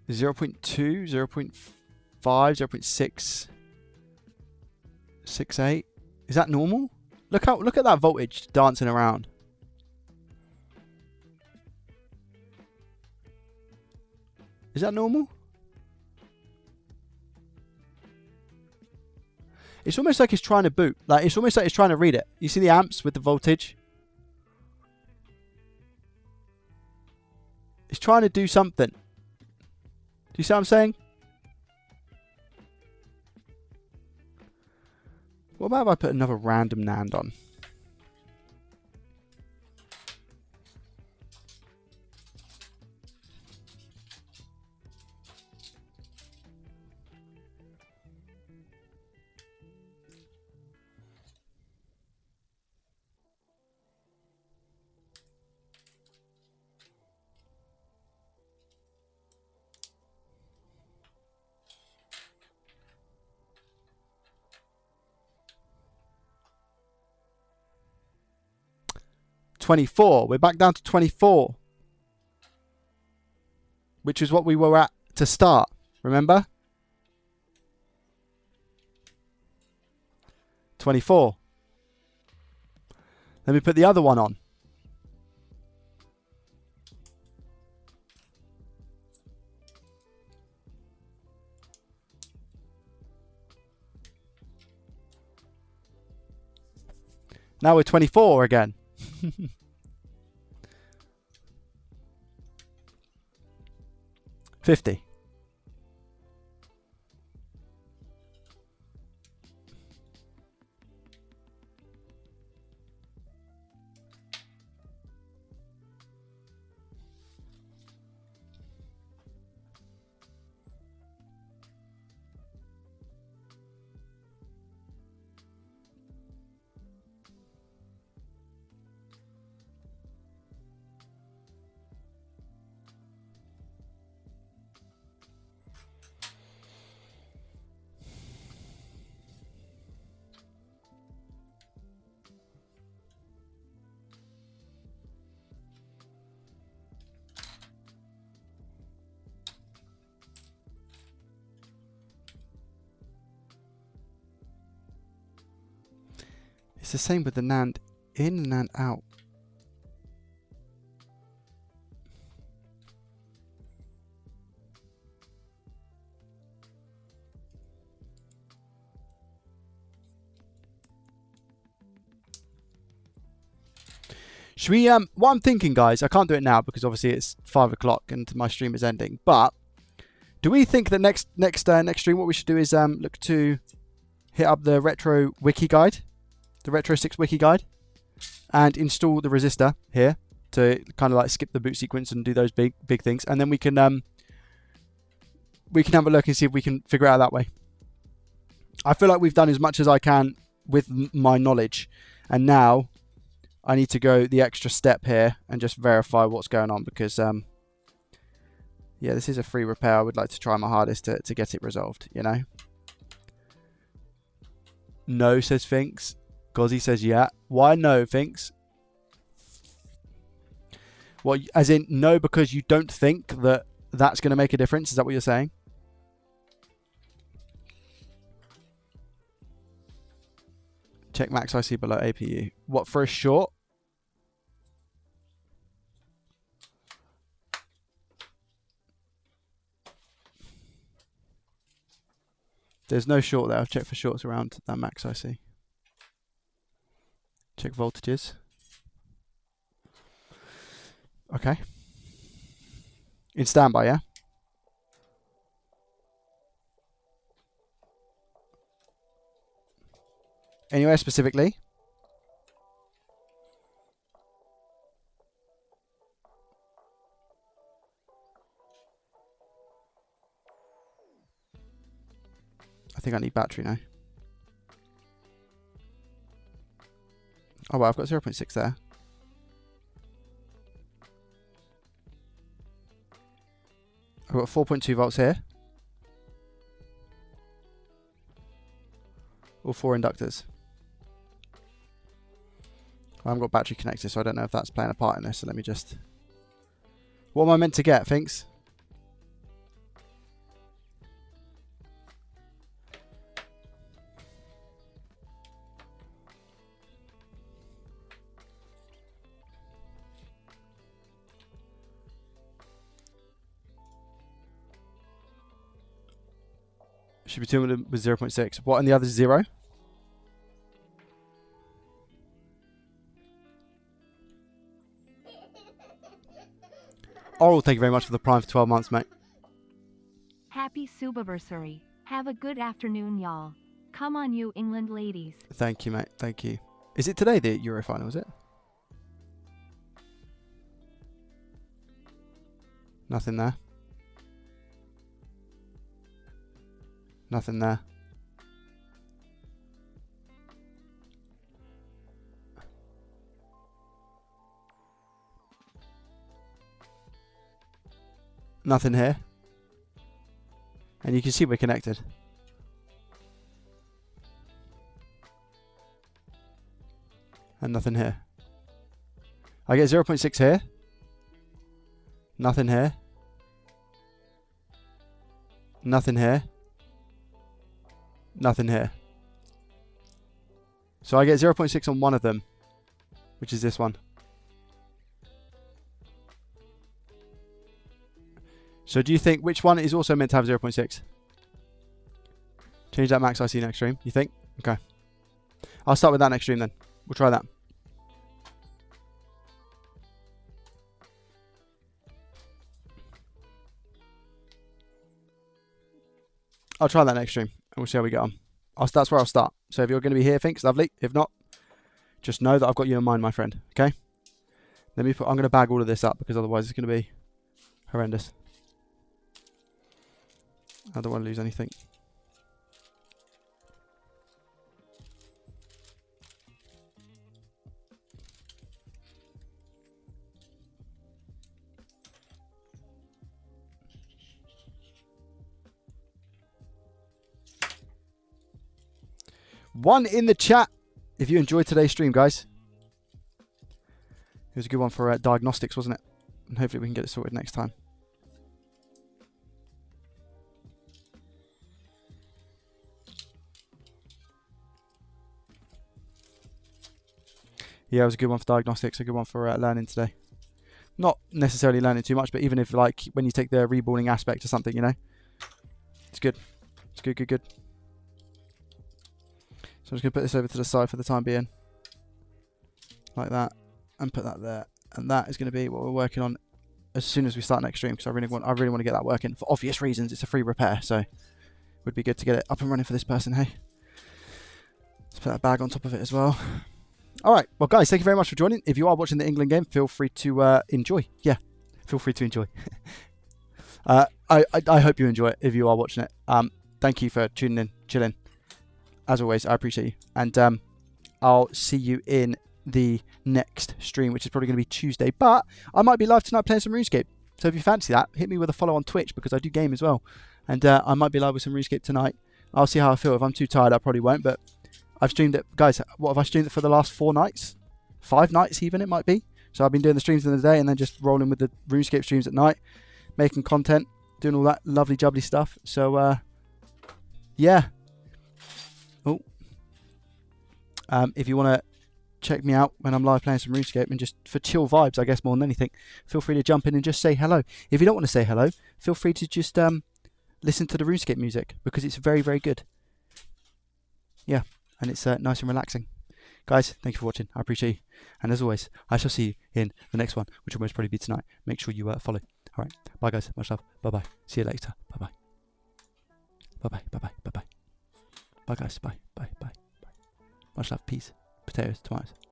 Zero 0.2, 0.5, 0.6, 6.8. Is that normal? Look at that voltage dancing around. Is that normal? It's almost like it's trying to boot. Like it's almost like it's trying to read it. You see the amps with the voltage? It's trying to do something. Do you see what I'm saying? What about if I put another random NAND on? $24. We're back down to 24. Which is what we were at to start. Remember? 24. Let me put the other one on. Now we're 24 again. 50. It's the same with the NAND in and NAND out. Should we, what I'm thinking, guys, I can't do it now because obviously it's 5 o'clock and my stream is ending, but do we think that next stream what we should do is look to hit up the retro wiki guide, the retro 6 wiki guide, and install the resistor here to kind of like skip the boot sequence and do those big things, and then we can have a look and see if we can figure it out that way. I feel like we've done as much as I can with my knowledge, and now I need to go the extra step here and just verify what's going on, because Yeah, this is a free repair. I would like to try my hardest to get it resolved, you know? No, says Finks. Gozzy says yeah. Why no, Finks? Well, as in no because you don't think that that's going to make a difference? Is that what you're saying? Check max IC below APU. What, for a short? There's no short there. I've checked for shorts around that max IC. Check voltages. Okay. In standby, yeah? Anywhere specifically? I think I need battery now. Oh, well, I've got 0.6 there. I've got 4.2 volts here. All 4 inductors. I haven't got battery connected, so I don't know if that's playing a part in this. So let me just... What am I meant to get, Finks? Should be tuned with 0.6. What, and the other 0? Oral, thank you very much for the Prime for 12 months, mate. Happy Subiversary. Have a good afternoon, y'all. Come on, you England ladies. Thank you, mate. Thank you. Is it today, the Euro final, is it? Nothing there. Nothing there. Nothing here. And you can see we're connected. And nothing here. I get 0.6 here. Nothing here. Nothing here. Nothing here. So I get 0.6 on one of them, which is this one. So do you think which one is also meant to have 0.6? Change that max IC next stream, you think? Okay. I'll start with that next stream then. We'll try that. I'll try that next stream and we'll see how we get on. That's where I'll start. So if you're going to be here, Finks, lovely. If not, just know that I've got you in mind, my friend. Okay? I'm going to bag all of this up because otherwise it's going to be horrendous. I don't want to lose anything. One in the chat if you enjoyed today's stream, guys. It was a good one for diagnostics, wasn't it? And hopefully we can get it sorted next time. Yeah, it was a good one for diagnostics, a good one for learning today. Not necessarily learning too much, but even if, like, when you take the reballing aspect or something, you know, it's good. It's good, good, good. So I'm just going to put this over to the side for the time being. Like that. And put that there. And that is going to be what we're working on as soon as we start next stream, because I really want to get that working. For obvious reasons, it's a free repair, so it would be good to get it up and running for this person, hey? Let's put that bag on top of it as well. All right, well, guys, thank you very much for joining. If you are watching the England game, feel free to enjoy. Yeah, feel free to enjoy. I hope you enjoy it if you are watching it. Thank you for tuning in, chilling. As always, I appreciate you. And I'll see you in the next stream, which is probably going to be Tuesday. But I might be live tonight playing some RuneScape. So if you fancy that, hit me with a follow on Twitch because I do game as well. And I might be live with some RuneScape tonight. I'll see how I feel. If I'm too tired, I probably won't. But I've streamed it. Guys, what have I streamed it for the last 4 nights? 5 nights even, it might be. So I've been doing the streams in the day and then just rolling with the RuneScape streams at night. Making content. Doing all that lovely jubbly stuff. So, yeah. Oh. If you want to check me out when I'm live playing some RuneScape and just for chill vibes, I guess, more than anything, feel free to jump in and just say hello. If you don't want to say hello, feel free to just listen to the RuneScape music because it's very, very good. Yeah, and it's nice and relaxing. Guys, thank you for watching. I appreciate you. And as always, I shall see you in the next one, which will most probably be tonight. Make sure you follow. All right. Bye, guys. Much love. Bye-bye. See you later. Bye-bye. Bye-bye. Bye-bye. Bye-bye. Bye, guys. Bye. Bye. Bye. Bye. Much love. Peace. Potatoes. Tomatoes.